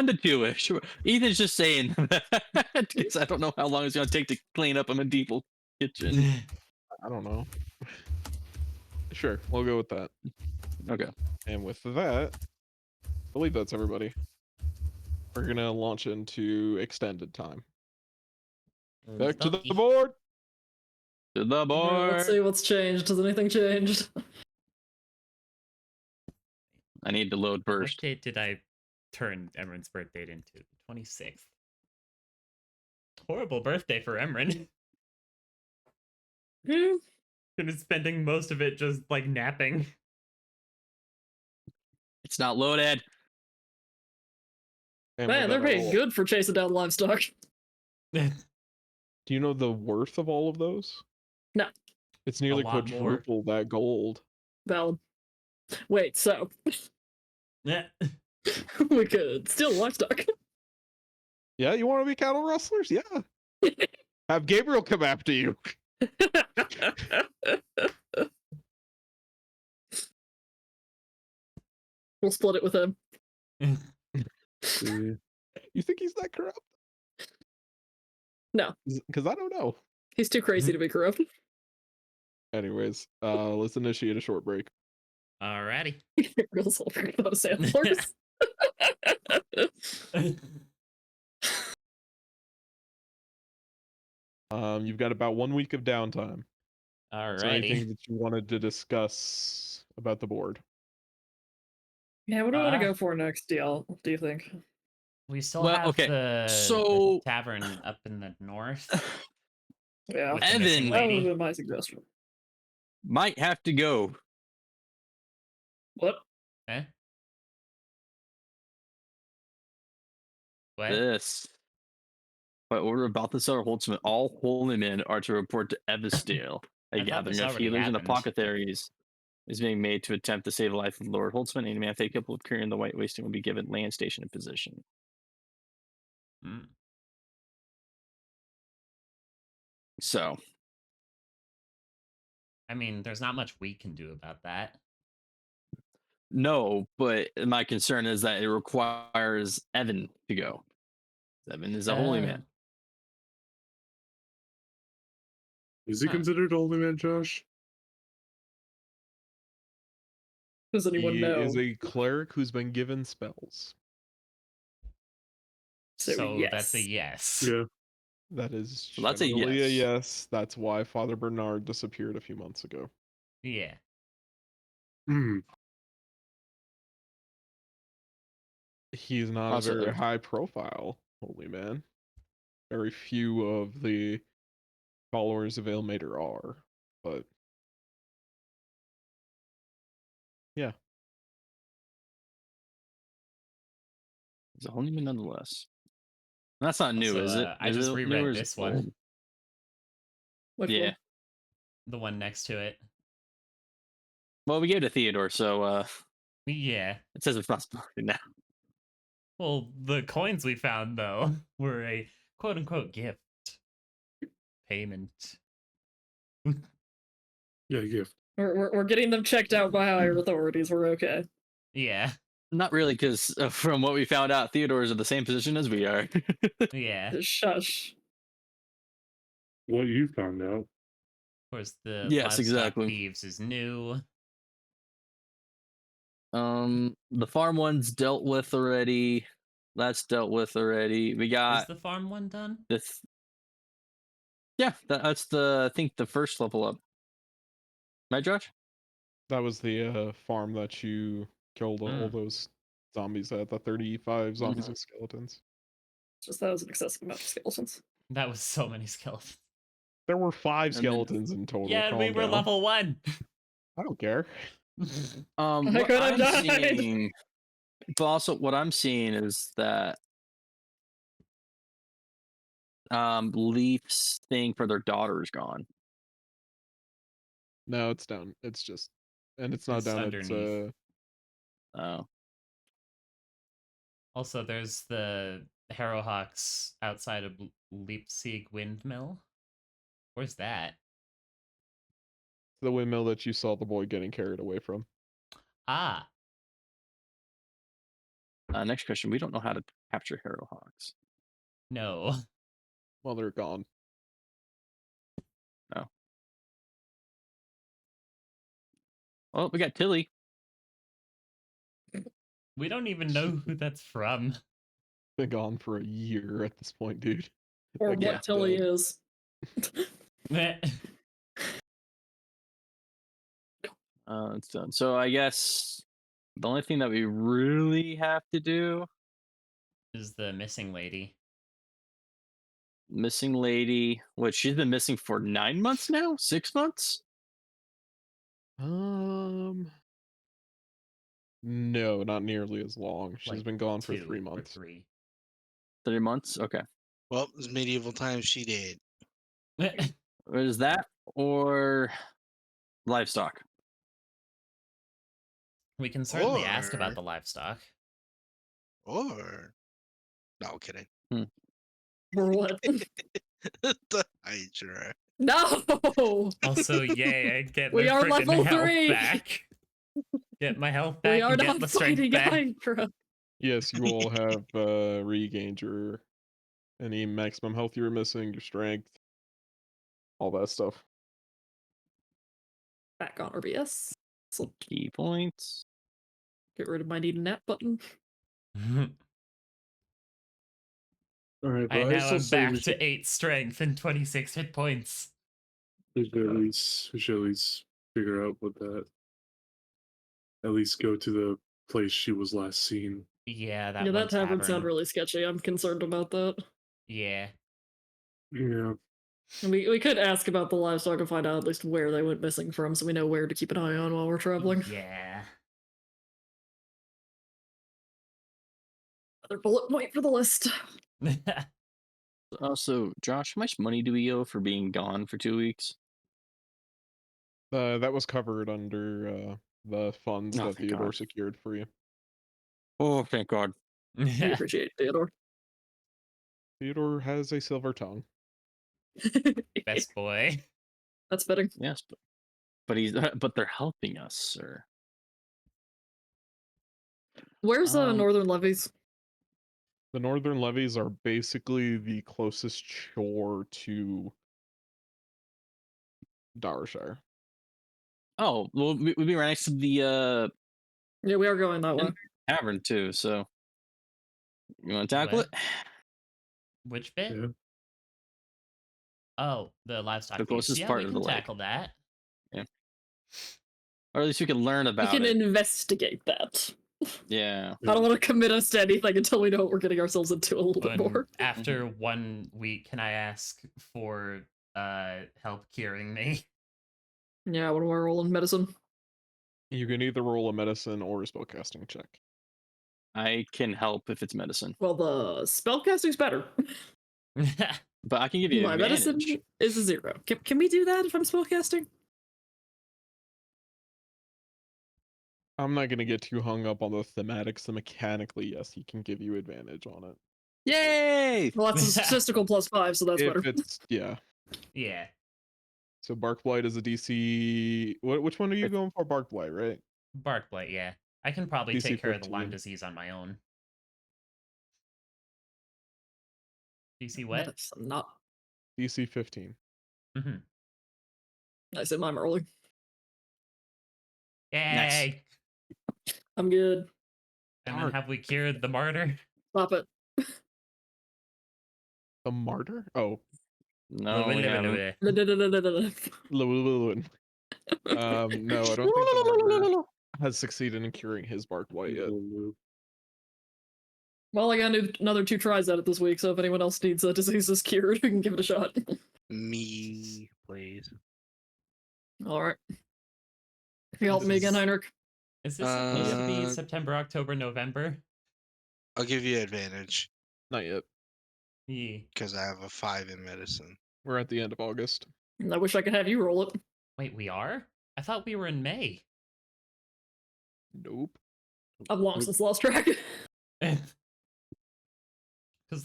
to 2-ish. Ethan's just saying that because I don't know how long it's gonna take to clean up a medieval kitchen. I don't know. Sure, we'll go with that. Okay. And with that, I believe that's everybody. We're gonna launch into extended time. Back to the Okey-dokey. board. To the Alright, let's board. see what's changed. Has anything changed? I need to load What first. date did I turn Emran's birth date into? The 26th. Horrible birthday for Emran. Hmm. Been spending most of it just like napping. It's not loaded. And Man, with they're that, paying I'll- good for chasing down livestock. Do you know the worth of all of those? No. It's nearly lot more. quadruple that gold. Valid. Wait, so Yeah. we could steal livestock. Yeah, you want to be cattle rustlers? Yeah. Have Gabriel come after you. We'll split it with him. See. You think he's that corrupt? No. Because I don't know. He's too crazy to be corrupt. Anyways, let's initiate a short break. Alrighty. Real sulfur without a sandhorse. You've got about 1 week of downtime. Is there anything Alrighty. that you wanted to discuss about the board? Yeah, what do I want to Uh, go for next, DL? Do you think? We still Well, have okay, the so- tavern up in the north. Yeah, with the missing Evan- that would have lady. been my suggestion. Might have to go. What? Eh? What? This. By order of Balthasar Holtzman, all holy men are to report to Evisdale. I A thought gathering this of already healers and happened. apothecaries is being made to attempt to save the life of Lord Holtzman. Any man capable of carrying the White Wasting will be given land, station, and position. Mm. So, I mean, there's not much we can do about that. no, but my concern is that it requires Evan to go. Evan is a holy Uh, man. Is he Huh. considered holy man, Josh? Does anyone He know? is a cleric who's been given spells. So, that's a yes. yes. Yeah. That is Well, that's a generally a yes. yes. That's why Father Bernard disappeared a few months ago. Yeah. Hmm. He's not Also, a very there- high profile holy man. Very few of the followers of Ailmater are, but yeah. He's a holy man nonetheless. That's not new, Also, is it? I Is just it new reread or is it this one. old? Which Yeah. one? The one next to it. Well, we gave it to Theodore, so Yeah. it says responsibility now. Well, the coins we found though were a quote unquote gift. Payment. Yeah, gift. We're getting them checked out by higher authorities. We're okay. Yeah. Not really, because from what we found out, Theodore is in the same position as we are. Yeah. Of Shush. What you found out. course, the Yes, livestock exactly. thieves is new. The farm one's dealt with already. That's dealt with already. We Is got the farm one done? this. Yeah, that's I think the first level up. Right, Josh? That was the farm that you killed all Mm. those zombies at, the 35 zombies Mhm. with skeletons. Just that was an excessive amount of skeletons. That was so many skeletons. There were 5 And then- skeletons in total. Yeah, we calm were down. level 1. I don't care. I What could have I'm died. seeing, but also what I'm seeing is that Leaf's thing for their daughter is gone. No, it's down. It's just, and it's not It's down. underneath. Oh, Also, there's the Harrowhawks outside of Leipzig Windmill. Where's that? The windmill that you saw the boy getting carried away from. Ah, next question. We don't know how to capture Harrowhawks. no. Well, they're gone. Oh, we got Tilly. We don't even know who that's from. Been gone for a year at this point, dude. Or That what guy's Tilly dead. is. It's done. So I guess the only thing that we really have to do, Is the missing lady. missing lady. What? She's been missing for 9 months now. 6 months. No, not nearly as long. She's Like been gone for 2 3 or months. 3. 3 months. Okay. Well, it's medieval times. She did. Is that or livestock? We can certainly ask Or- about the livestock. Or no kidding. Or what? The Hydra. No! Also, yay, I get We my are frickin' level health 3. back. Get my health back We are and get not my strength fighting back. Hydra. Yes, you all have regained your any maximum health you were missing, your strength, all that stuff. Back on RBS. So Key points. get rid of my need a nap button. All right, but I I now still am say back we to should, 8 strength and 26 hit points. we should at least figure out what that. At least go to the place she was last seen. Yeah, that Yeah, one that tavern tavern. sound really sketchy. I'm concerned about that. Yeah. Yeah. And we could ask about the livestock and find out at least where they went missing from so we know where to keep an eye on while we're traveling. Yeah. Another bullet point for the list. Also, Josh, how much money do we owe for being gone for 2 weeks? That was covered under the funds Oh, that thank Theodore God. secured for you. Oh, thank God. We appreciate it, Theodore. Theodore has a silver tongue. Best boy. That's fitting. Yes, but he's but they're helping us, sir. Where's Northern Levies? The northern levies are basically the closest shore to Dowershire. Oh, well, we'd be right next to the Yeah, we are going that way. tavern too. So you want to tackle What? it? Which bit? Yeah. Oh, the livestock. The piece. closest Yeah, part we of can the lake. tackle that. Or at least we can learn We about can it. investigate that. Yeah. I don't want to commit us to anything until we know what we're getting ourselves into a little bit When- more. After 1 week, can I ask for help curing me? Yeah, what do I roll in medicine? You can either roll a medicine or a spellcasting check. I can help if it's medicine, Well, the spellcasting's better. but I can give you My medicine advantage. is a 0. Can we do that if I'm spellcasting? I'm not gonna get too hung up on the thematics. So mechanically, yes, he can give you advantage on it. Yay! Well, that's a statistical +5, so that's if better. it's yeah. Yeah. So Bark Blight is a DC. Which one are you going for? Bark Blight, right? Bark blight, yeah. I can probably DC take care of the Lyme 15. disease on my own. DC what? Medicine, not. DC 15. Mm-hmm. I said mine early. Yay! I'm good. And Dark. then have we cured the martyr? Stop it. The martyr? Oh, No, we haven't. no, I don't think the martyr has succeeded in curing his Bark Blight yet. Well, I got another 2 tries at it this week, so if anyone else needs a diseases cured, we can give it a shot. Me, please. Alright. You help me again, Heinrich? Is this supposed to be Uh, September, October, November? I'll give you advantage. Not yet. Yeah. because I have a 5 in medicine. We're at the end of August. I wish I could have you roll it. Wait, we are? I thought we were in May. Nope. I've long since lost track. Because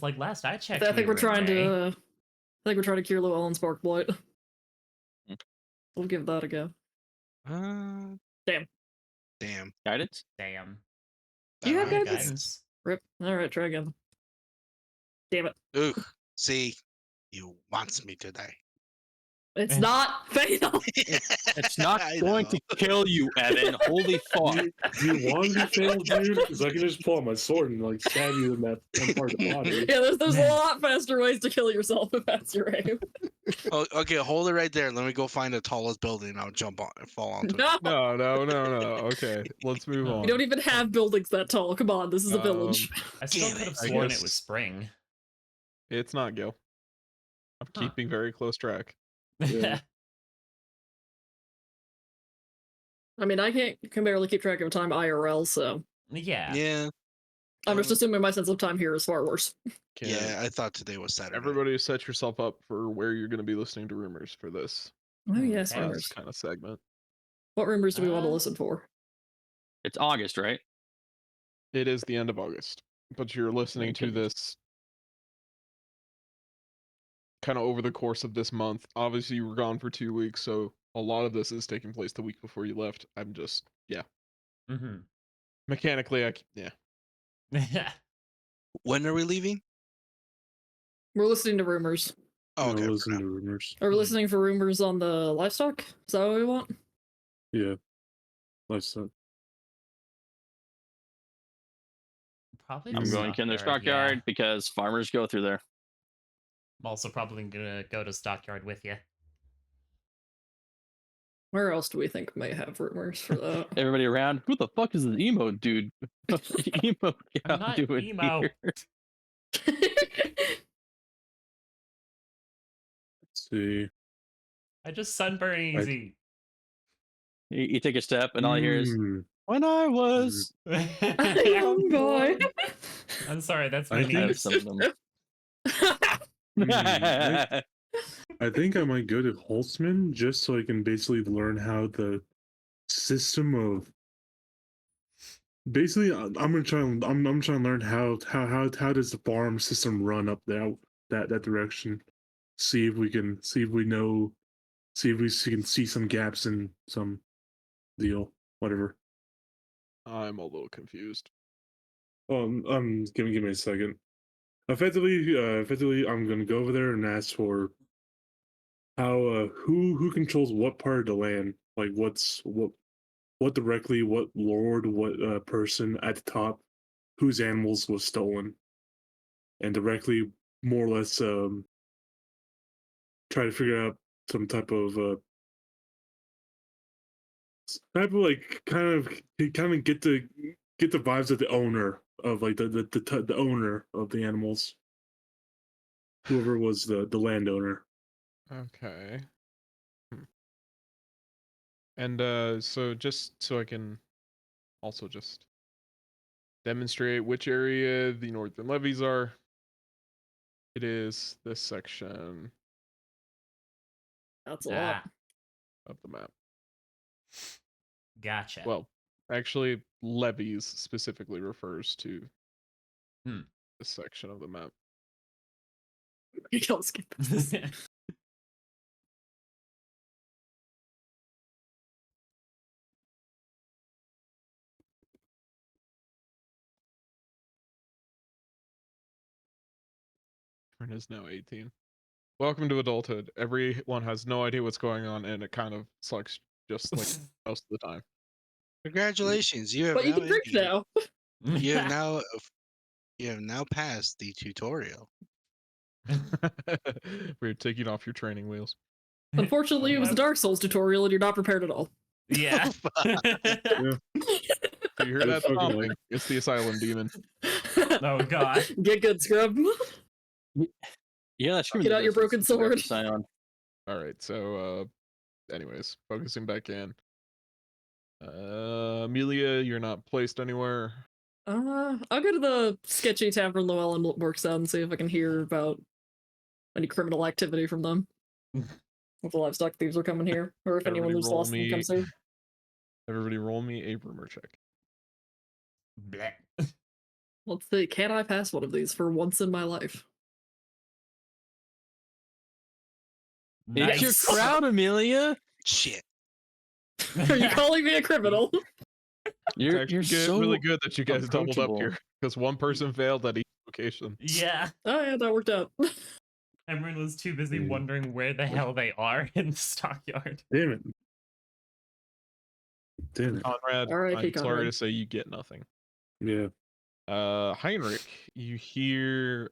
like last I checked, I think we we're were in trying May. to. I think we're trying to cure Llewellyn's Spark Blight. Mm. We'll give that a go. Damn. Guidance? Damn. Do you have Alright, guidance? Guidance. Rip. All right, try again. Damn it! Ugh. See, you wants me to die. It's not fatal. It's not I going know. to kill you, Evan. Holy fuck. Do you want to be failed, dude? Because I can just pull out my sword and like stab you in that one part of the body. Yeah, there's a lot faster ways to kill yourself if that's your aim. Oh, okay, hold it right there. Let me go find the tallest building. I'll jump on and fall onto it. No, No. Okay, let's move No. on. you don't even have buildings that tall. Come on, this is a village. I still Damn could it. have I sworn guess- it was spring. It's not Gil. I'm Huh. keeping very close track. Yeah. I mean, I can barely keep track of time IRL, so Yeah. Yeah, I'm just assuming my sense of time here is far worse. Can yeah. I thought today was Saturday. everybody set yourself up for where you're going to be listening to rumors for this Oh yes, Okay. rumors. kind of segment. What rumors do we want to Uh, listen for? It's August, right? It is the end of August, but you're listening to goodness. this kind of over the course of this month. Obviously, you were gone for 2 weeks, so a lot of this is taking place the week before you left. I'm just, yeah. Mm-hmm. Mechanically, When are we leaving? We're listening to rumors. Oh, okay. Listen to rumors. Are we listening for rumors on the livestock? Is that what we want? Yeah. Livestock. Probably. I'm I'm the going Kinder Stockyard, Stockyard yeah. because farmers go through there. I'm also probably gonna go to Stockyard with you. Where else do we think may have rumors for that? Everybody around, who the fuck is the emo dude? Emo I'm gal not doing emo. here? Let's see. I just sunburn easy. You take a step, and all you hear is, Hmm. when I was. A young boy. I'm sorry, that's my I I have muse. some of them. I think I might go to Holtzman just so I can basically learn how the system of. Basically, I'm gonna try. I'm trying to learn how does the farm system run up that direction. See if we can know. See if we can see some gaps in some deal. Whatever. I'm a little confused. Give me a second. Effectively, I'm gonna go over there and ask for how who controls what part of the land, like what directly, what lord, what person at the top, whose animals was stolen, and directly more or less try to figure out some type of like kind of get the vibes of the owner of like the owner of the animals, whoever was the landowner. Okay. And so just so I can also just demonstrate which area the northern levies are. It is this section That's a lot. Ah, of the map. gotcha. Well, actually, levies specifically refers to Hmm. this section of the map. You don't skip this. Turn is now 18. Welcome to adulthood. Everyone has no idea what's going on, and it kind of sucks just like most of the time. Congratulations, you have But you now can drink ended- now. You have now passed the tutorial. We're taking off your training wheels. Unfortunately, it was a Dark Souls tutorial and you're not prepared at all. Yeah. So you hear I that fucking stomping? It's the asylum demon. Oh god. Get good, scrub. Yeah, that's Get out your broken sword. Sign on. All right, so anyways, focusing back in. Amelia, you're not placed anywhere. I'll go to the sketchy tavern Llewellyn works at and see if I can hear about any criminal activity from them. If the livestock thieves are coming here, or if anyone Everybody who's roll lost them comes here. Everybody roll me a rumor check. Bleh. Let's see, can I pass one of these for once in my life? It's your Nice. crowd, Amelia. Shit. Are you calling me a criminal? You're It's actually so really good that you guys doubled up approachable. here because one person failed at each location. Yeah. Oh yeah, that worked out. Everyone was too busy Mm. wondering where the hell they are in the stockyard. Damn it. Damn it. Conrad, R.I.P. I'm sorry Conrad. to say you get nothing. Yeah. Heinrich, you hear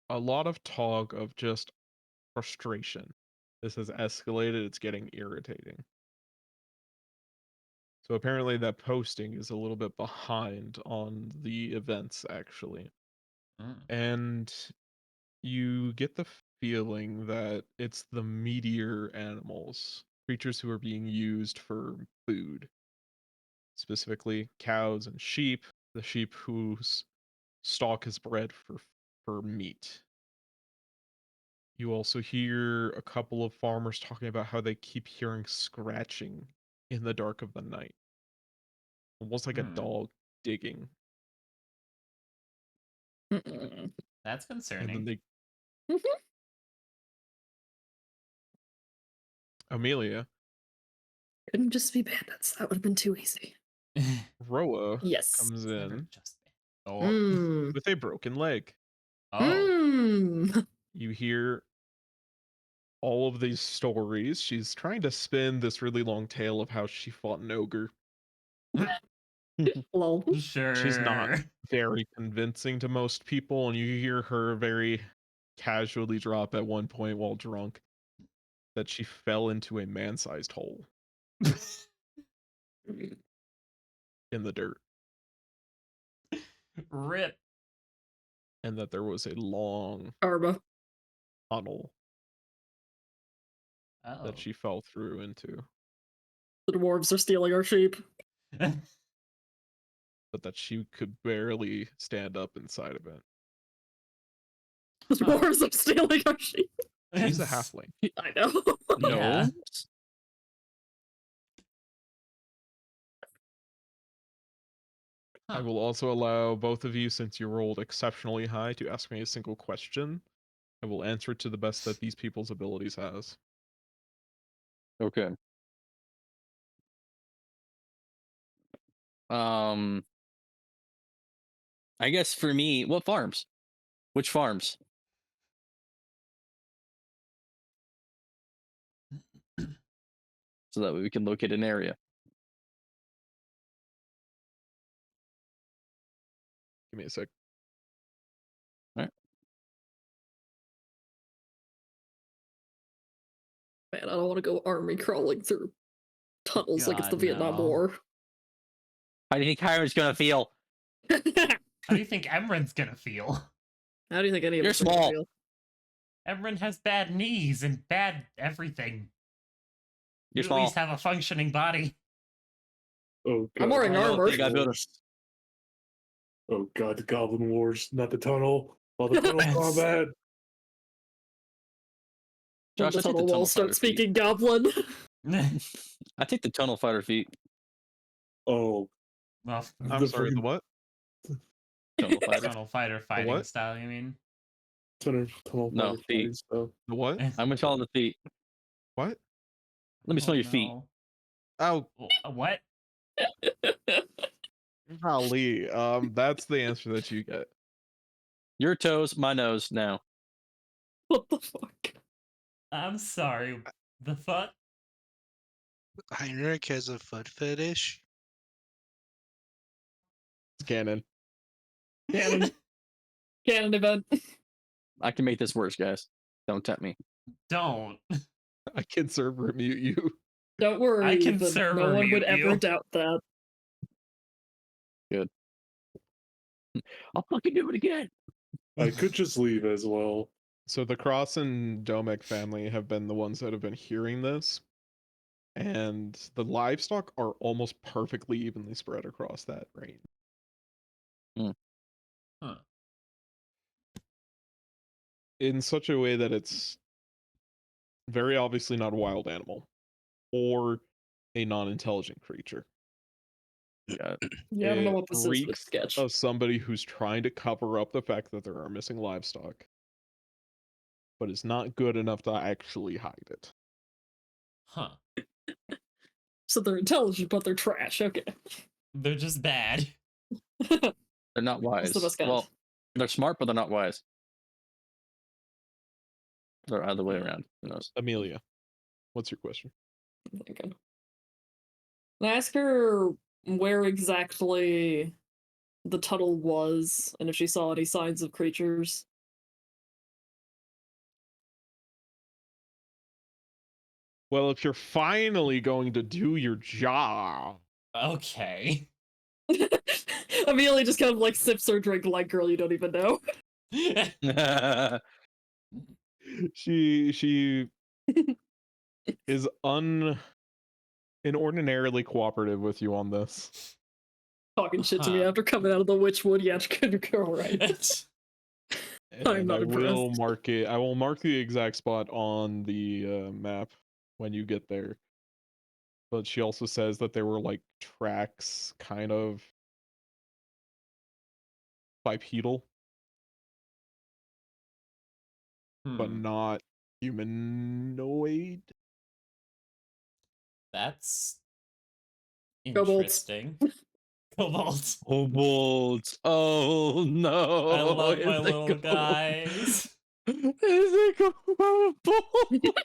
a lot of talk of just frustration. This has escalated, it's getting irritating. So apparently that posting is a little bit behind on the events actually. Mm. And you get the feeling that it's the meatier animals, creatures who are being used for food. Specifically cows and sheep, the sheep whose stock is bred for meat. You also hear a couple of farmers talking about how they keep hearing scratching in the dark of the night. Almost like a Hmm. dog digging. Mm-mm. That's And then concerning. they Mhm. Amelia, Couldn't just be bandits. That would have been too easy. Roa Yes. comes Never in just been. Oh. Mm. with a broken leg. Oh. Mm. You hear all of these stories. She's trying to spin this really long tale of how she fought an ogre. Lol. Sure. She's not very convincing to most people, and you hear her very casually drop at one point while drunk that she fell into a man-sized hole in the dirt, Rip. and that there was a long Karma. tunnel Oh. that she fell through into, The dwarves are stealing our sheep. but that she could barely stand up inside of it. The Huh. dwarves are stealing our sheep. She's a halfling. I know. Yeah. No. I Huh. will also allow both of you, since you rolled exceptionally high, to ask me a single question. I will answer it to the best that these people's abilities has. Okay. I guess for me, what farms? Which farms? So that way we can locate an area. Give me a sec. Man, I don't want to go army crawling through tunnels like it's the God, Vietnam no. War. How do you think Hiram's gonna feel? How How do you think Emran's gonna feel? do you think any of You're us are gonna small. feel? Emran has bad knees and bad everything. You're You at small. least have a functioning body. Oh god. I'm wearing I don't armor. think I built a- Wars. Oh god, the Goblin Wars, not the tunnel. Oh, the tunnel combat. Josh, the I take the tunnel tunnel walls start fighter feet. speaking goblin. I take the tunnel fighter feet. Oh, Well, I'm The sorry, the freaking- what? Tunnel fighter. tunnel fighter fighting what? style, you mean? tunnel No, fighter feet. fighting stuff. The what? I'm gonna call the feet. What? Let me smell your feet. No. Oh, What? golly. That's the answer that you get. Your toes, my nose. Now. What the fuck? I'm sorry. The fuck? Heinrich has a foot fetish. It's canon. Canon. Canon event. I can make this worse, guys. Don't tempt me. Don't. I can server mute you. Don't worry, I can Ethan. No server one would mute ever you. doubt that. I'll fucking do it again. I could just leave as well. So the Cross and Domek family have been the ones that have been hearing this. and the livestock are almost perfectly evenly spread across that range. Huh. In such a way that it's very obviously not a wild animal or a non-intelligent creature. Got it. Yeah, I don't know It what this is, but it's reeks sketch. of somebody who's trying to cover up the fact that there are missing livestock, but is not good enough to actually hide it. Huh. So they're intelligent, but they're trash. Okay. They're just bad. They're not That's wise. the best kind. Well, they're smart, but they're not wise. They're other way around. Who knows? Amelia, what's your question? I'm thinking. I ask her where exactly the tunnel was and if she saw any signs of creatures. Well, if you're finally going to do your job, Okay. Amelia just kind of like sips her drink like girl you don't even know. she is inordinarily cooperative with you on this. Talking shit to me Huh. after coming out of the Witchwood. Yeah, good girl, right? And not I will impressed. mark it. I will mark the exact spot on the map when you get there. But she also says that there were like tracks kind of bipedal, but Hmm. not humanoid. That's Kobolds. interesting. Cobalt. Kobolds. Oh no! I love my It's a little kobold. guys. It's a kobold.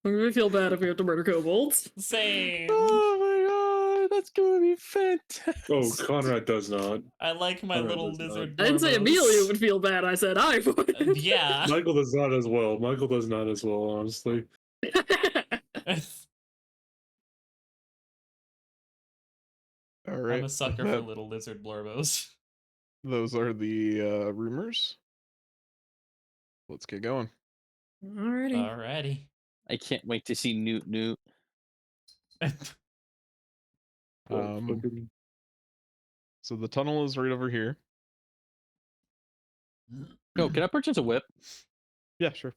We feel bad if we have to murder kobolds. Same. Oh my god, that's gonna be fantastic. Oh, Conrad does not. I like my Conrad little does not. lizard. I didn't say Borbos. Amelia would feel bad. I said I would. Yeah. Michael does not as well. Michael does not as well, honestly. All I'm right. a sucker for little lizard blorbos. Those are the rumors. Let's get going. Alrighty. Alrighty. I can't wait to see Newt Newt. Fucking- So the tunnel is right over here. Oh, can I purchase a whip? Yeah, sure.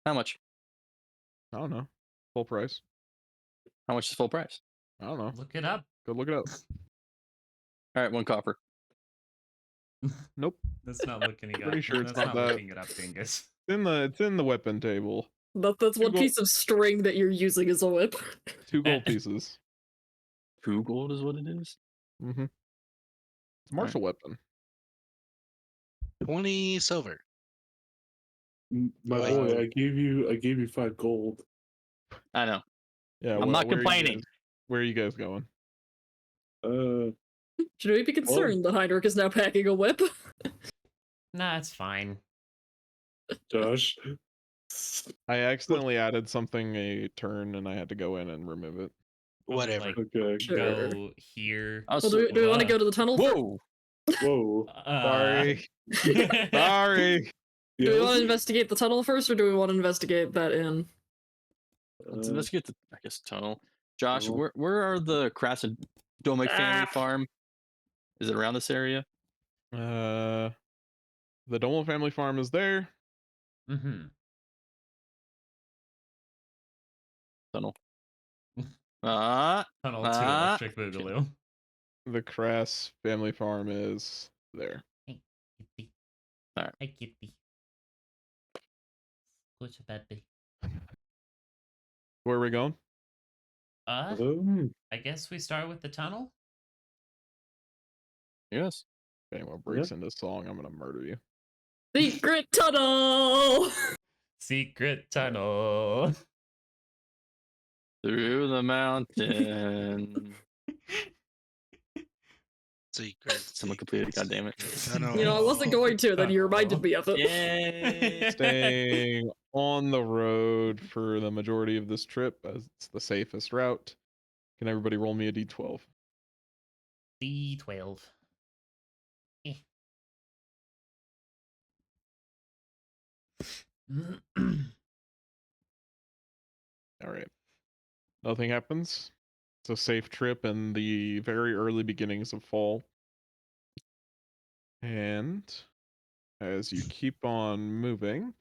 How much? I don't know. Full price. How much is full price? I don't know. Look it up. Go look it up. All right, 1 copper. Nope. That's not looking it up. Pretty sure it's That's not not that. looking it up, Dingus. It's in the weapon table. That's one Gold- piece of string that you're using as a whip. 2 gold pieces. 2 gold is what it is. Mm-hmm. It's a martial weapon. 20 silver. My Wait. boy, I gave you 5 gold. I know. Yeah, I'm not where are you complaining. guys- where are you guys going? Should we be concerned that Heinrich is now packing a whip? Nah, it's fine. Josh. I accidentally added something a turn and I had to go in and remove it. Whatever. Like, Okay. Sure. go here. I was Well, do we want to Uh, go to the tunnel? Whoa! Whoa. Sorry. Sorry. Do we want to Yes? investigate the tunnel first, or do we want to investigate that inn? Let's Uh, investigate the, I guess, tunnel. Josh, tunnel. where are the Krasnodomic family Ah. farm? Is it around this area? The Domo family farm is there. Mm-hmm. Tunnel. Tunnel 2, Ah. Electric Boogaloo. The Crass family farm is there. Hey, kitty. Alright. Hey, kitty. What's that be? Where are we going? I guess we start with the tunnel? Yes. If anyone breaks into song, I'm gonna murder you. Secret tunnel! Secret tunnel. Through the mountain. Secret. Someone completed it, goddammit. Tunnel. You know, I wasn't going to, then you reminded me of it. Yay! Staying on the road for the majority of this trip as it's the safest route. Can everybody roll me a d12? D12. Eh. All right. Nothing happens. It's a safe trip in the very early beginnings of fall. And as you keep on moving,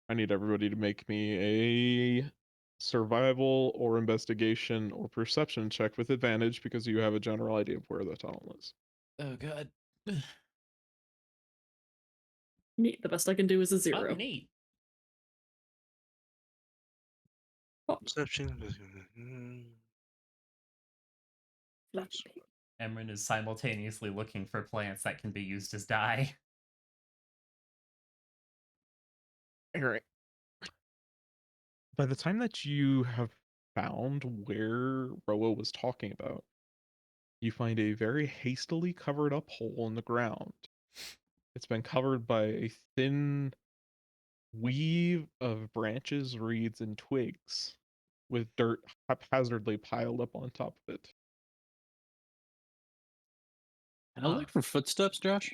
I need everybody to make me a survival or investigation or perception check with advantage because you have a general idea of where the tunnel is. Oh god. Neat. The best I can do is a Oh, 0. neat. Perception. Fluffy baby. Emran is simultaneously looking for plants that can be used as dye. All right. By the time that you have found where Roa was talking about, you find a very hastily covered up hole in the ground. It's been covered by a thin weave of branches, reeds, and twigs, with dirt haphazardly piled up on top of it. I look for footsteps, Josh.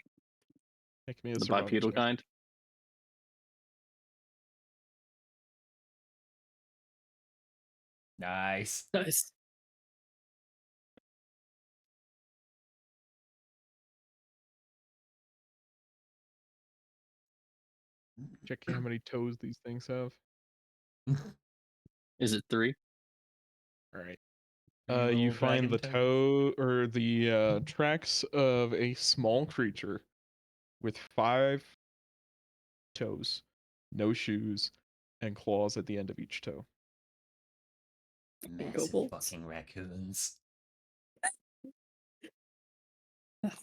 Make me a The survival bipedal check. kind. Nice. Nice. Check how many toes these things have. Is it 3? All right. Three You little find the dragon toe or the tracks of a small creature with 5 toes, no shoes, and claws at the end of each toe. Massive bolts. fucking raccoons.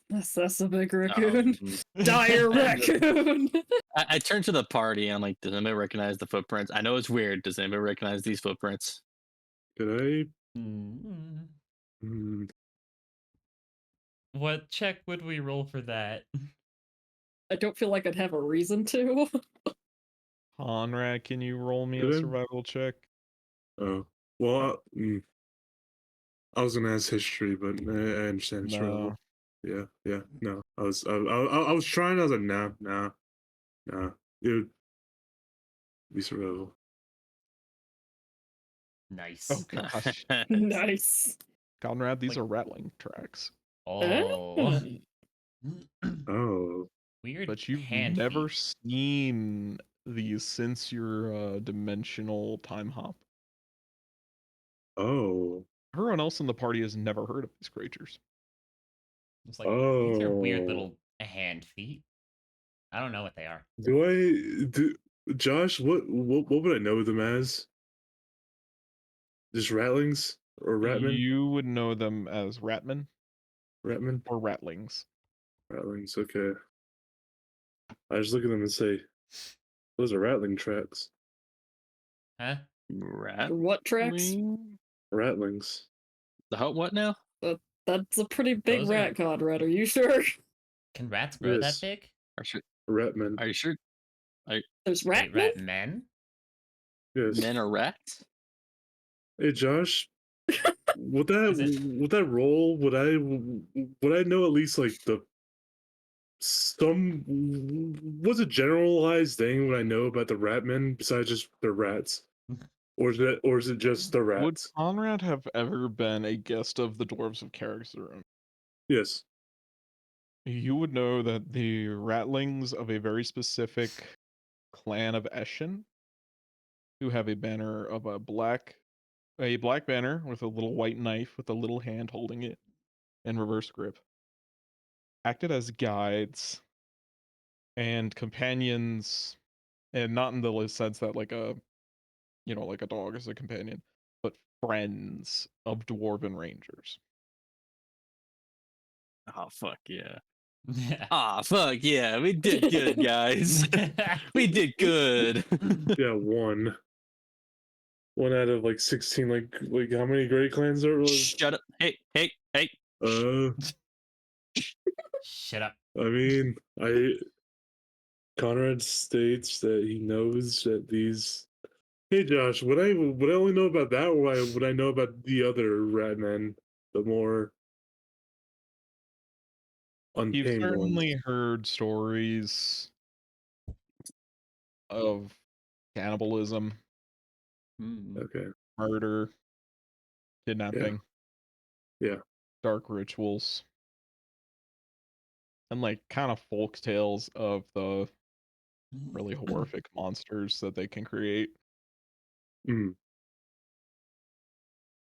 That's a big raccoon. Dire Um, raccoon. I turn to the party and I'm like, does anybody recognize the footprints? I know it's weird. Does anybody recognize these footprints? Could I? Mm. Hmm, What check would we roll for that? I don't feel like I'd have a reason to. Conrad, can you roll me a Could I? survival check? oh, well, I was gonna ask history, but I understand it's relevant. No. Yeah. No, I was trying. I was like, nah. Dude, be survival. Nice. Oh gosh. Nice. Conrad, these Like- are rattling tracks. Oh. Oh, Weird But you've hand never feet. seen these since your dimensional time hop. oh, Everyone else in the party has never heard of these creatures. It's like these are weird Oh. little hand feet. I don't know what they are. do Josh? What would I know them as? Just rattlings or ratmen? You would know them as ratmen Ratmen? or ratlings. Rattlings. Okay. I just look at them and say, those are rattling tracks. Huh? Rat. What tracks? Rattlings. The what now? That's a pretty big Those are- rat, Conrad. Are you sure? Can rats grow Yes. that big? Ratmen. Are you sure There's Wait, rat rat men? Yes. men are rats? Hey Josh, Is it- with that role, would I know at least like what's a generalized thing would I know about the Ratmen besides just the rats? Or is it just the Would rats? Conrad have ever been a guest of the Dwarves of Carrick's-Room? Yes. You would know that the ratlings of a very specific clan of Eshin, who have a banner of a black banner with a little white knife with a little hand holding it in reverse grip, acted as guides and companions, and not in the sense that like a dog is a companion, but friends of dwarven rangers. Oh fuck yeah. Yeah. Ah fuck yeah. We did good, guys. We did good. Yeah, one. One out of like 16, like how many great clans there was? Shut up. Hey. Uh Shut up. I mean, Conrad states that he knows that these. Hey Josh, would I only know about that, or would I know about the other Ratmen, the more You've untamed certainly ones? heard stories of cannibalism. Hmm. Okay. murder, kidnapping. Yeah. Dark rituals. And like kind of folk tales of the really horrific monsters that they can create, Mm,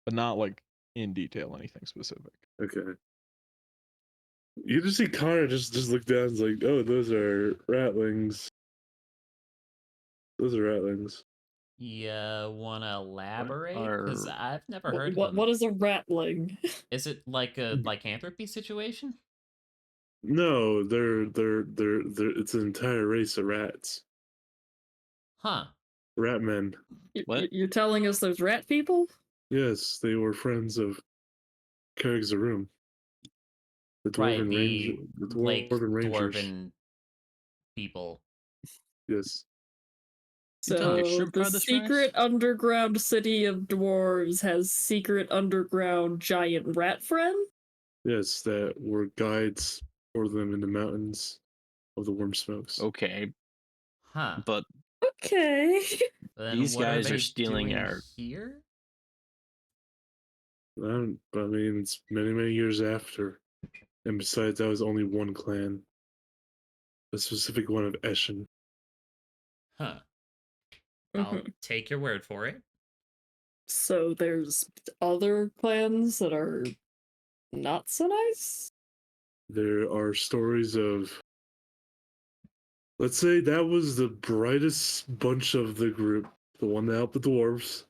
but not like in detail anything specific. okay. You just see Connor just look down and is like, oh, those are ratlings. Those are ratlings. You want to elaborate? Because are- I've never heard of What them. what is a ratling? Is it like a lycanthropy situation? No, they're it's an entire race of rats. Huh. Rat men. What? You're telling us there's rat people? Yes, they were friends of Carrick's-a-Room. The Right, Dwarven Ranger, the Lake Dwarven Rangers. Dwarven people. Yes. You telling me So shrimp the are this secret race? underground city of dwarves has secret underground giant rat friend? Yes, that were guides for them in the mountains of the Worm Smokes. Okay, Huh. but Okay. Then these what guys are they stealing doing our- here? I mean, it's many, many years after. And besides, that was only one clan. A specific one of Eshin. Huh. I'll Mhm. take your word for it. So there's other clans that are not so nice? There are stories of. Let's say that was the brightest bunch of the group, the one that helped the dwarves.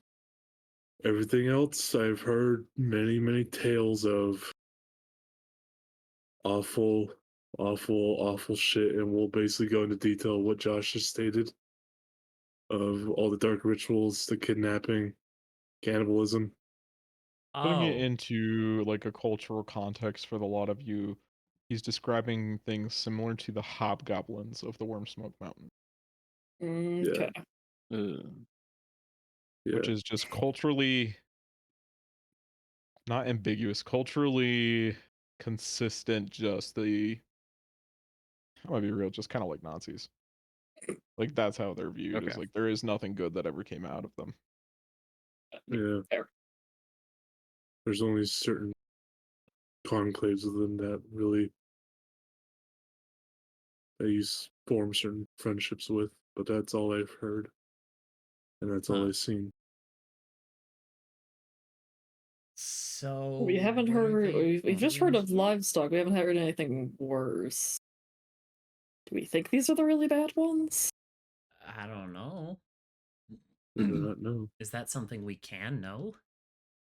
Everything else, I've heard many, many tales of awful, awful, awful shit, and we'll basically go into detail what Josh just stated of all the dark rituals, the kidnapping, cannibalism. Putting it Oh, into like a cultural context for a lot of you, he's describing things similar to the hobgoblins of the Wormsmoke Mountain, Okay. Yeah, which is just culturally not ambiguous, culturally consistent. Just the, I'm gonna be real, just kind of like Nazis. Like that's how they're viewed. Is Okay. like there is nothing good that ever came out of them. yeah. Fair. There's only certain conclaves of them that really they form certain friendships with, but that's all I've heard, and that's all Huh. I've seen. so We haven't what are heard. they We've just heard doing of here? livestock. We haven't heard anything worse. Do we think these are the really bad ones? I don't know. I do not know. Is that something we can know?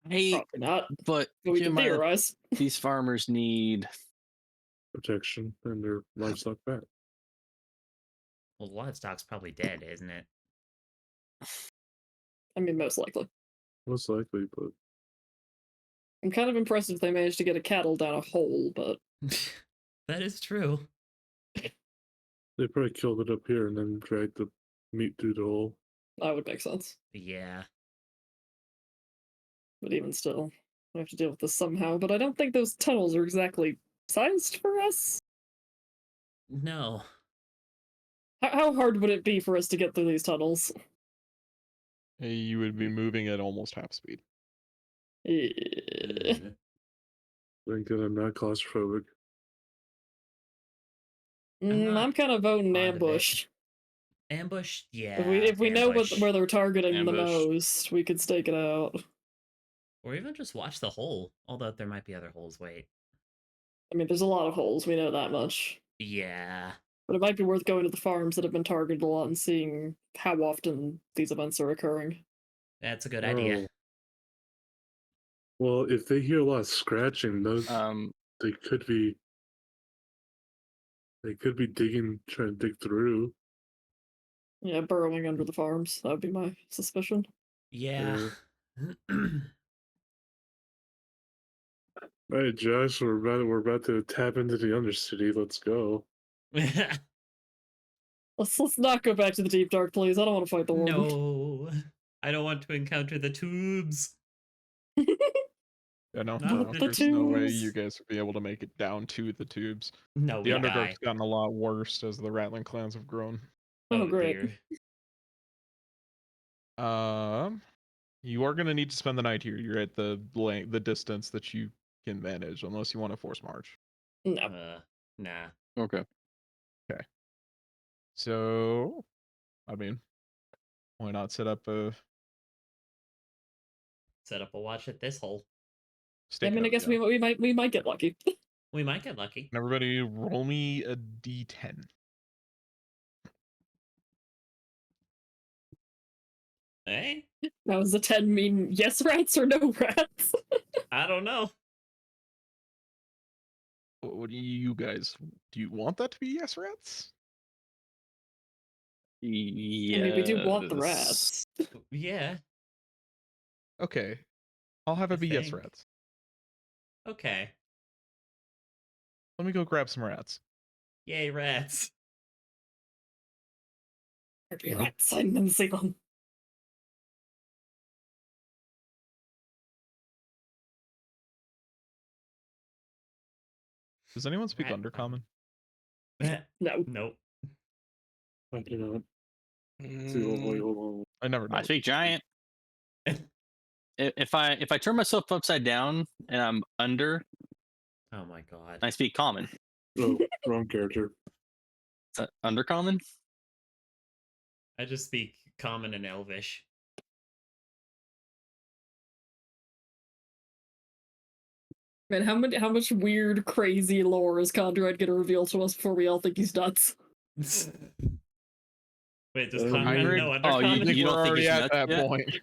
Hey, Probably not. but But we keep in can mind that theorize. these farmers need. Protection and their livestock back. Well, livestock's probably dead, isn't it? I mean, most likely. Most likely, but I'm kind of impressed if they managed to get a cattle down a hole, but That is true. they probably killed it up here and then dragged the meat through the hole. that would make sense. Yeah. But even still, we have to deal with this somehow. But I don't think those tunnels are exactly sized for us. No. How hard would it be for us to get through these tunnels? You would be moving at almost half speed. Eh, Thank God I'm not claustrophobic. not I'm kind of voting fond of it. ambush. Ambush, yeah. If we know ambush. where they're targeting the Ambush. most, we could stake it out. Or even just watch the hole. Although there might be other holes. Wait. I mean, there's a lot of holes. We know that much. Yeah. But it might be worth going to the farms that have been targeted a lot and seeing how often these events are occurring. That's a good idea. Oh. Well, if they hear a lot of scratching, those they could be digging, trying to dig through. Yeah, burrowing under the farms. That would be my suspicion. Yeah. All right, Josh, we're about to tap into the Undercity. Let's go. Let's not go back to the deep dark, please. I don't want to fight the warden. No. I don't want to encounter the tubes. Yeah, no, Not the there's no way tubes. you guys would be able to make it down to the tubes. No, The we die. Underdark's gotten a lot worse as the Rattling clans have grown. Oh, great. Dear. You are gonna need to spend the night here. You're at the the distance that you can manage, unless you want to force march. No. Nah. Okay. So, I mean, why not set up a Set up a watch at this hole. I mean, I stakeout? guess Yeah. we might get lucky. We might get lucky. And everybody, roll me a d10. Hey, Now, does the 10 mean yes rats or no rats? I don't know. What do you guys? Do you want that to be yes rats? Yeah. I mean, we do want the rats. Yeah. Okay, I'll have I it be yes think. rats. Okay. Let me go grab some rats. Yay, rats. Rats, I didn't see them. Does anyone speak Rat Undercommon? No. Nope. I do not. Mm, See, hold on. I never know. I speak giant. If I turn myself upside down and I'm under, Oh my god. I speak common. Oh, wrong character. Is that undercommon? I just speak common and elvish. Man, how much weird, crazy lore is Conrad gonna reveal to us before we all think he's nuts? Wait, does Oh, Conrad Heinrich- know oh, I undercommon? think you we're don't think already he's at nuts that yet? point.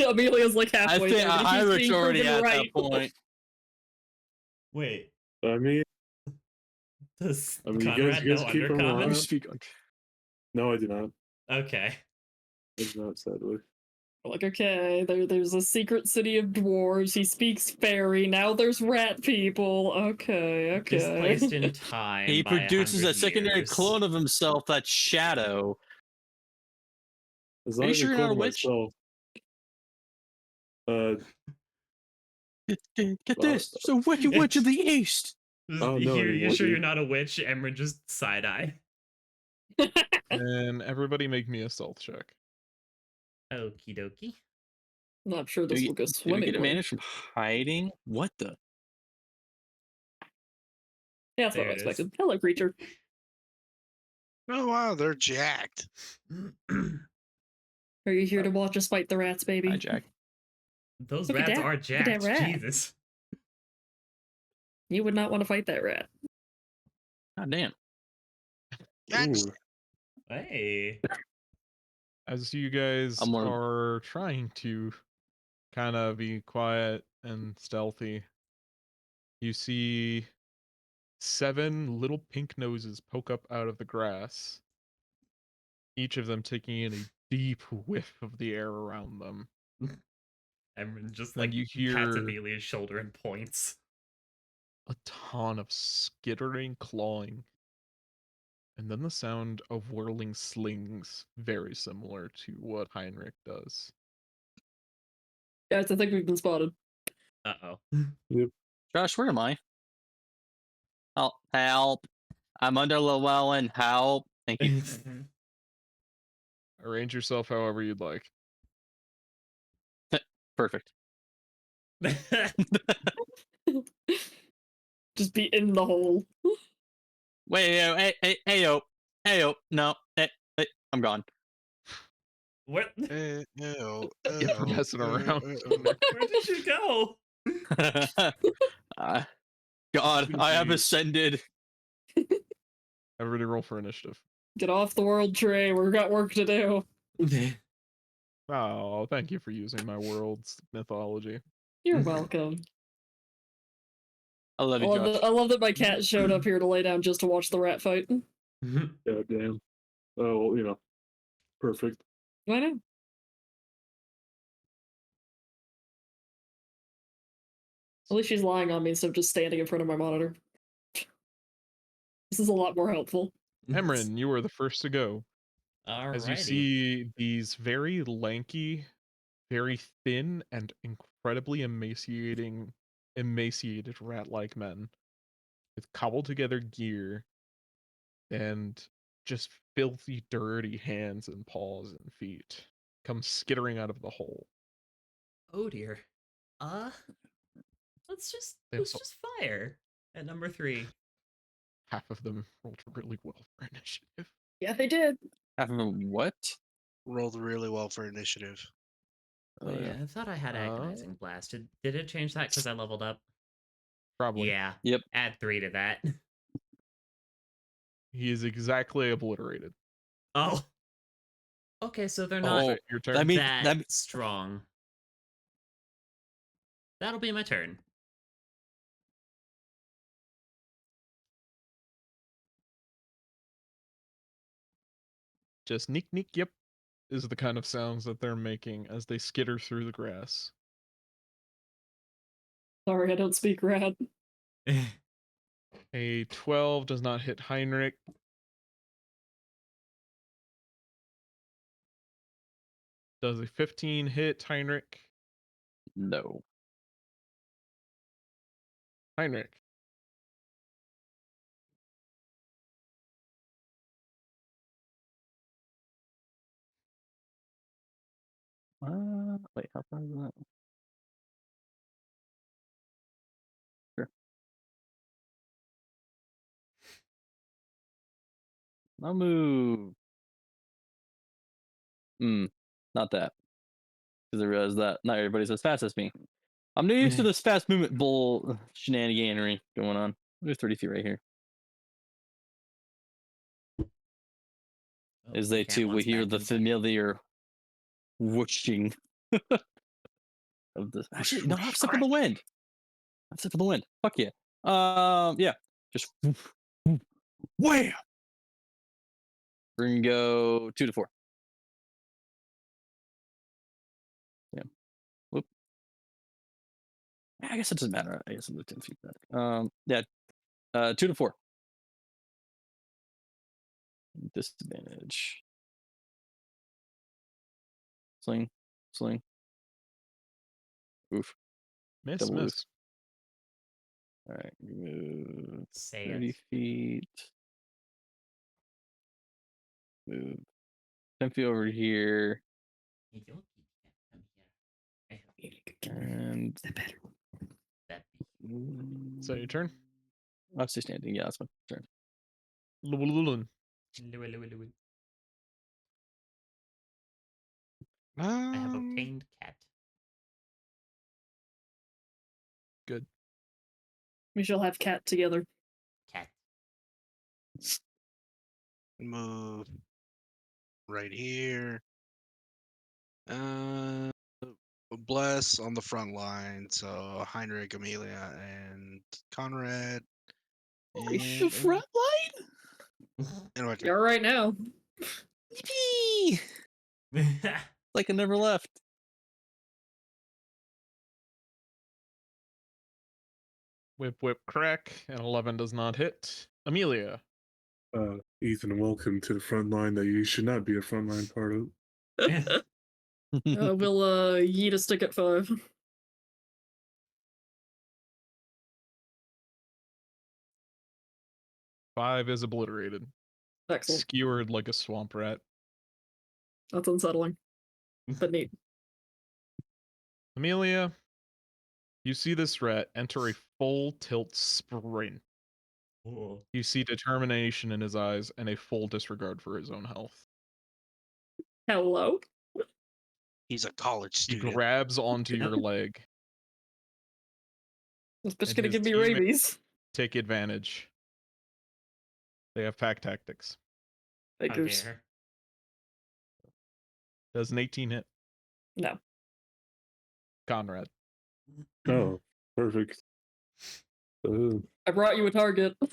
Amelia's like I halfway think there. but he's Heinrich's being already proven at right. that point. Wait, I mean, does I mean, you Conrad guys know keep on I undercommon? lying. speak. no, I do not. Okay. I do not, sadly. Like, okay, there's a secret city of dwarves. He speaks fairy. Now there's rat people. Okay, okay. Displaced in time. He by produces a 100 secondary years. clone of himself. That's Shadow. As Are long you as sure I you're not a clone witch? myself. Get Well, this. It's a wicked witch of the east. Oh, no, You anymore, sure you're dude. not a witch? Emran just side eye. And everybody make me a stealth check. Okie dokie. Not sure Do this we, will go do we swimming. get advantage from hiding? What the? Yeah, that's what There I it is. expected. Hello, creature. oh wow, they're jacked. Are you here to watch us fight the rats, baby? Hi, Jack. Those Look at rats that. are Look at that jacked. rat. Jesus. You would not want to fight that rat. God damn. Yikes. Ooh. Hey. As you guys I'm one of- are trying to kind of be quiet and stealthy, you see 7 little pink noses poke up out of the grass, each of them taking in a deep whiff of the air around them. Emran just Then like you pats hear Amelia's shoulder and points. a ton of skittering clawing, and then the sound of whirling slings, very similar to what Heinrich does. Guys, I think we've been spotted. Uh-oh. Josh, where am I? Oh, help. I'm under Llewellyn. Help. Thank you. Arrange yourself however you'd like. Perfect. Just be in the hole. Wait, hey, yo. No, I'm gone. What? Ew, Get for messing around. Where did you go? God, I have Sweet. ascended. Everybody roll for initiative. Get off the world tray. We've got work to do. Oh, thank you for using my world's mythology. You're welcome. I love you, Josh. I love that my cat showed up here to lay down just to watch the rat fight. God damn. Oh, well, perfect. I know. At least she's lying on me instead of just standing in front of my monitor. This is a lot more helpful. Emran, you are the first to go. Alrighty. As you see these very lanky, very thin, and incredibly emaciated rat-like men with cobbled together gear and just filthy, dirty hands and paws and feet come skittering out of the hole. Oh dear. Let's just They let's also- just fire at number 3. Half of them rolled really well for initiative. Yeah, they did. Half of them what? Rolled really well for initiative. Oh yeah, I thought I had agonizing blast. Did it change that because I leveled up? Probably. Yeah. Yep. Add 3 to that. He is exactly obliterated. Oh. Okay, so they're Oh, not Is it your turn? I mean, that strong. That'll be my turn. Just neek neek yep is the kind of sounds that they're making as they skitter through the grass. Sorry, I don't speak rat. A 12 does not hit Heinrich. Does a 15 hit Heinrich? no. Heinrich. Wait, how far is that? Sure. I'll move. Not that. Because I realized that not everybody's as fast as me. I'm new used to this fast movement bull shenaniganery going on. There's 30 feet right here. As they too will hear the familiar whooshing of this. Actually, no, I'm stepping the wind. I'm stepping the wind. Fuck yeah. Yeah. Just wham. We're gonna go 2 to 4. Yeah. Whoop. I guess it doesn't matter. I guess I'm 10 feet back. Yeah. 2 to 4. Disadvantage. Sling. Sling. Oof. Miss, Double oof. miss. All right. Move Say 30 it. feet. Move 10 feet over here. And Is that your turn? I'll stay standing. Yeah, that's my turn. Lululun. I have obtained cat. Good. We shall have cat together. Cat. Move right here. Bless on the front line. So Heinrich, Amelia, and Conrad. The And front line? and my turn. You're right now. Yippee! Like I never left. Whip, whip, crack. And 11 does not hit. Amelia. Ethan, welcome to the front line that you should not be a frontline part of. We'll yeet a stick at 5. 5 is obliterated. Excellent. Skewered like a swamp rat. That's unsettling. But neat. Amelia, you see this rat enter a full tilt sprint. Whoa. You see determination in his eyes and a full disregard for his own health. Hello? He's a college He student. grabs onto your leg. This bitch And gonna his give me teammate- rabies. Take advantage. They have pack tactics. Hey, How Goose. dare. Does an 18 hit? No. Conrad. Oh, perfect. I brought you a target. All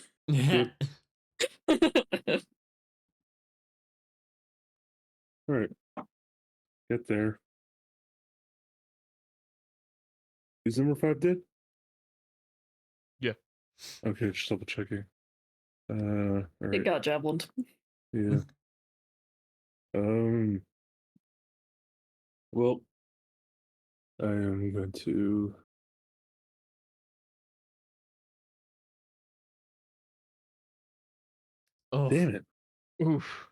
right, get there. Is number 5 dead? Yeah. Okay, just double checking. All It right. got javelined. Yeah. Well, I am going to. Oh, Damn it. Oof.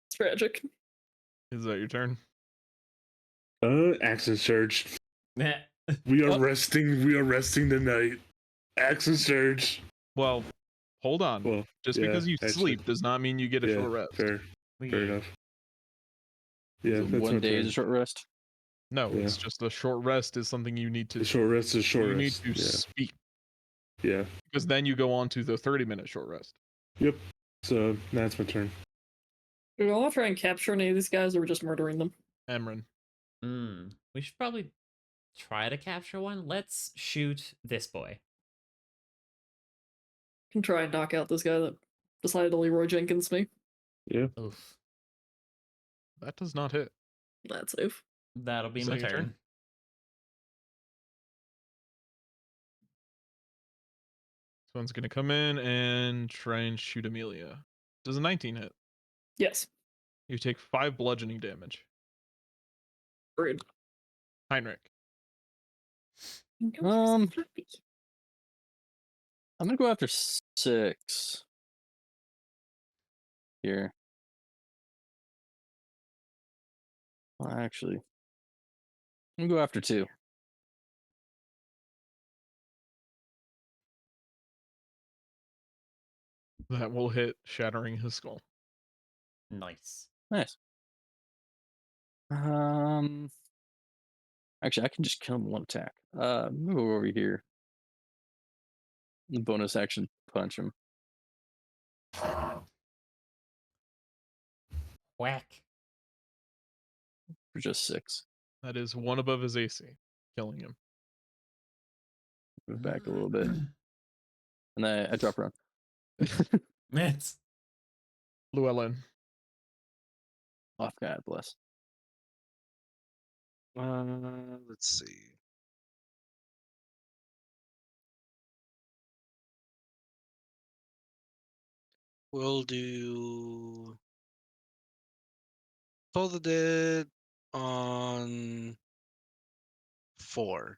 It's tragic. Is that your turn? Accent surge. We are Yep. resting. We are resting tonight. Action surge. Well, hold on. Well, Just yeah, because you actually, sleep does not mean you get a yeah, short rest. fair enough. Yeah, So that's one my day turn. is a short rest. No, Yeah. it's just a short rest is something you need to The short rest is short you need rest. to speak Yeah. because then you go on to the 30-minute short rest. Yep. So that's my turn. Do we want to try and capture any of these guys, or we're just murdering them? Emran. We should probably try to capture one. Let's shoot this boy. Can try and knock out this guy that decided to Leroy Jenkins me. Yeah. Oof. That does not hit. That's safe. That'll be Is my that your turn. turn? This one's gonna come in and try and shoot Amelia. Does a 19 hit? Yes. You take 5 bludgeoning damage. Rude. Heinrich. I'm gonna go after 6 here. Well, actually, I'm gonna go after 2. That will hit, shattering his skull. Nice. Nice. Actually, I can just kill him in one attack. Move over here. The bonus action, punch him. Whack. For just 6. That is 1 above his AC, killing him. Move back a little bit, and then I drop around. It's Llewellyn. Off, God bless. Let's see. We'll do Toll the Dead on 4.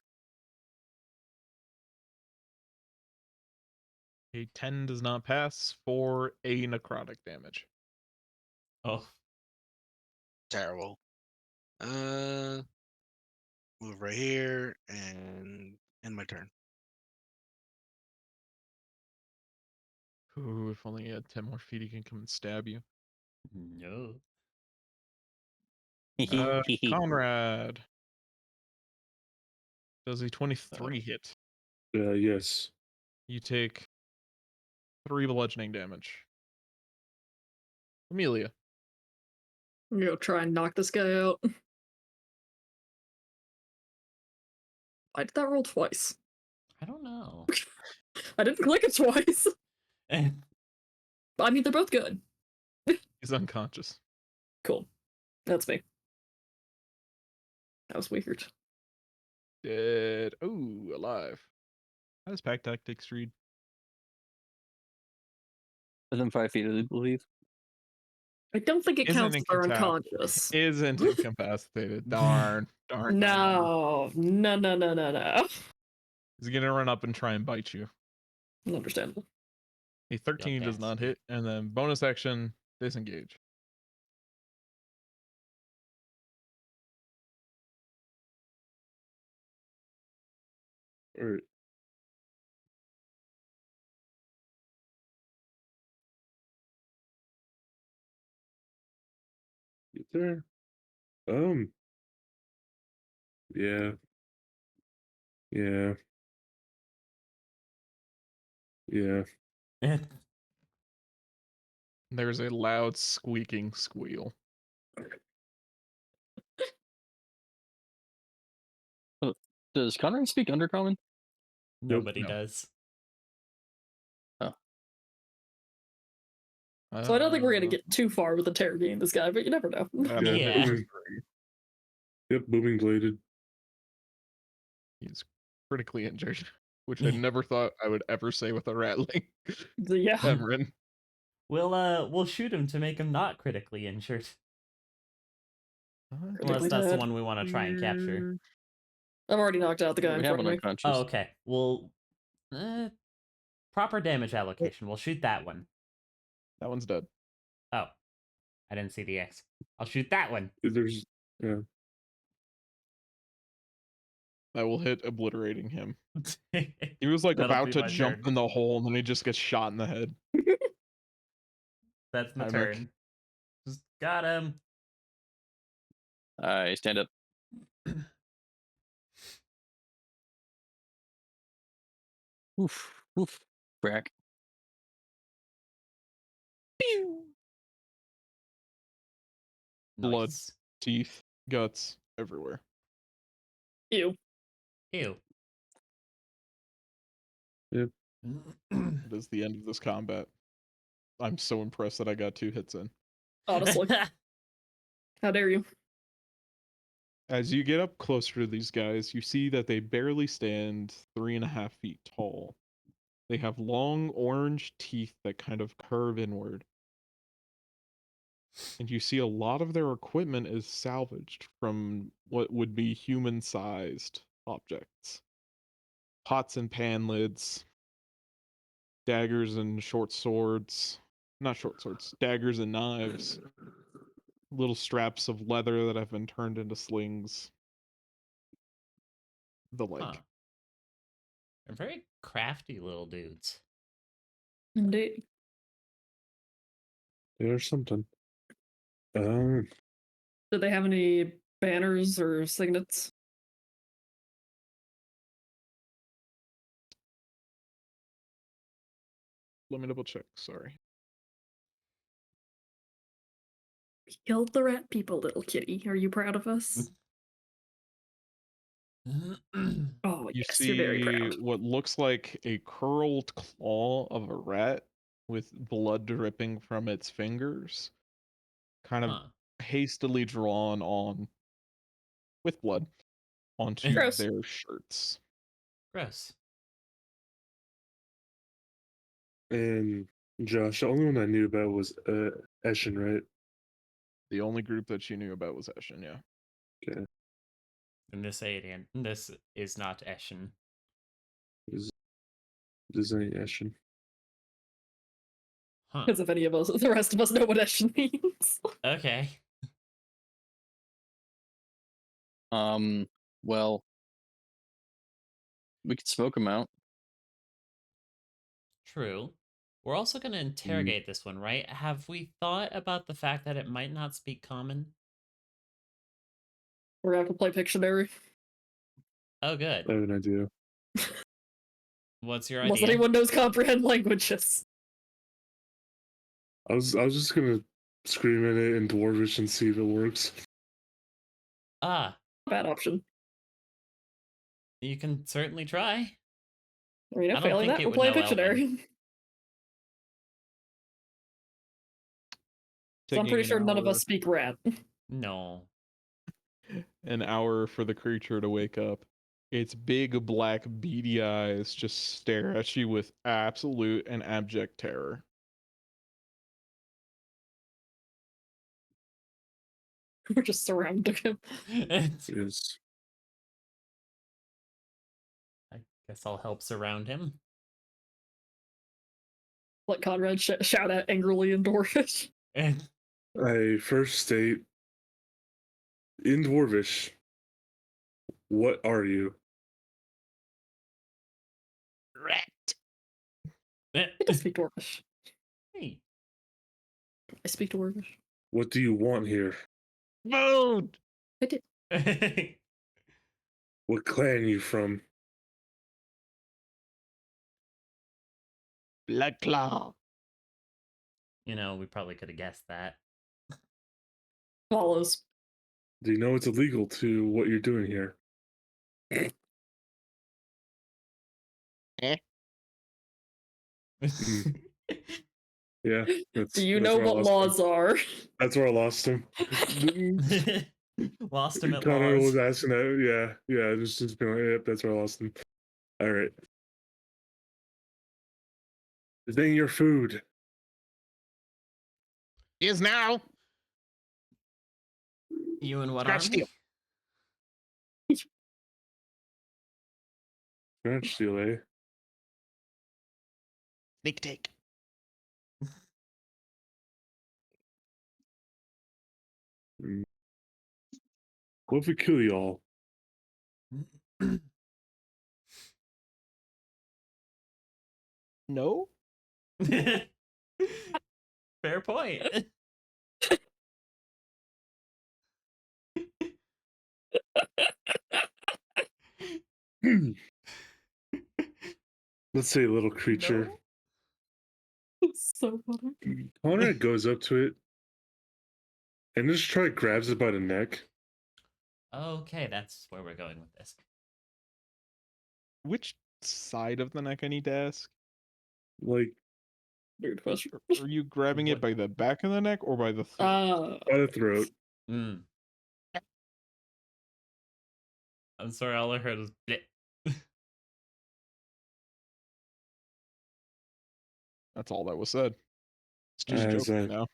A 10 does not pass for a necrotic damage. oh. Terrible. Move right here and end my turn. Ooh, if only he had 10 more feet, he can come and stab you. No. Conrad. Does a 23 hit? Yes. You take 3 bludgeoning damage. Amelia. I'm gonna try and knock this guy out. Why did that roll twice? I don't know. I didn't click it twice. I mean, they're both good. He's unconscious. Cool. That's me. That was weird. Dead. Ooh, alive. How does Pack Tactics read? Within 5 feet, I believe. I don't think it Isn't counts if they're incapacitated. unconscious. Isn't incapacitated. Darn. Darn. No. He's gonna run up and try and bite you. Understandable. A 13 does not bastard. hit, and then bonus action, disengage. All right. Get there. Yeah. Yeah. Yeah. There's a loud squeaking squeal. Does Conrad speak Undercommon? Nobody no. does. So I don't think we're gonna get too far with interrogating this guy, but you never know. Yeah. Yep. Booming bladed. He's critically injured, which I never thought I would ever say with a ratling. Yeah. Emran. We'll shoot him to make him not critically injured. Unless Critically that's the dead. one we want to try and capture. I've already knocked out the guy We in have front one of me. unconscious. Oh, okay. Well, proper damage allocation. We'll shoot that one. That one's dead. Oh, I didn't see the X. I'll shoot that one. There's yeah. I will hit obliterating him. He was like That'll about be to my jump turn. in the hole, and then he just gets shot in the head. That's my Heinrich. turn. Just got him. I stand up. Oof, oof, Brack. Blood. Nice. Teeth, guts, everywhere. Ew. Ew. Yep. It is the end of this combat. I'm so impressed that I got 2 hits in. Honestly, how dare you? As you get up closer to these guys, you see that they barely stand 3.5 feet tall. They have long orange teeth that kind of curve inward. And you see a lot of their equipment is salvaged from what would be human sized objects. Pots and pan lids, daggers and short swords. Not short swords, daggers and knives. Little straps of leather that have been turned into slings. The like. Huh. They're very crafty little dudes. Indeed. There's something. Do they have any banners or signets? Let me double check, sorry. We killed the rat people, little kitty. Are you proud of us? Oh, You yes, you're very see proud. what looks like a curled claw of a rat with blood dripping from its fingers, kind of Huh. hastily drawn on with blood onto Gross. their shirts. Gross. And Josh, the only one I knew about was Eshin, right? The only group that you knew about was Eshin, yeah. Okay. And this is not Eshin. Does any Eshin? Huh. Because if any of us, the rest of us know what Eshin means. Okay. Well, we could smoke them out. True. We're also going to interrogate this one, right? Have we thought about the fact that it might not speak common? We're gonna have to play Pictionary. Oh, I good. have an idea. What's your Unless idea? anyone knows comprehend languages. I was just gonna scream at it in Dwarvish and see if it works. Ah, Bad option. you can certainly try. I mean, I if don't failing think that, it we'll would play know Elven. Pictionary. So I'm Taking pretty an sure none of hour- us speak rat. No. an hour for the creature to wake up. Its big black beady eyes just stare at you with absolute and abject terror. We're just surrounding him. Yes. I guess I'll help surround him. Let Conrad shout out angrily in Dwarvish. I first state in Dwarvish, what are you? Rat. I don't speak Dwarvish. Hey. I speak Dwarvish. What do you want here? Food. I did. What clan you from? Blood claw. You know, we probably could have guessed that. Follows. Do you know it's illegal to what you're doing here? Yeah. Do you that's know where I what lost him. laws are? That's where I lost him. Lost him at Connor laws. was asking that. Yeah. Just being like, yep, that's where I lost him. All right. This ain't your food. Is now. You and what Scratch army? Scratch steel, eh? Sneak take. What if we kill y'all? No. Fair point. Let's say a little creature. No? So funny. Conrad goes up to it and just grabs it by the neck. Okay, that's where we're going with this. Which side of the neck I need to ask? Like Weird question. Are you grabbing it What- by the back of the neck or by the throat? by the throat. Mm. I'm sorry, all I heard was bleh. That's all that was said. It's just As joking I- now.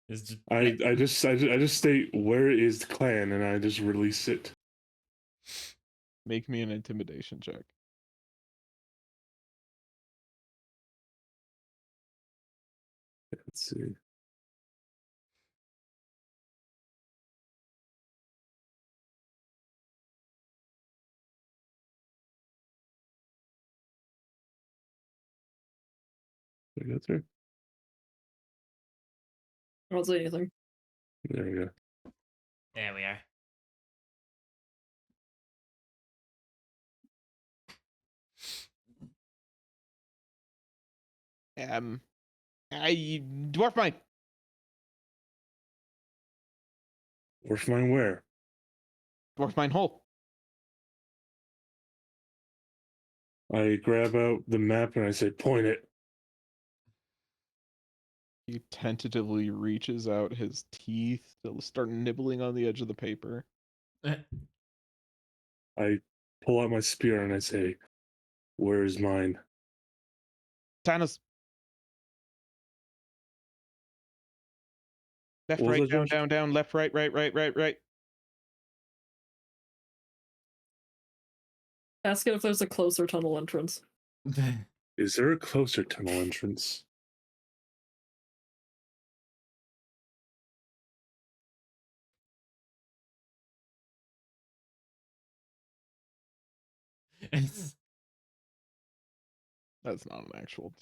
It's just I bleh. just state where is the clan and I just release it. Make me an intimidation check. Let's see. Did I go through? I don't say anything. There we go. There we are. I dwarf mine. Worth mine where? Dwarf mine hole. I grab out the map and I say, point it. He tentatively reaches out his teeth to start nibbling on the edge of the paper. I pull out my spear and I say, where is mine? Thanos. Left, What was right, that, down, Josh? down, down, left, right, right, right, right, right, right. Ask it if there's a closer tunnel entrance. Is there a closer tunnel entrance? That's not an actual,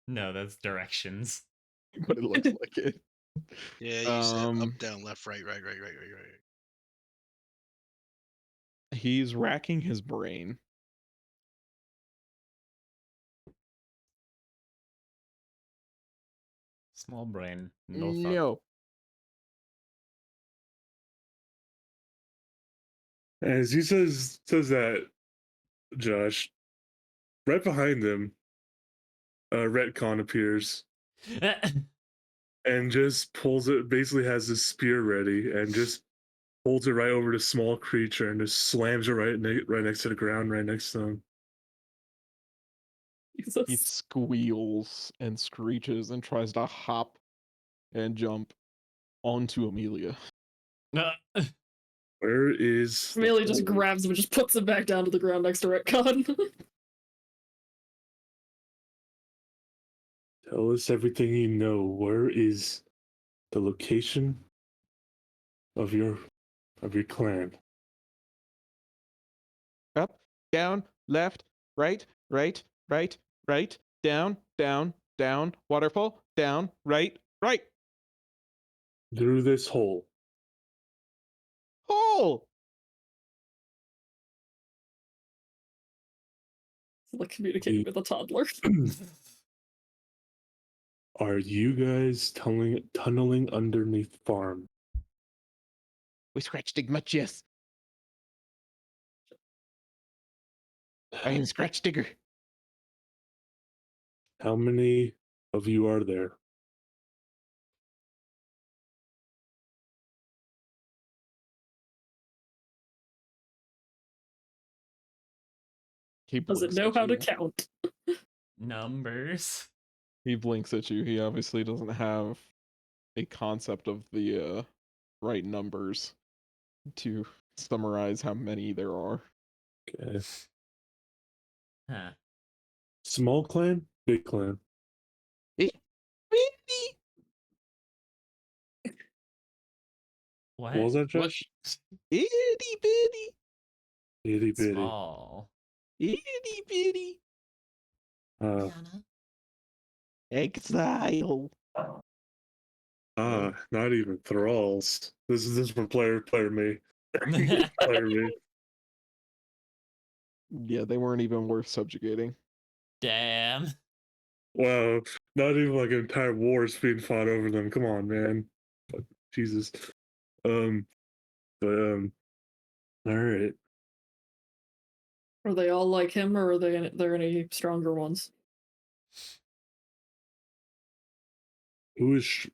No, that's directions. but it looks like it. Yeah, you said up, Um, down, left, right, right, right, right, right, right. He's racking his brain. Small brain, no thought. No. As he says that, Josh, right behind him, Retcon appears and just pulls it, basically has his spear ready and just holds it right over the small creature and just slams it right next to the ground, right next to him. He Jesus. squeals and screeches and tries to hop and jump onto Amelia. Where is the Amelia just hole? grabs him and just puts him back down to the ground next to Retcon. Tell us everything you know. Where is the location of your clan? Up, down, left, right, right, right, right, down, down, down, waterfall, down, right, right. Through this hole. Hole! It's like communicating with a toddler. Are you guys tunneling underneath farm? We scratch dig much, yes. I am Scratch Digger. How many of you are there? He Does it blinks know at how to you. count? Numbers. He blinks at you. He obviously doesn't have a concept of the right numbers to summarize how many there are. Okay. Huh. Small clan, big clan. What? What was that, Josh? Itty bitty. Itty bitty. Small. Itty bitty. Uh, Exile. not even thralls. This is for player me. Player me. Yeah, they weren't even worth subjugating. Damn. Wow, not even like an entire war is being fought over them. Come on, man. Fuck, Jesus. But all right. Are they all like him, or are there any stronger ones? Who is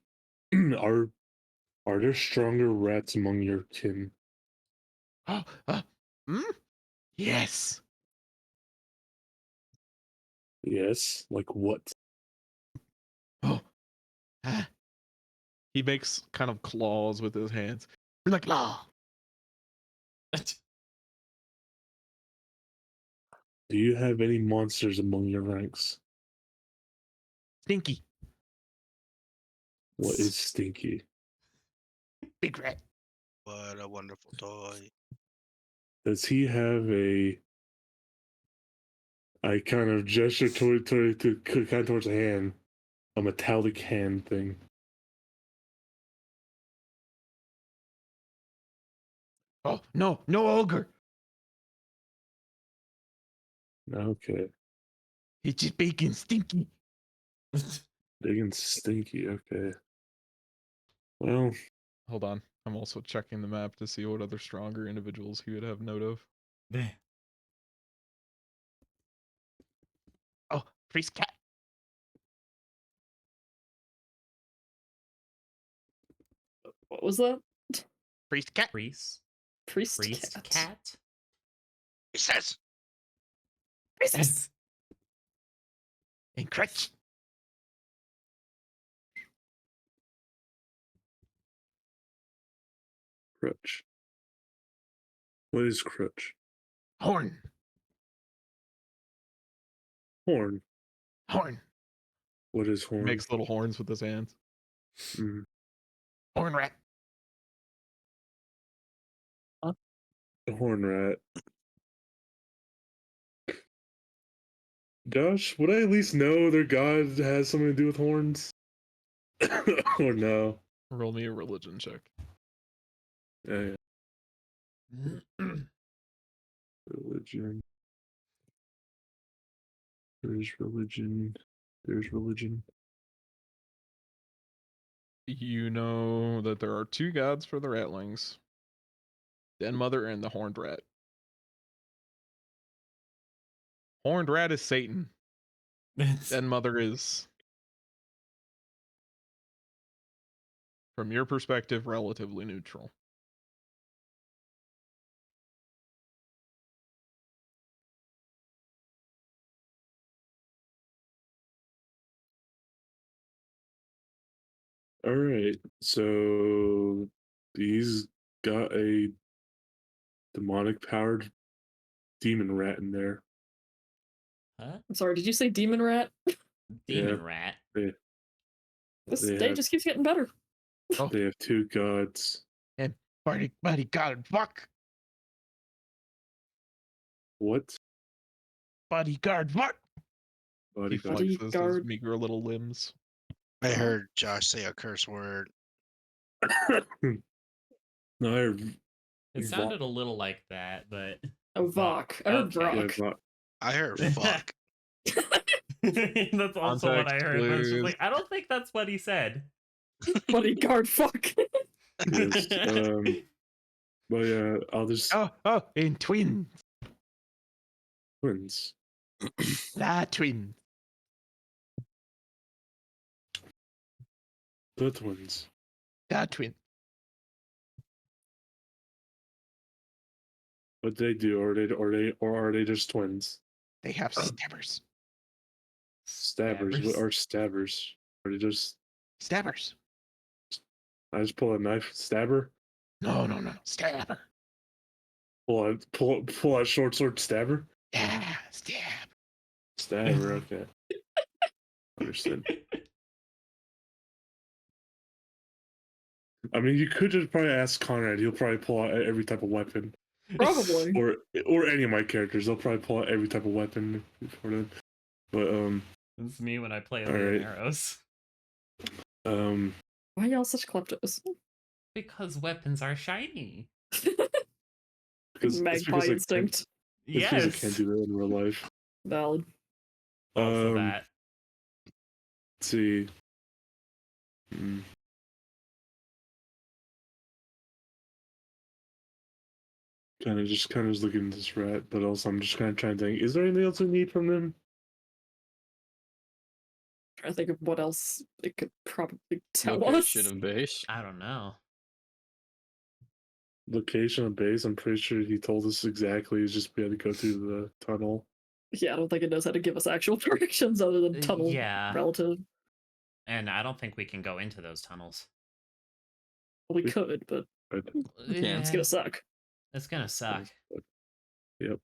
are there stronger rats among your kin? Yes. Yes, like what? Oh. He makes kind of claws with his hands. You're like, ah. Do you have any monsters among your ranks? Stinky. What is stinky? Big rat. What a wonderful toy. Does he have a? I kind of gesture to kind of towards a hand, a metallic hand thing. Oh, no ogre. Okay, It's just big and stinky. big and stinky. Okay. Well, Hold on. I'm also checking the map to see what other stronger individuals he would have note of. Oh, priest cat. What was that? Priest cat. Priest? Priest, Priest cat. cat? He says, Priest. And crutch. crutch. What is crutch? Horn. Horn. Horn. What is He horn? makes little horns with his hands. Mm. Horn rat. A horn rat. Josh, would I at least know their god has something to do with horns? Or no? Roll me a religion check. Yeah. Religion. There's religion. There's religion. You know that there are two gods for the ratlings. Den Mother and the Horned Rat. Horned Rat is Satan. Den Mother is, from your perspective, relatively neutral. All right. So he's got a demonic powered demon rat in there. Huh? I'm sorry, did you say demon rat? Demon rat. This They day have- just keeps getting better. Oh, They have two gods. and buddy god, fuck. What? Bodyguard, fuck. He Bodyguard. flexes his Bodyguard. meager little limbs. I heard Josh say a curse word. No, I heard It sounded a little like that, but Oh, Vok. I heard Okay. yeah, Vrock. I heard fuck. that's also what I Context, heard. But it's just please. like, I don't think that's what he said. Bodyguard, fuck. yes, but yeah, I'll just Oh, and twin. twins. The twin. The twins. The twin. What they do? Or are they just twins? They have stabbers. Stabbers. What are stabbers? Are they just? Stabbers. I just pull a knife, stabber. No. Stabber. Pull out short sword, stabber. Yeah, stab. Stabber. Okay. Understood. I mean, you could just probably ask Conrad. He'll probably pull out every type of weapon. Probably. or any of my characters. They'll probably pull out every type of weapon before then. But It's me when I play All Leo right. Arrows. Why y'all such kleptos? Because weapons are shiny. because Magpie instinct. It's because I Yes. can't do that in real life. Valid. Also that. Let's see. Kind of just looking at this rat, but also I'm just kind of trying to think: is there anything else we need from them? Trying to think of what else it could probably tell Location us. of base. I don't know. Location of base. I'm pretty sure he told us exactly. It's just we had to go through the tunnel. Yeah, I don't think it knows how to give us actual directions other than tunnel Yeah. relative. And I don't think we can go into those tunnels. We could, but But Yeah. it's gonna suck. It's gonna suck. Yep.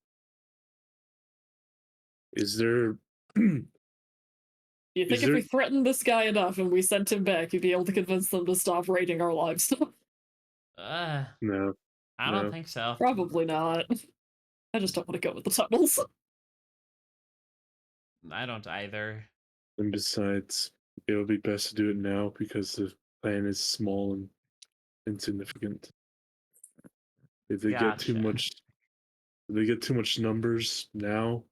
Is there? Do you think Is if there- we threatened this guy enough and we sent him back, you'd be able to convince them to stop raiding our livestock? No. I No. don't think so. Probably not. I just don't want to go with the tunnels. I don't either. And besides, it would be best to do it now because the plan is small and insignificant. If they get too Gotcha. much, if they get too much numbers now,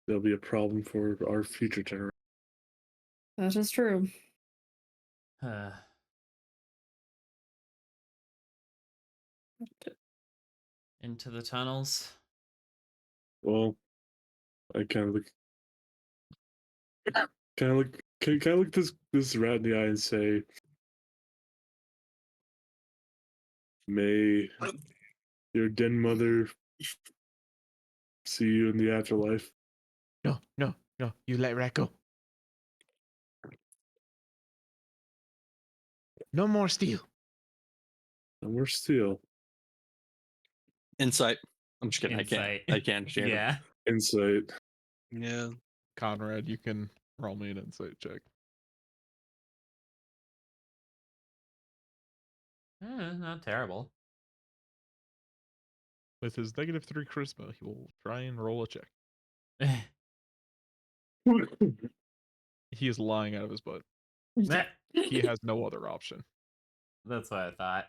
there'll be a problem for our future generation. That is true. Into the tunnels. Well, I kind of look this rat in the eye and say, "May your den mother see you in the afterlife." No, no, no. You let Rat go. No more steel. And we're still Insight. I'm just kidding. Insight. I can't. Share. Yeah. insight. Yeah. Conrad, you can roll me an insight check. Not terrible. With his -3 charisma, he will try and roll a check. He is lying out of his butt. He has no other option. That's what I thought.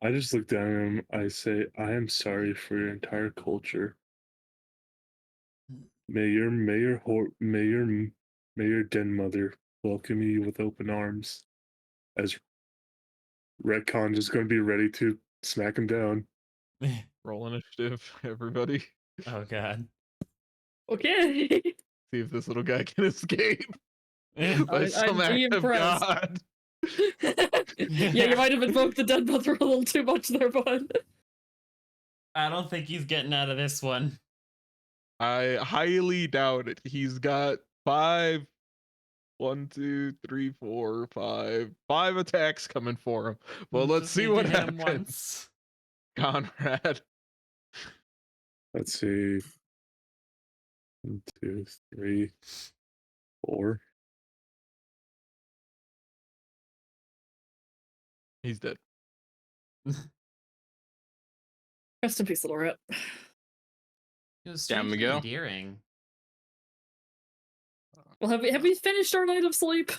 I just look down at him. I say, "I am sorry for your entire culture. May your den mother welcome you with open arms." As Retcon is going to be ready to smack him down. Roll initiative, everybody. Oh god. Okay. See if this little guy can escape. By I'd some be act of impressed. God. Yeah, you might have invoked the dead mother a little too much there, bud. I don't think he's getting out of this one. I highly doubt it. He's got 5 attacks coming for him. Well, let's Just see need to what hit him happens. once. Conrad. Let's see. 1, 2, 3, 4. He's dead. Rest in peace, little rat. It was Down we strangely go. endearing. Well, have we finished our night of sleep?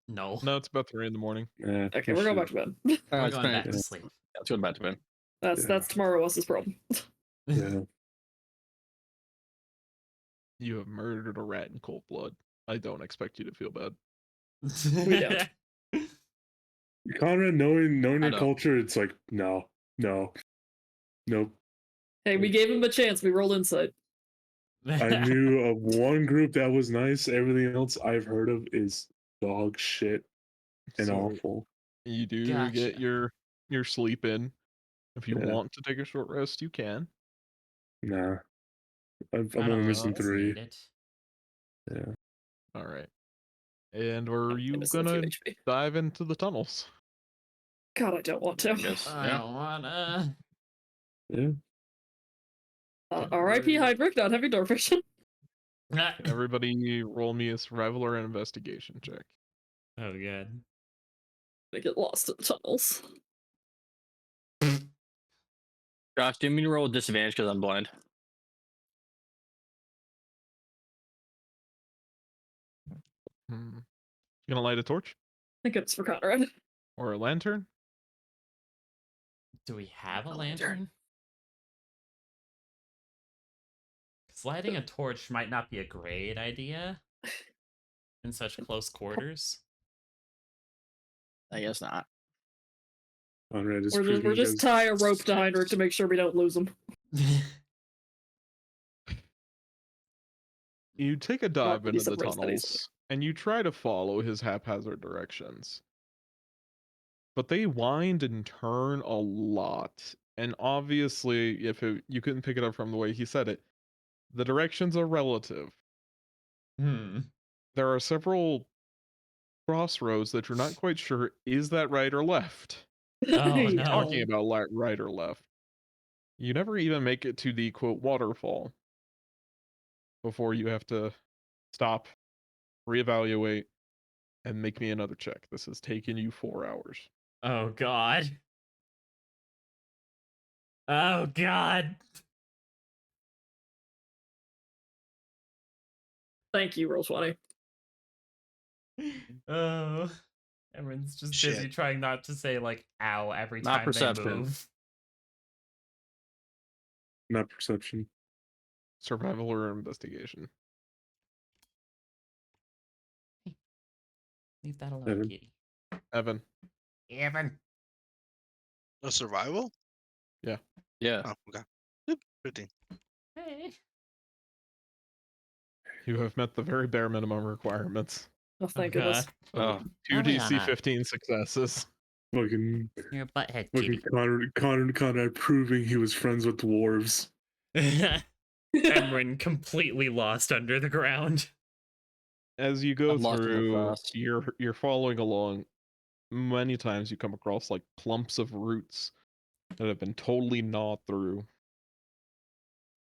No. No, it's about 3 in the morning. Yeah, Okay, we're going back to bed. We're it's going fine. back to Yeah. sleep. Let's go back to bed. That's tomorrow Wes's problem. Yeah. You have murdered a rat in cold blood. I don't expect you to feel bad. We don't. Conrad, knowing I your know. culture, it's like, no, nope. Hey, we gave him a chance. We rolled insight. I knew of one group that was nice. Everything else I've heard of is dog shit and So awful. you do Gotcha. get your sleep in. If you Yeah. want to take a short rest, you can. Nah. I'm I only don't missing think it's 3. needed. Yeah. All right. And were I'm you missing a few gonna HP. dive into the tunnels? God, I don't want to. I guess. I Yeah. don't wanna. Yeah. R.I.P. Hydrick, not having door vision. Can everybody roll me a survival or an investigation check? Oh god. They get lost in the tunnels. Josh, do you mean to roll with disadvantage because I'm blind? You gonna light a torch I think it's for Conrad. or a lantern? Do we have a A lantern. lantern? Because lighting a torch might not be a great idea in such close quarters. I guess not. Conrad is We're proving just as- tie a rope to Heinrich to make sure we don't lose him. You take a dive that he into the separates that easily. tunnels and you try to follow his haphazard directions. But they wind and turn a lot. And obviously, you couldn't pick it up from the way he said it, the directions are relative. Hmm. There are several crossroads that you're not quite sure, is that right or left? Oh, Yeah. no. Talking about right or left. You never even make it to the quote waterfall before you have to stop, reevaluate, and make me another check. This has taken you 4 hours. Oh, God. Oh, God. Thank you, Roll20. Oh. Everyone's just Shit. busy trying not to say, like, ow every Not time they perception. move. not perception. Survival or investigation? Leave that alone, Evan. kitty. Evan. Evan. A survival? Yeah. Oh, okay. Yep, 15. Hey. You have met the very bare minimum requirements. Oh, thank Oh, goodness. Oh, 2 Only DC on a- 15 successes. Fucking, You're a butthead, fucking kitty. Conrad proving he was friends with dwarves. Emran completely lost under the ground. As you go I'm lost in the through, sauce. you're following along. Many times you come across like clumps of roots that have been totally gnawed through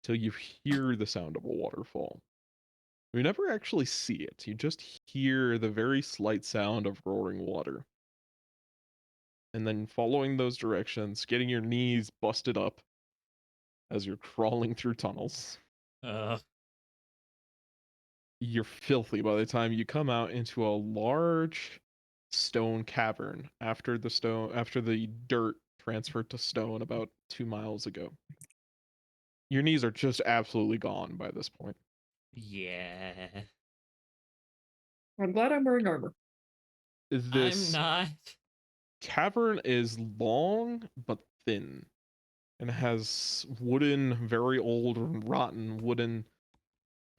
till you hear the sound of a waterfall. You never actually see it. You just hear the very slight sound of roaring water. And then following those directions, getting your knees busted up as you're crawling through tunnels. You're filthy by the time you come out into a large stone cavern after the dirt transferred to stone about 2 miles ago. Your knees are just absolutely gone by this point. Yeah. I'm glad I'm wearing armor. This I'm not. cavern is long but thin and has very old and rotten wooden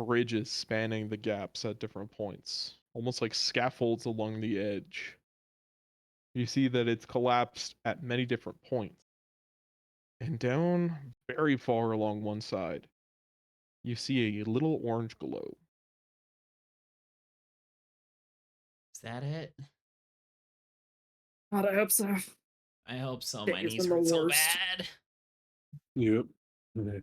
bridges spanning the gaps at different points, almost like scaffolds along the edge. You see that it's collapsed at many different points. And down very far along one side, you see a little orange glow. Is that it? God, I hope so. I hope so. My Days knees been the hurt so worst. bad. Yep. Okay.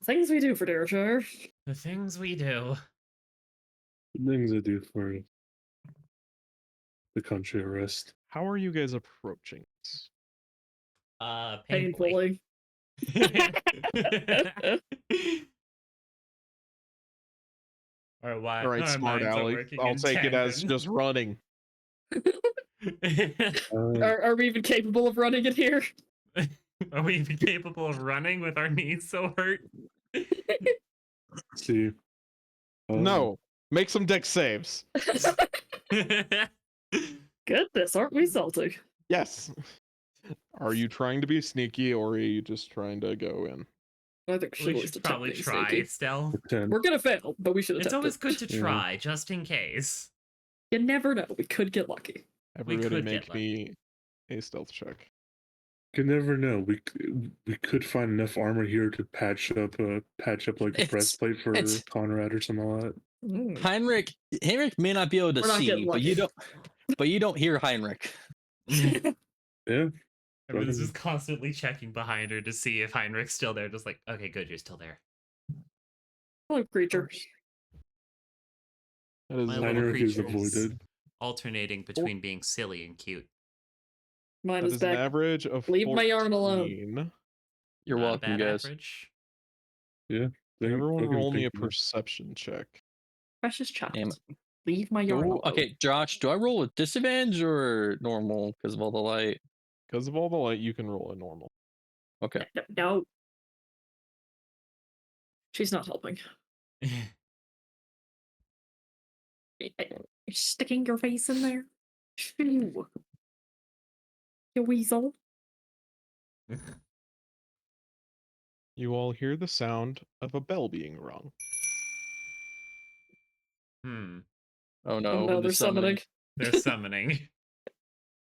Things we do for Darashire. The things we do. Things I do for the country arrest. How are you guys approaching this? Painfully. Or why? All right, our smart minds are Alex. working I'll in take it as tandem. just running. Are we even capable of running it here? Are we even capable of running with our knees so hurt? see. No, make some deck saves. Goodness, aren't we salty? Yes. Are you trying to be sneaky or are you just trying to go in? I think we We should at should least attempt probably being try, sneaky. Stell. 10. We're gonna fail, but we should attempt It's always it. good to Yeah. try, just in case. You never know. We could get lucky. Everybody could make get me a stealth check. You never know. We could find enough armor here to patch up like a It's- breastplate for it's- Conrad or something like that. Mm. Heinrich may not be able to We're not see, getting but you lucky. don't hear Heinrich. Yeah. Everyone's just constantly checking behind her to see if Heinrich's still there. Just like, okay, good, you're still there. Hello, creature. That is My a little Heinrich is creature is avoided. alternating between being silly and cute. Mine That is is an back. average of Leave my yarn alone. 14. You're Not a welcome, bad guys. average. Everyone Fucking roll me a thank you. perception check. Precious child. Damn Leave my yarn alone. Okay, Josh, do I roll with disadvantage or normal because of all the light? Because of all the light, you can roll a normal. Okay. No. She's not helping. You're sticking your face in there. Shoo. You weasel. You all hear the sound of a bell being rung. Hmm. Oh Oh no, no, the they're summoning. They're summoning.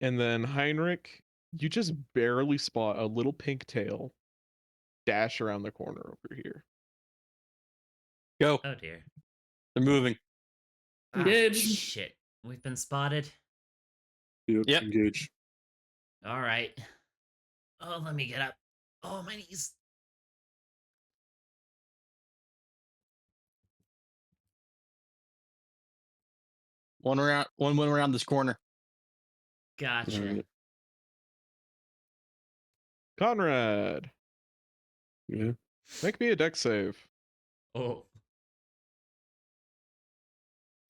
And then Heinrich, you just barely spot a little pink tail dash around the corner over here. Go. Oh dear. They're moving. Ah, Engage. shit. We've been spotted. Yep. Engage. All right. Oh, let me get up. Oh, my knees. One went around this corner. Gotcha. Alright. Conrad, Yeah. make me a deck save. Oh.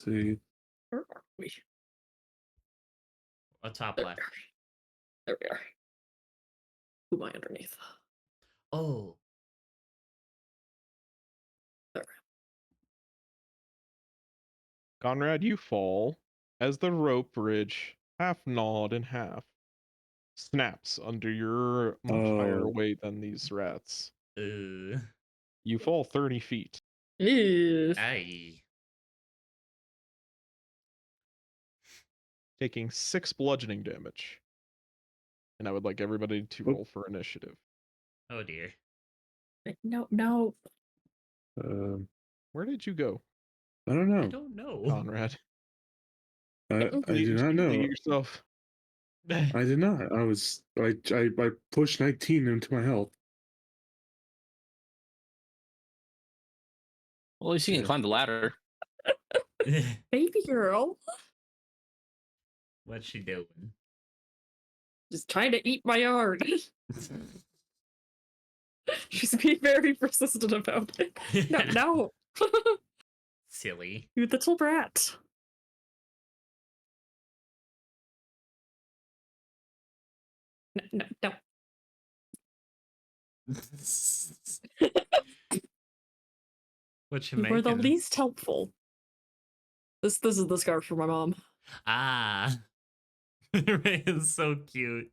See. Where are we? Top There left. we are. There we are. Who am I underneath? Oh. There. Conrad, you fall as the rope bridge, half gnawed in half, snaps under your much higher Oh. weight than these rats. Uh. You fall 30 feet. Ew. Aye. Taking 6 bludgeoning damage. And I would like everybody to roll for initiative. Oh dear. No. Where did you go, I don't know. I don't know. Conrad? I do not Did you know. leave yourself. I did not. I pushed 19 into my health. Well, at least you can Yeah. climb the ladder. Baby girl. What's she doing? Just trying to eat my yarn. She's being very persistent about it. No. Silly. You little brat. No. What you You were the making? least helpful. This is the scarf for my mom. Ah. Ray is so cute.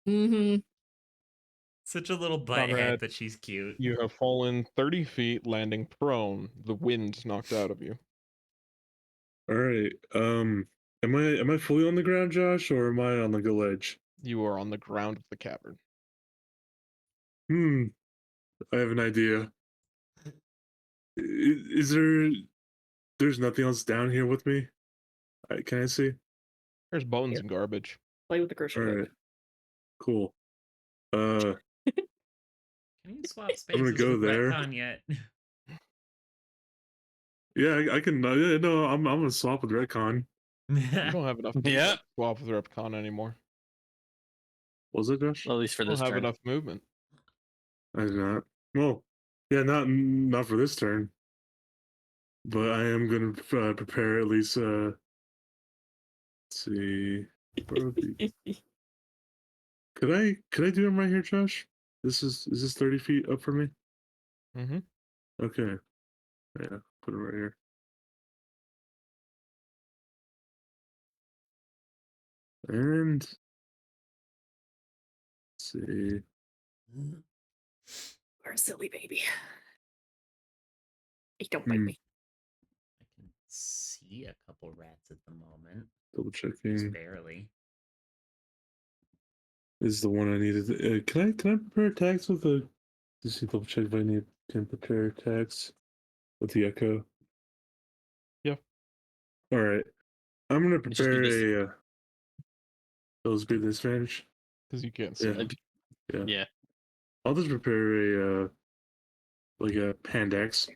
Mm-hmm. Such a little butt Conrad, head, but she's cute. You have fallen 30 feet, landing prone, the wind knocked out of you. All right. Am I fully on the ground, Josh, or am I on like a ledge? You are on the ground of the cavern. I have an idea. Is there? There's nothing else down here with me. Can I see? There's bones Here. and garbage. Play with the crochet All hook. right. Cool. Can you swap I'm spaces gonna go with there. Retcon yet? Yeah, I can. Yeah, no, I'm gonna swap with Retcon. You don't have enough movement Yeah. to swap with Repcon anymore. Was it Josh? At least for You don't this have turn. enough movement. I did not. Well, yeah, not for this turn. But I am gonna prepare at least. Let's see. Could I do them right here, Josh? Is this 30 feet up for me? Mm-hmm. Okay. Yeah, put it right here. And let's see. We're a silly baby. Hey, don't bite me. I can see a couple rats at the moment. Double Just checking. barely. This is the one I needed. Can I prepare attacks with the? Just see, double check if I can prepare attacks with the echo. Yeah. All right. I'm gonna Just do prepare a. Those be disadvantage. Because you can't see. Yeah. Yeah. Yeah. I'll just prepare a like a hand axe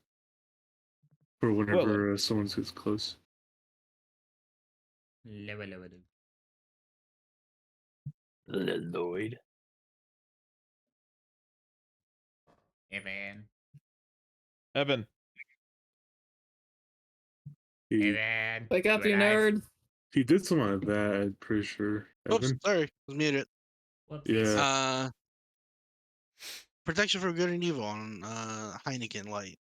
for whenever someone gets close. Lower. Lloyd. Hey man. Evan. Hey He, man. Wake up, you alive? nerd. he did something like that, I'm pretty sure. Oops, Evan? sorry, was muted. Whoopsies. Yeah. Protection for good and evil on Heineken Light.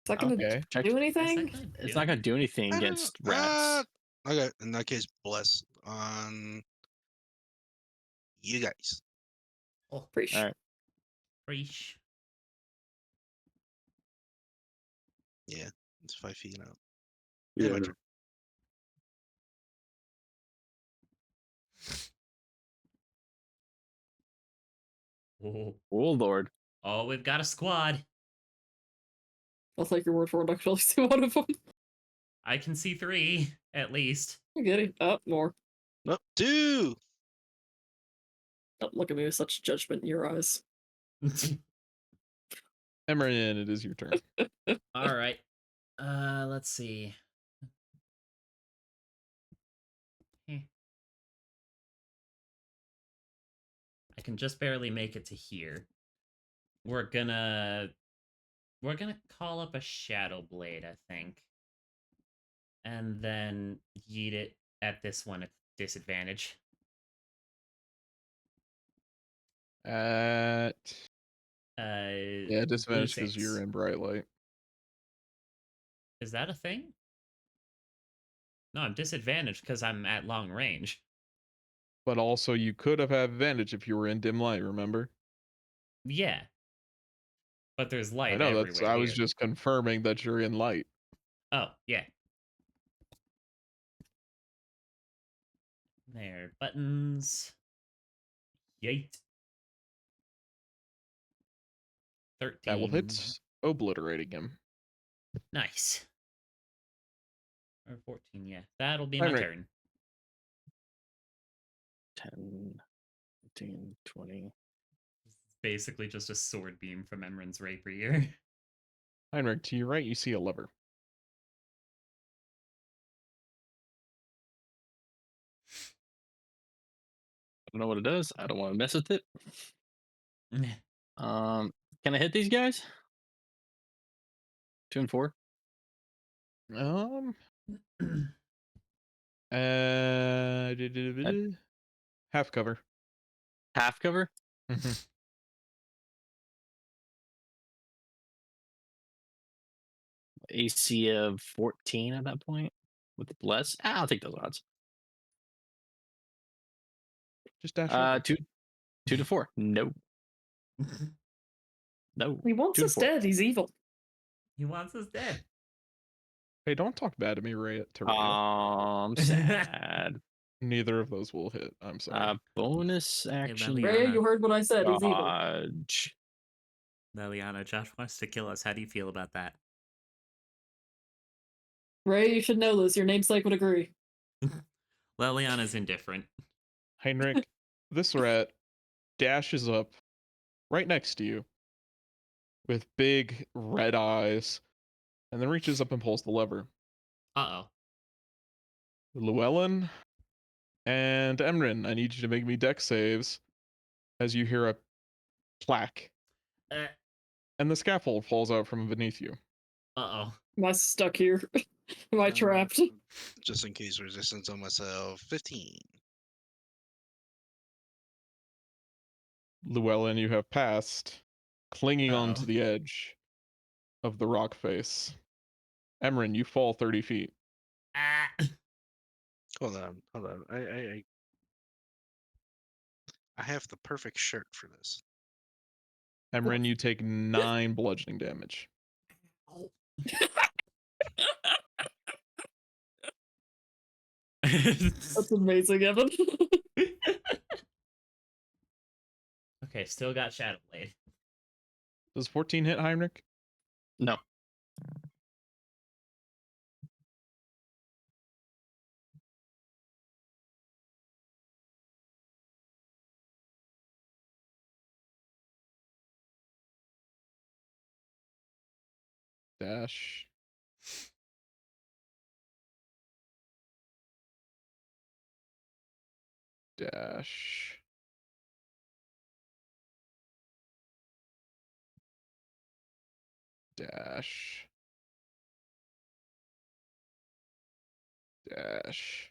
Is that gonna Okay. do Is that anything? gonna It's do not gonna do anything I don't against know. rats. Okay, in that case, bless on you guys. Oh, Preach. All right. preach. Yeah, it's 5 feet out. Yeah. And my turn. Oh. Oh Lord. Oh, we've got a squad. I'll take your word for it. Actually, see one of them. I can see 3, at least. I'm kidding. Oh, more. Nope, 2. Don't look at me with such judgment in your eyes. Emran, it is your turn. All right. Let's see. Eh. I can just barely make it to here. We're gonna call up a Shadow Blade, I think. And then yeet it at this one at disadvantage. At yeah, disadvantage because six. you're in bright light. Is that a thing? No, I'm disadvantaged because I'm at long range. But also, you could have had advantage if you were in dim light. Remember? Yeah. But there's light I know. everywhere That's. I was here. just confirming that you're in light. Oh, yeah. There. Buttons. Yeet. 13. That will hit, obliterating him. Nice. Or 14, yeah. That'll be All my right. turn. 10, 15, 20. It's basically just a sword beam from Emran's rapier. Heinrich, to your right, you see a lever. I don't know what it does. I don't want to mess with it. Can I hit these guys? 2 and 4. Um. Half cover. Half cover. AC of 14 at that point with bless. I'll take those odds. Just dash over. 2 to 4. No. No. He wants 2 to us 4. dead. He's evil. He wants us dead. Hey, don't talk bad to me, Ray. To Ray. I'm sad. Neither of those will hit. I'm sorry. Bonus action. Leliana. Ray, you heard what I said. He's evil. Dodge. Leliana, Josh wants to kill us. How do you feel about that? Ray, you should know this. Your namesake would agree. Leliana's indifferent. Heinrich, this rat dashes up right next to you with big red eyes and then reaches up and pulls the lever. Uh-oh. Llewellyn and Emrin, I need you to make me deck saves as you hear a clack and the scaffold falls out from beneath you. Uh-oh. Am I stuck here? Am I trapped? Just in case resistance on myself. 15. Llewellyn, you have passed, clinging onto Uh-oh. the edge of the rock face. Emrin, you fall 30 feet. Ah. Hold on. I have the perfect shirt for this. Emrin, you take 9 bludgeoning damage. That's amazing, Evan. Okay, still got Shadow Blade. Does 14 hit, Heinrich? No. Dash. Dash. Dash. Dash.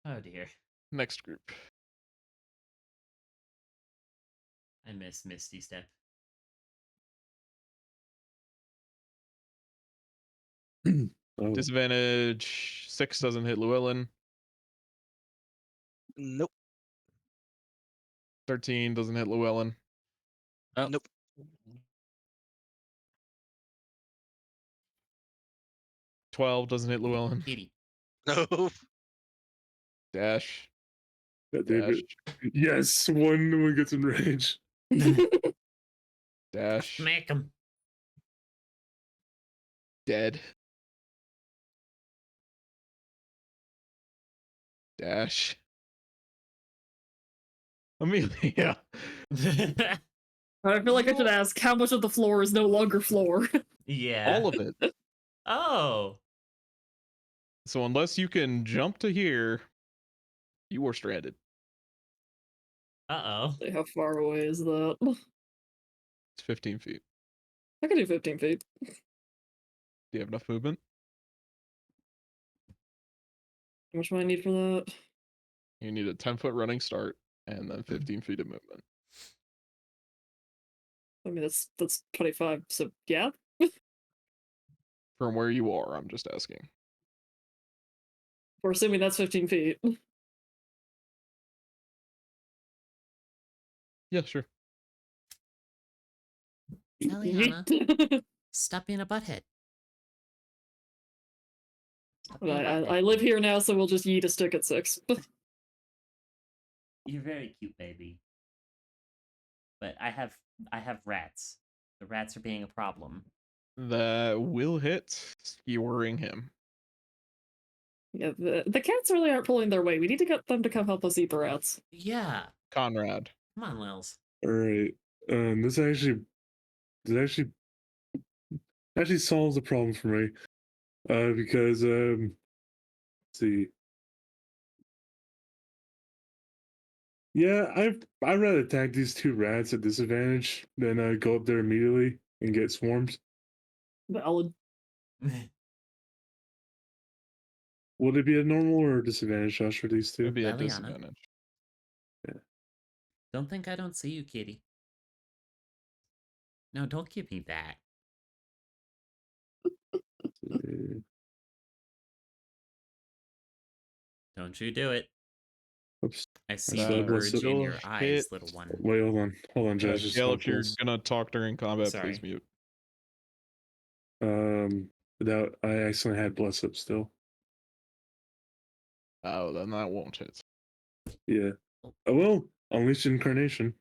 Oh dear. Next group. I miss Misty Step. Oh, Disadvantage 6 doesn't hit Llewellyn. Nope. 13 doesn't hit Llewellyn. Oh. Nope. 12 doesn't hit Llewellyn. Kitty. Nope. Dash. God damn Dash. it. Yes, one gets enraged. Dash. Smack him. Dead. Dash. Amelia. I feel like I should ask how much of the floor is no longer floor. Yeah. All of it. Oh. So unless you can jump to here, you are stranded. Uh-oh. Say, how far away is that? It's 15 feet. I can do 15 feet. Do you have enough movement? How much do I need for that? You need a 10-foot running start and then 15 feet of movement. I mean, that's 25. So yeah, From where you are, I'm just asking. we're assuming that's 15 feet. Yeah, sure. Eliana, stop being a butthead. Stop being a butthead. I live here now, so we'll just yeet a stick at 6. You're very cute, baby. But I have rats. The rats are being a problem. That will hit, skewering him. Yeah, the cats really aren't pulling their weight. We need to get them to come help us eat the rats. Yeah. Conrad. Come on, Lils. All right. This actually solves the problem for me. Because let's see. Yeah, I'd rather attack these two rats at disadvantage than go up there immediately and get swarmed. Valid. Would it be a normal or a disadvantage, Josh, for these two? It'd be a Eliana. disadvantage. Don't think I don't see you, kitty. No, don't give me that. Don't you do it. Oops. I see So the what's urge the- in your hit? eyes, little one. Wait, hold on, Josh. just Gail, hold if you're close. gonna talk during combat, Sorry. please mute. Without I accidentally had bless up still. Oh, then that won't hit. Yeah. Oh well, unleash incarnation.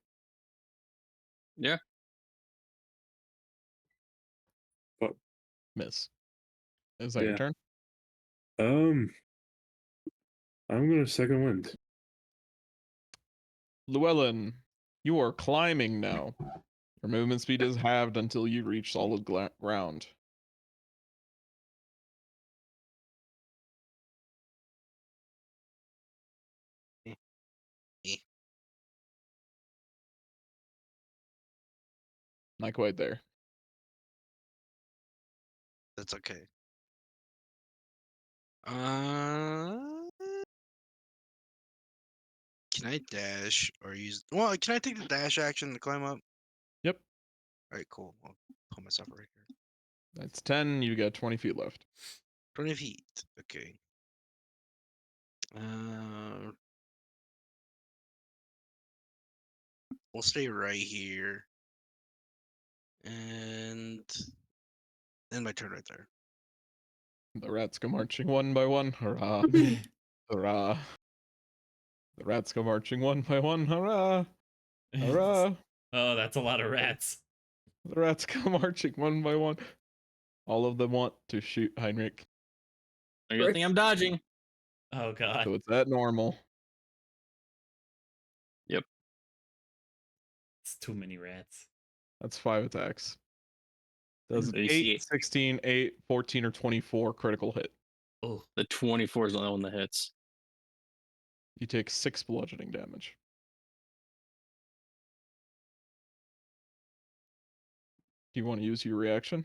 Miss. Is that your Yeah. turn? I'm gonna second wind. Llewellyn, you are climbing now. Your movement speed is halved until you reach solid ground. Not quite there. That's okay. Can I dash or use? Well, can I take the dash action to climb up? Yep. All right, cool. I'll put myself right here. That's 10. You got 20 feet left. 20 feet. Okay. We'll stay right here. And then my turn right there. The rats go marching one by one. Hurrah. Hurrah. The rats go marching one by one. Hurrah. Hurrah. Oh, that's a lot of rats. The rats go marching one by one. All of them want to shoot Heinrich. Good thing I'm dodging. Oh god. So it's at normal. It's too many rats. That's 5 attacks. Does You 8, see it. 16, 8, 14, or 24 critical hit. Oh. The 24 is the only one that hits. You take 6 bludgeoning damage. Do you want to use your reaction?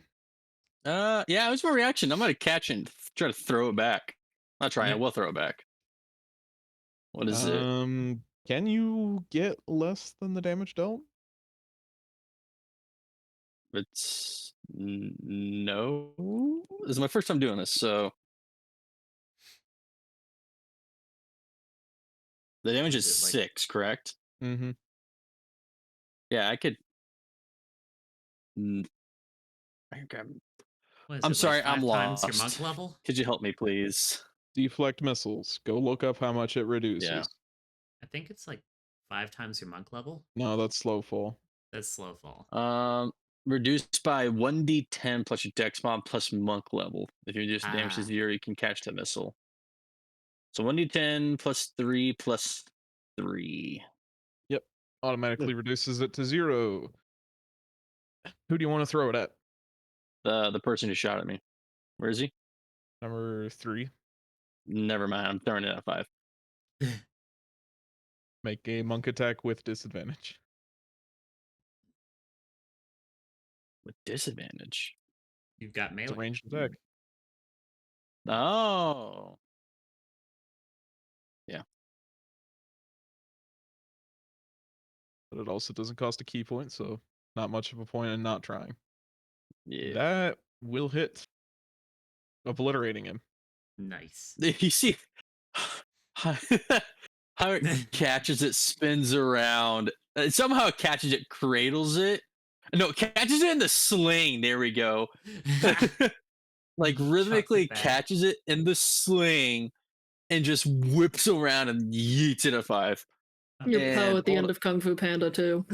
Yeah, it was my reaction. I'm gonna catch it and try to throw it back. Not try. I will throw it back. What is it? Can you get less than the damage dealt? It's no. This is my first time doing this, so the damage is Is it like- 6, correct? Mm-hmm. Yeah, I could. I can grab. What is I'm it, sorry, like I'm 5 times your lost. monk level? Could you help me, please? Deflect missiles. Go look up how much it reduces. I think it's like 5 times your monk level. No, that's slow fall. That's slow fall. Reduced by 1d10 plus your dex mod plus monk level. If you reduce the damage to Ah. 0, you can catch the missile. So 1d10 plus 3 plus 3. Automatically reduces it to 0. Who do you want to throw it at? The person who shot at me. Where is he? Number 3. Never mind. I'm throwing it at 5. Make a monk attack with disadvantage. With disadvantage. You've got It's a melee. ranged attack. Oh. But it also doesn't cost a key point, so not much of a point in not trying. Yeah. That will hit. Obliterating him. Nice. You see how it catches it, spins around. Somehow it catches it, cradles it. No, it catches it in the sling. There we go. Like rhythmically back. catches it in the sling and just whips around and yeets it at 5. Your And Poe at the hold end on. of Kung Fu Panda too.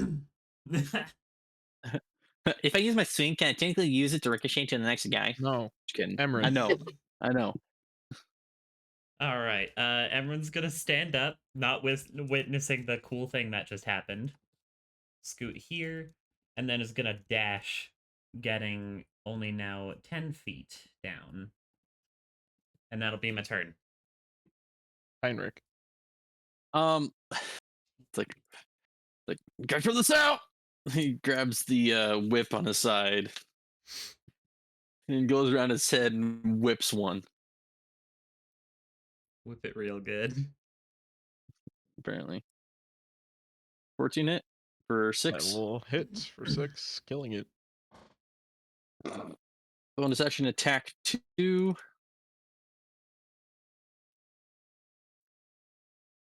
If I use my swing, can I technically use it to ricochet to the next guy? No. Just kidding. Emran. I know. I know. All right. Emran's gonna stand up, not witnessing the cool thing that just happened. Scoot here, and then is gonna dash, getting only now 10 feet down. And that'll be my turn. Heinrich. It's like guys from the south. He grabs the whip on his side and goes around his head and whips one. Whip it real good. Apparently, 14 hit for That 6. will hit for 6, killing it. Bonus action attack 2.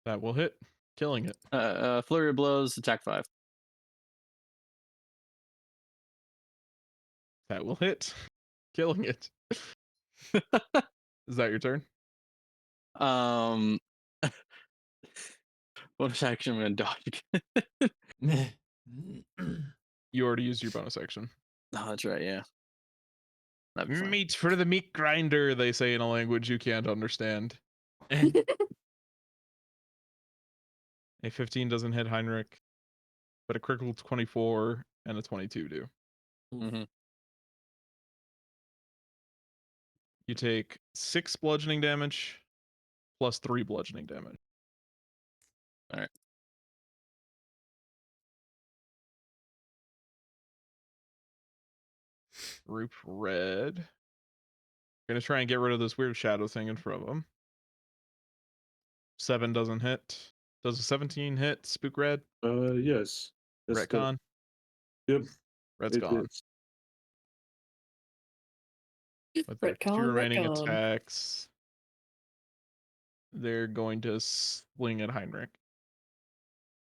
That will hit, killing it. Flurry of blows, attack 5. That will hit, killing it. Is that your turn? Bonus action, I'm gonna dodge again. You already used your bonus action. Oh, that's right. Yeah. That'd be fine. Meat for the meat grinder, they say in a language you can't understand. A 15 doesn't hit Heinrich, but a critical 24 and a 22 do. Mhm. You take 6 bludgeoning damage plus 3 bludgeoning damage. Alright. Group red. Gonna try and get rid of this weird shadow thing in front of him. 7 doesn't hit. Does a 17 hit? Spook red? Yes. That's the- Retcon? Yep. Red's it gone. is. With their 2 Retcon, remaining retcon. attacks, they're going to swing at Heinrich.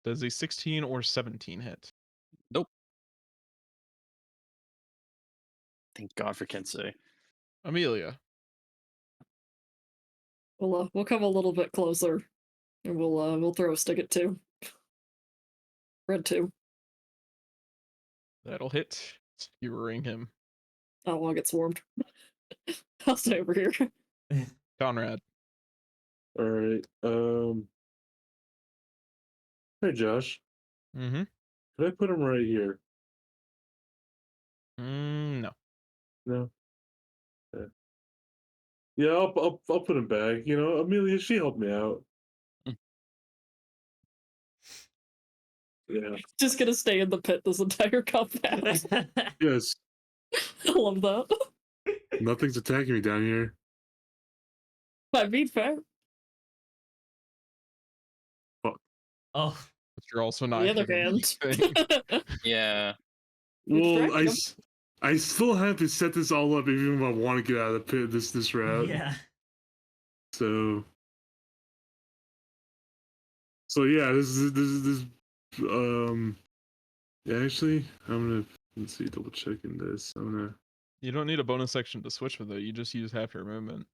Does a 16 or 17 hit? Thank God for Kensei. Amelia. We'll come a little bit closer, and we'll throw a stick at 2. Red 2. That'll hit, skewering him. I don't want to get swarmed. I'll stay over here. Conrad. All right. Hey, Josh. Mm-hmm. Could I put him right here? No. No. Yeah, I'll put him back. You know, Amelia, she helped me out. Yeah. Just gonna stay in the pit this entire combat. Yes. I love that. Nothing's attacking me down here. I mean, fair. Oh, But you're also not On the other hitting hand, anything. Yeah. Well, distracting 'em. I still have to set this all up even if I want to get out of the pit this route. yeah. So yeah, this yeah, actually I'm gonna let's see, double checking this. I'm gonna You don't need a bonus section to switch with it. You just use half your movement.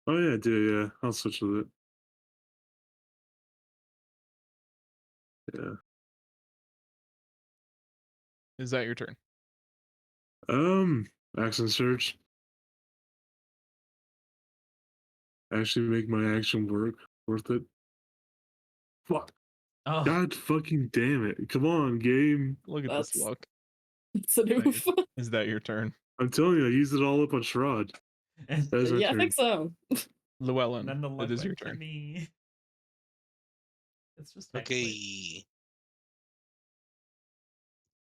oh yeah, I do, yeah. I'll switch with it. Yeah. Is that your turn? Action search. Actually make my action worth it. Fuck. Oh, God fucking damn it. Come on, game. Look at That's- this luck. It's a oof. Is that your turn? I'm telling you, I used it all up on Shrod. and That is my Yeah, I turn. think so. Llewellyn, then the luck it is your went to turn. me. It's just excellent. Okay.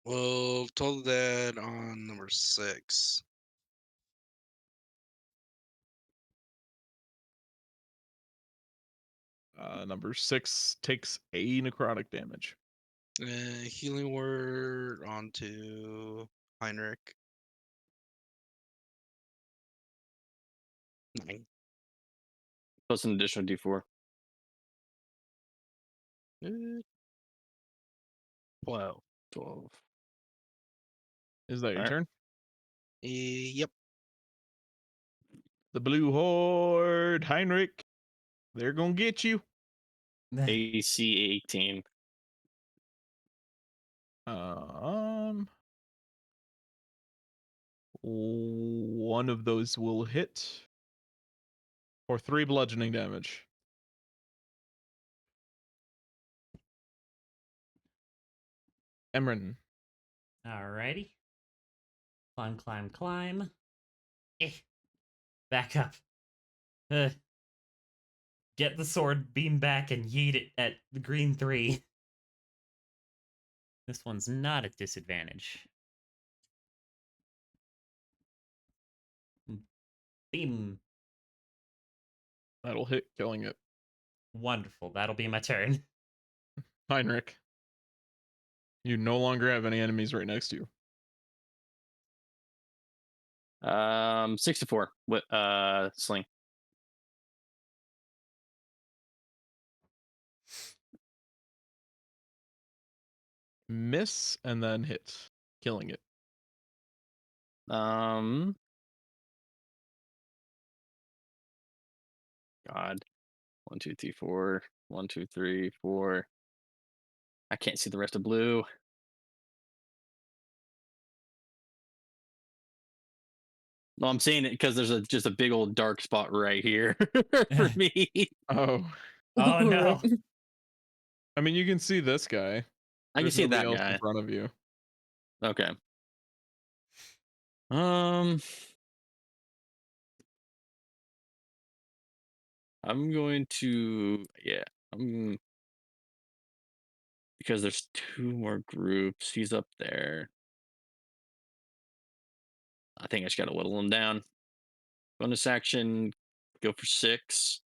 Well, total dead on number 6. Number 6 takes a necrotic damage. Healing word onto Heinrich. 9. Plus an additional D4. 12. 12. Is that your Alright. turn? Yep. The blue horde, Heinrich. They're gonna get you. AC 18. One of those will hit for 3 bludgeoning damage. Emran, Alrighty. Climb, climb, climb. Back up. Get the sword, beam back, and yeet it at the green 3. This one's not at disadvantage. Beam. that'll hit, killing it. Wonderful. That'll be my turn. Heinrich, you no longer have any enemies right next to you. 64 with sling. Miss and then hit, killing it. God. 1, 2, 3, 4. 1, 2, 3, 4. I can't see the rest of blue. Well, I'm saying it because there's just a big old dark spot right here for me. Oh, Oh no. Right. I mean, you can see this guy. I can There's see nobody that else guy. in front of you. Okay. I'm going to because there's 2 more groups. He's up there. I think I just gotta whittle him down. Bonus action, go for 6.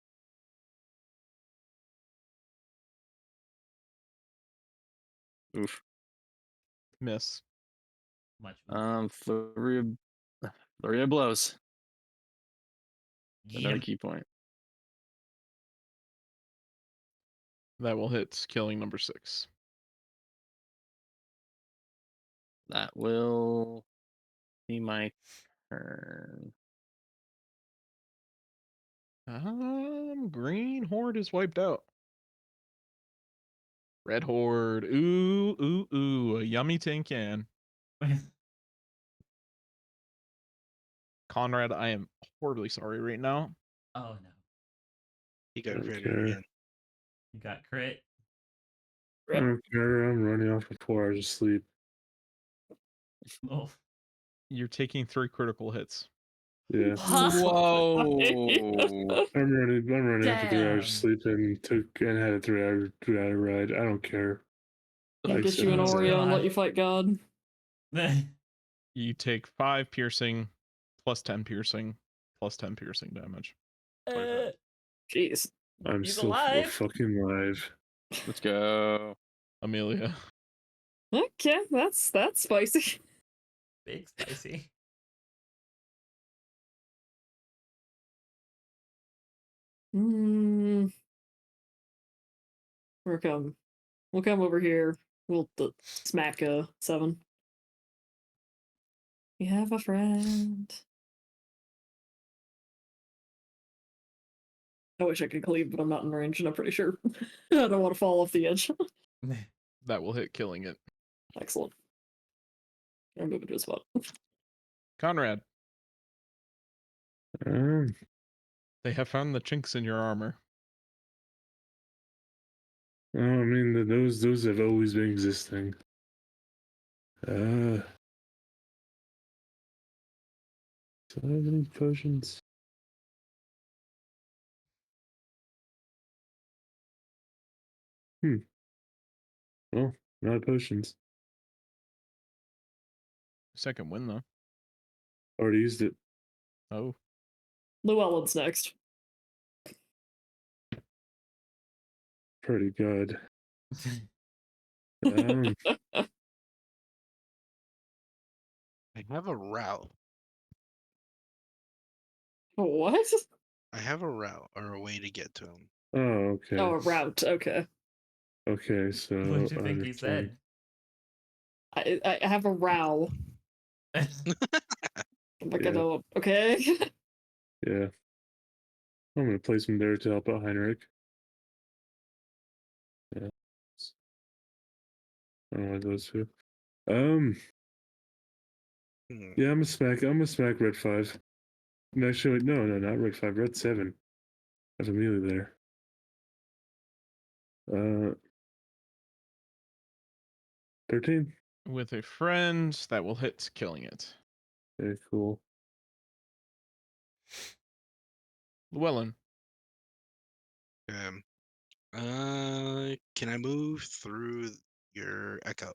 Oof. Miss. Much. Flurry of blows. Another Yep. key point. That will hit, killing number 6. That will be my turn. Green horde is wiped out. Red horde. Ooh, ooh, ooh. A yummy tin can. Conrad, I am horribly sorry right now. Oh no. He got Don't crit care. again. You got crit. I don't care. I'm running off of 4 hours of sleep. Oh. You're taking 3 critical hits. Yeah. Whoa. I'm running after 3 hours of Damn. sleep and had a 3 hour ride. I don't care. I'll Like get you an so- Oreo and let you fight God. You take 5 piercing, plus 10 piercing, plus 10 piercing damage. 25. Jeez. I'm He's still alive. fucking alive. Let's go. Amelia. Okay, that's spicy. Big spicy. Hmm. We'll come over here. We'll smack 7. We have a friend. I wish I could cleave, but I'm not in range, and I'm pretty sure I don't want to fall off the edge. That will hit, killing it. Excellent. I'm moving to a spot. Conrad. Um, They have found the chinks in your armor. I mean, those have always been existing. Do I have any potions? Well, not potions. Second win, though. Already used it. Oh. Llewellyn's next. Pretty good. Um, I have a route. What? I have a route or a way to get to him. oh, okay. Oh, a route. Okay. Okay, so What do you think he understand. said? I have a row. I'm like, I Yeah. don't. Okay. Yeah. I'm gonna place him there to help out Heinrich. Yeah. I don't like those two. Hmm. Yeah, I'm gonna smack Red 5. No, actually, no, not Red 5, Red 7. I have Amelia there. 13? With a friend, that will hit, killing it. Okay, cool. Llewellyn. Can I move through your echo?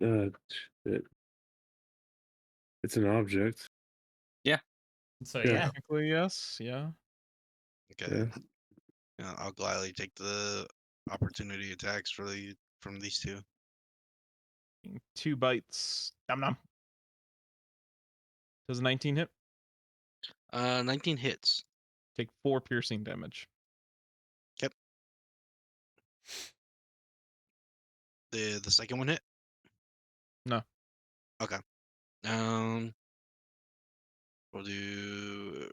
Shit. It's an object. So Yeah. yeah. Technically, yes. Yeah. Okay. Yeah. Yeah, I'll gladly take the opportunity attacks from these two. 2 bites. Nom nom. Does a 19 hit? 19 hits. Take 4 piercing damage. The second one hit? No. Okay. We'll do.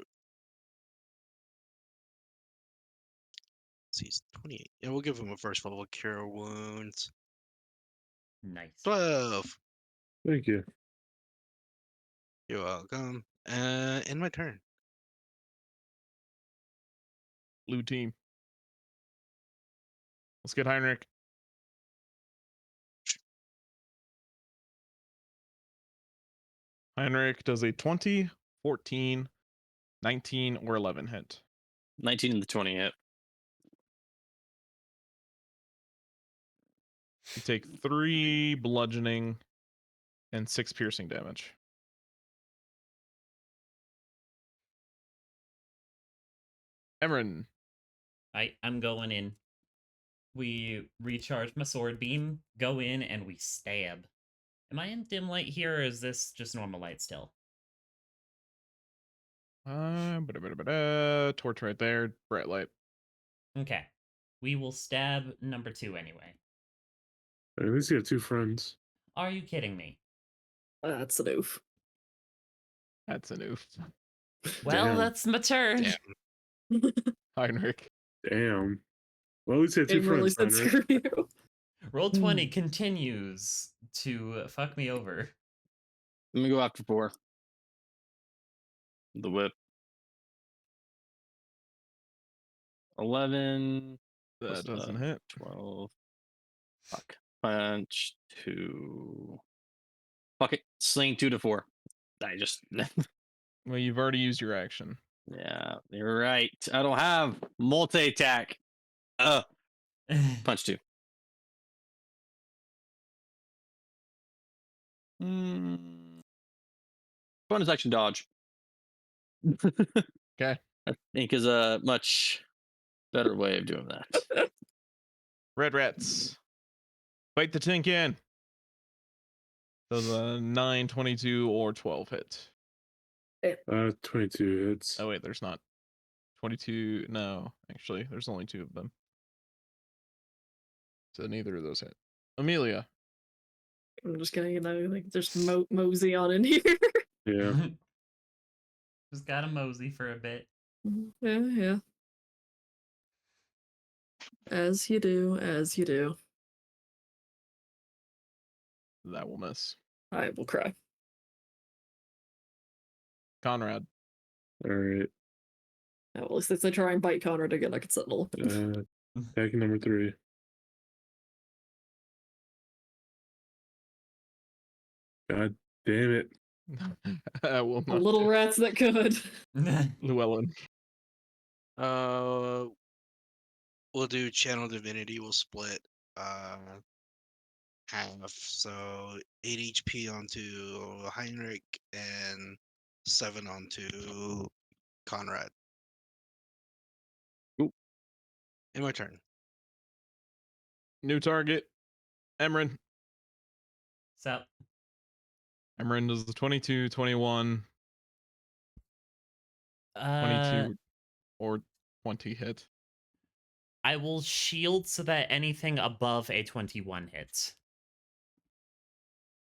See, he's 28. Yeah, we'll give him a first level cure wounds. Nice. 12. Thank you. You're welcome. End my turn. Blue team. Let's get Heinrich. Heinrich does a 20, 14, 19, or 11 hit. 19 and the 20 hit. You take 3 bludgeoning and 6 piercing damage. Emran. I'm going in. We recharge my sword beam, go in, and we stab. Am I in dim light here, or is this just normal light still? Torch right there. Bright light. Okay. We will stab number 2 anyway. At least you have 2 friends. Are you kidding me? That's an oof. That's an oof. Well, Damn. that's my turn. Damn. Heinrich. Damn. Well, at least you have 2 Game really friends, said Heinrich. screw you. Roll 20 continues to fuck me over. Let me go after 4. The whip. 11. That plus, doesn't hit. 12. Fuck. Punch 2. Fuck it. Sling 2 to 4. I just. Well, you've already used your action. Yeah, you're right. I don't have multi attack. Punch 2. Bonus action dodge. Okay. I think is a much better way of doing that. Red rats. Fight the tin can. Does a 9, 22, or 12 hit? 22 hits. Oh wait, there's not. 22. No, actually, there's only 2 of them. So neither of those hit. Amelia. I'm just gonna, like, just mosey on in here. Yeah. Just gotta mosey for a bit. Yeah, yeah. As you do, as you do. That will miss. I will cry. Conrad. All right. Yeah, well, since I try and bite Conrad again, I can settle. Attack number 3. God damn it. That will The not little hit. rats that could. Llewellyn. We'll do channel divinity. We'll split half. So 8 HP onto Heinrich and 7 onto Conrad. Ooh. In my turn. New target. Emran. So Emran does the 22, 21, uh 22, or 20 hit. I will shield so that anything above a 21 hits.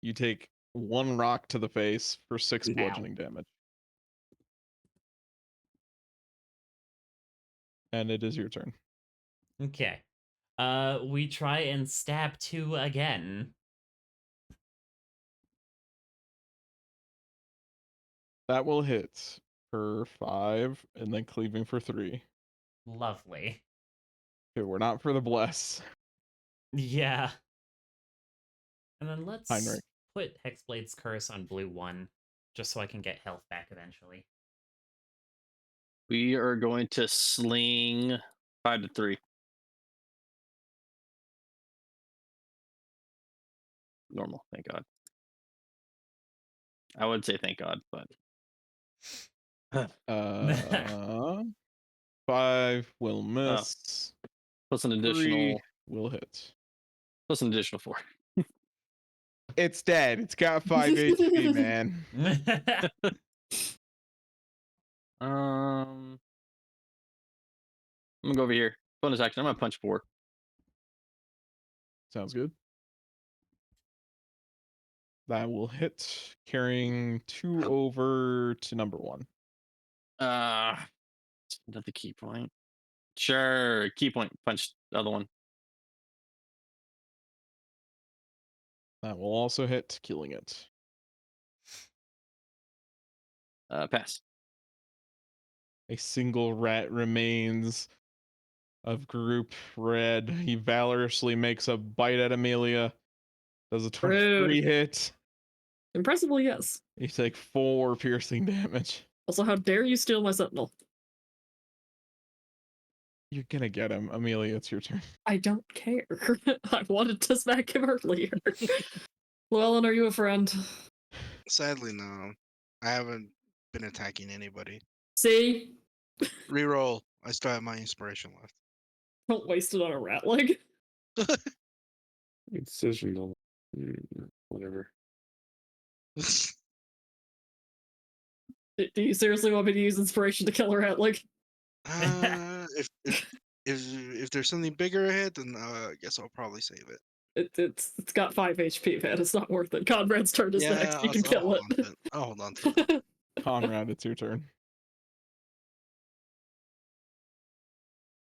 You take 1 rock to the face for 6 Ow. bludgeoning damage. And it is your turn. Okay. We try and stab 2 again. That will hit for 5, and then cleaving for 3. Lovely. Okay, we're not for the bless. Yeah. And then let's Heinrich. put Hexblade's Curse on blue 1, just so I can get health back eventually. We are going to sling 5 to 3. Normal, thank God. I would say thank God, but 5 will miss. plus an 3 additional will hit. 4. It's dead. It's got 5 HP, man. I'm gonna go over here. Bonus action. I'm gonna punch 4. Sounds good. That will hit, carrying 2 over to number 1. Another key point. Sure, key point. Punch the other one. That will also hit, killing it. Pass. A single rat remains of group red. He valorously makes a bite at Amelia. Does a 23 Rude. hit. Impressively, yes. You take 4 piercing damage. Also, how dare you steal my sentinel? You're gonna get him. Amelia, it's your turn. I don't care. I wanted to smack him earlier. Llewellyn, are you a friend? Sadly, no. I haven't been attacking anybody. See? Reroll. I still have my inspiration left. Don't waste it on a rat leg. Incision. Whatever. Do you seriously want me to use inspiration to kill a rat leg? If there's something bigger ahead, then I guess I'll probably save it. It's got 5 HP, man. It's not worth it. Conrad's turn is next. You can I'll kill hold it. on to it. I'll hold on to it. Conrad, it's your turn.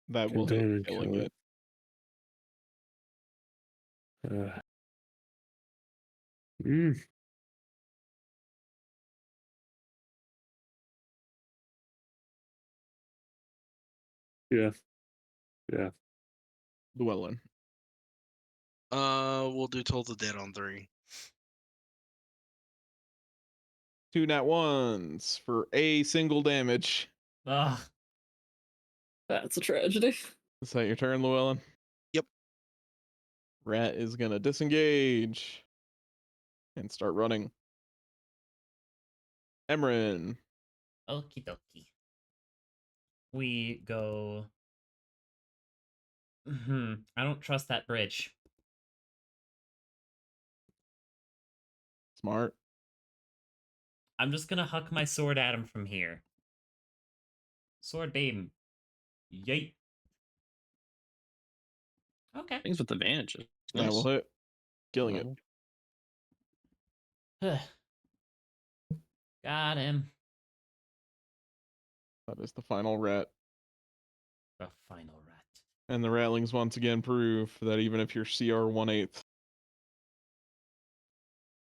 That will Don't hit, even killing kill it. Mm. Yeah. Yeah. Llewellyn. We'll do Toll the Dead on 3. 2 nat 1s for a single damage. Ugh. That's a tragedy. Is that your turn, Llewellyn? Yep. Rat is gonna disengage and start running. Emran. Okie dokie. We go. I don't trust that bridge. Smart. I'm just gonna huck my sword at him from here. Sword beam. Yay. Okay. Things with advantages. That will hit. Killing it. Got him. That is the final rat. The final rat. And the rattlings once again prove that even if you're CR 1/8,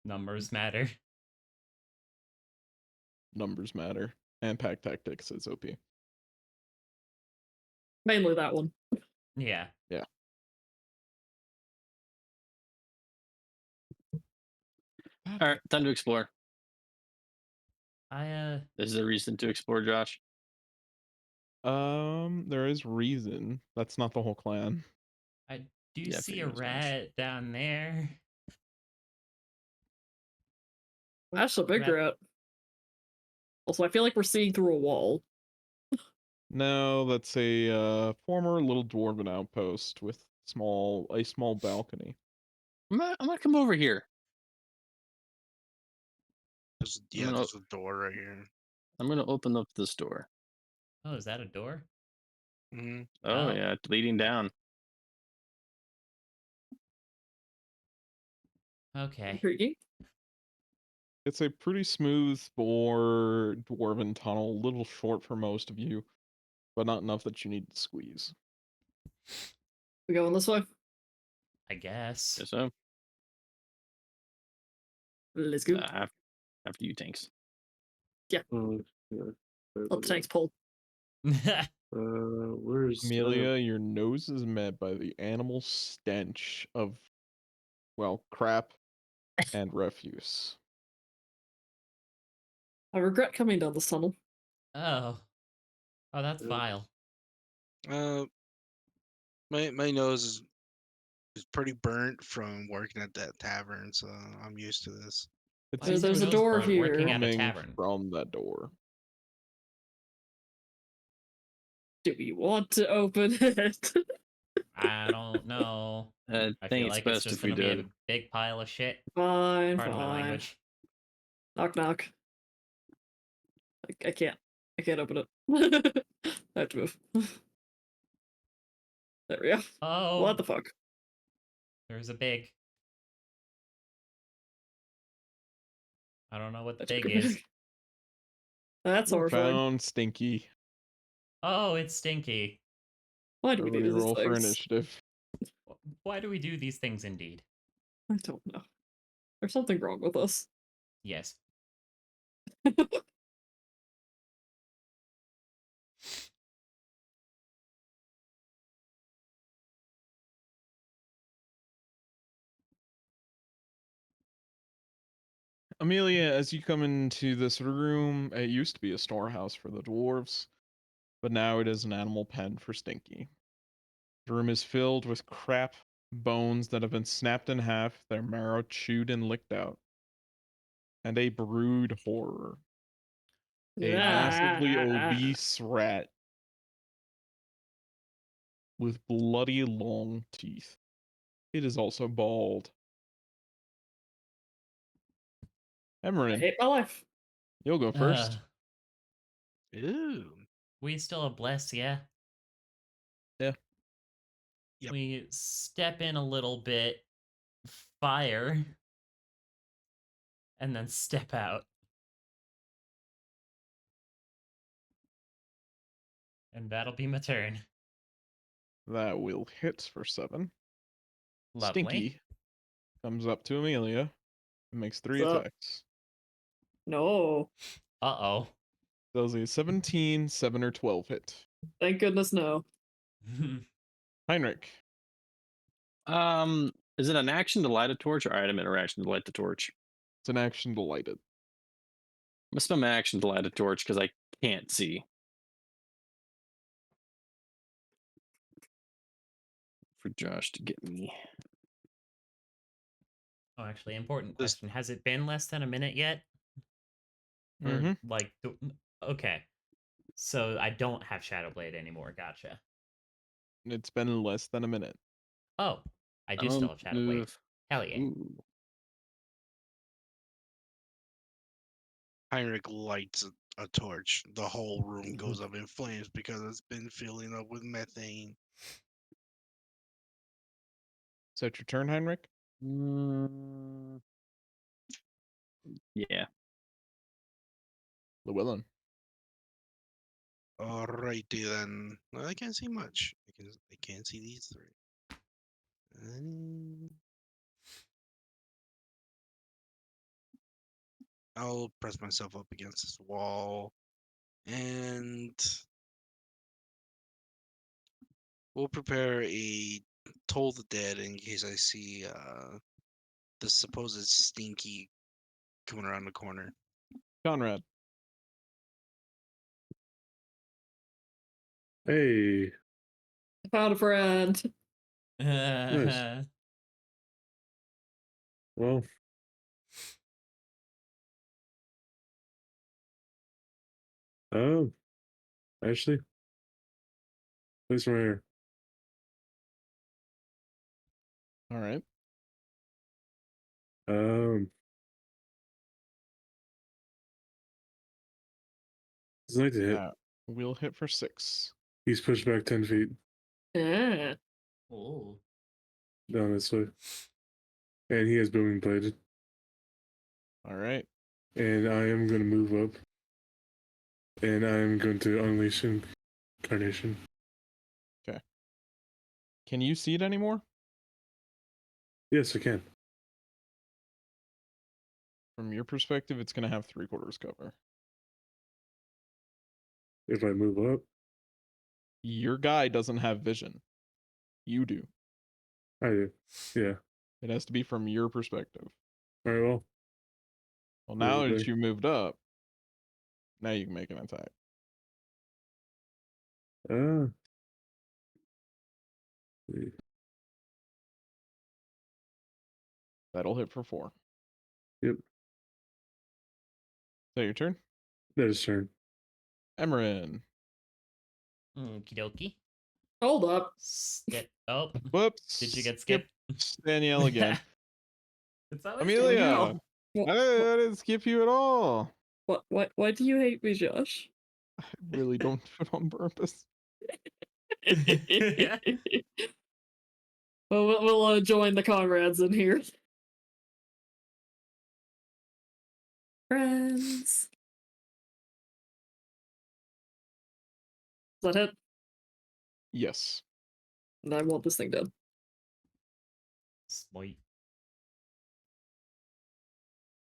Numbers matter. numbers matter. And pack tactics is OP. Mainly that one. Yeah. Yeah. All right, time to explore. I This is a reason to explore, Josh. There is reason. That's not the whole clan. I do Yeah, see a figures, Josh. rat down there. That's a big Rat- rat. Also, I feel like we're seeing through a wall. No, that's a former little dwarven outpost with a small balcony. I'm gonna come over here. gonna- There's a door right here. I'm gonna open up this door. Oh, is that a door? Hmm. Oh, Oh. yeah, it's leading down. Okay. Intriguing. It's a pretty smooth bore dwarven tunnel, a little short for most of you, but not enough that you need to squeeze. We going this way? I guess. Guess so. Let's go. After you, tanks. Oh, yeah. Let the tanks pull. Where's Amelia, your nose is met by the animal stench of, well, crap and refuse. I regret coming down this tunnel. Oh. Oh, that's Yeah. vile. My nose is pretty burnt from working at that tavern, so I'm used to this. It Why There's is your seems a nose door burnt working here. at a coming tavern? from that door. Do we want to open it? I don't know. I I think feel it's like it's best just if we gonna be a did. big pile of shit. Fine, Pardon my fine. language. Knock, knock. I can't. I can't open it. I have to move. There we go. Oh, What the fuck? there's a big. I don't know what the That's big pretty is. big. That's You horrifying. found Stinky. Oh, it's Stinky. Why do we Everybody do these roll for things? initiative. Why do we do these things indeed? I don't know. There's something wrong with us. Yes. Amelia, as you come into this room, it used to be a storehouse for the dwarves, but now it is an animal pen for Stinky. The room is filled with crap bones that have been snapped in half, their marrow chewed and licked out, and a brood horror. A massively obese rat with bloody long teeth. It is also bald. I Emerin, hate my life. you'll go first. Ooh. We still have bless, yeah? Yeah. Yep. We step in a little bit, fire, and then step out. And that'll be my turn. That will hit for 7. Lovely. Stinky comes up to Amelia and makes 3 What's up? attacks. No. Uh-oh. Does a 17, 7, or 12 hit. Thank goodness no. Heinrich. Is it an action to light a torch or item interaction to light the torch? It's an action to light it. I'm gonna spend my action to light a torch because I can't see. For Josh to get me. Oh, actually, important This- question. Has it been less than a minute yet? Or Mhm. like, okay. So I don't have Shadow Blade anymore. Gotcha. It's been less than a minute. Oh, I do I'll still have Shadow Blade. move. Hell yeah. Ooh. Heinrich lights a torch. The whole room goes up in flames because it's been filling up with methane. Is that your turn, Heinrich? Mm, yeah. Llewellyn. Alrighty then. Well, I can't see much. I can't see these three. I'll press myself up against this wall, and we'll prepare a Toll the Dead in case I see the supposed Stinky coming around the corner. Conrad. Hey, I found a friend. well, oh, actually, place right here. All right. It's like to hit. We'll hit for 6. He's pushed back 10 feet Yeah. Oh. down this way, and he has booming blade. All right. And I am going to move up, and I am going to unleash incarnation. Can you see it anymore? Yes, I can. From your perspective, it's going to have 3/4 cover. If I move up, Your guy doesn't have vision. You do. I do. Yeah. It has to be from your perspective. All right. Well, Well, now Okay. that you moved up, now you can make an attack. See. That'll hit for 4. Yep. Is that your turn? That is turn. Emerin. Okie dokie. Hold up. Skip. Oh, Whoops. did you get Skip skipped? Danielle again. It's always Amelia. Danielle. What, I didn't skip you at all. why do you hate me, Josh? I really don't do it on purpose. Well, we'll join the comrades in here. Friends. Does that hit? Yes. And I want this thing done. Sweet.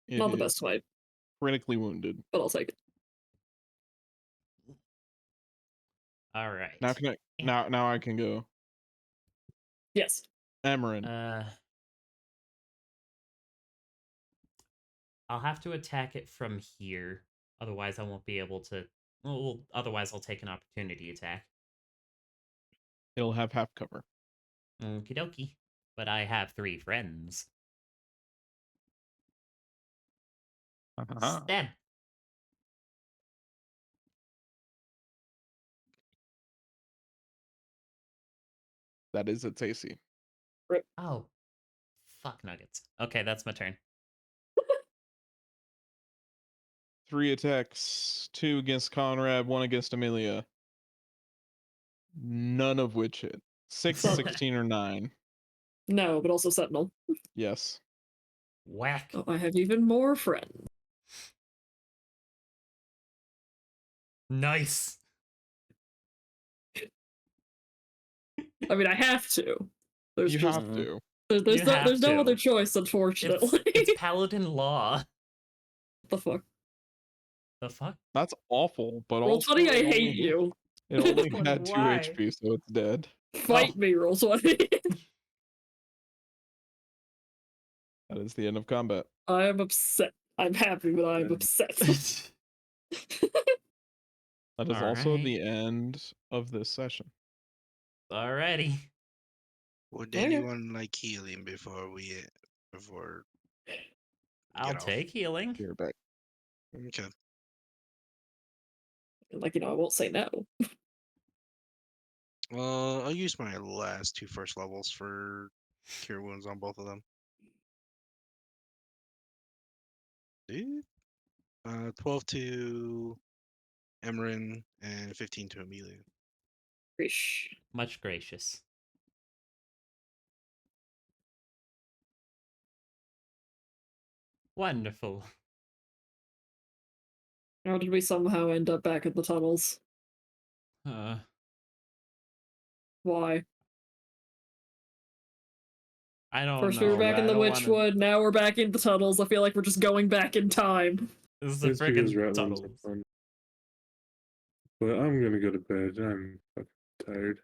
It Not the is best swipe, critically wounded. but I'll take it. All right. Now can I now I can go. Yes. Emerin. I'll have to attack it from here. Otherwise, I won't be able to. Well, otherwise, I'll take an opportunity attack. It'll have half cover. Okie dokie. But I have 3 friends. Uh-huh. Stab. That is its AC. Oh. Fuck nuggets. Okay, that's my turn. 3 attacks, 2 against Conrad, 1 against Amelia. None of which hit. 6, Fuck. 16, or 9. No, but also Sentinel. Yes. Whack. Oh, I have even more friends. Nice. I mean, I have to. There's You just have to. there's You no, have there's no to. other choice, unfortunately. It's paladin law. What the fuck? The fuck? That's awful, but Roll also 20, I it hate only- you. It only had 2 Why? HP, so it's dead. Fight me, roll 20. That is the end of combat. I am upset. I'm happy, but I am upset. That is also Alright. the end of this session. Alrighty. Would Okay. anyone like healing before I'll off. take healing. You're back. Okay. Like, I won't say no. Well, I'll use my last 2 first levels for cure wounds on both of them. Dude. 12 to Emerin and 15 to Amelia. Rish. Much gracious. Wonderful. How did we somehow end up back in the tunnels? Why? I don't First know. we were back but in I the don't wanna- Witchwood, now we're back in the tunnels. I feel like we're just going back in time. This is the It's because friggin' Ratlands are tunnels. fun. But I'm gonna go to bed. I'm fucking tired.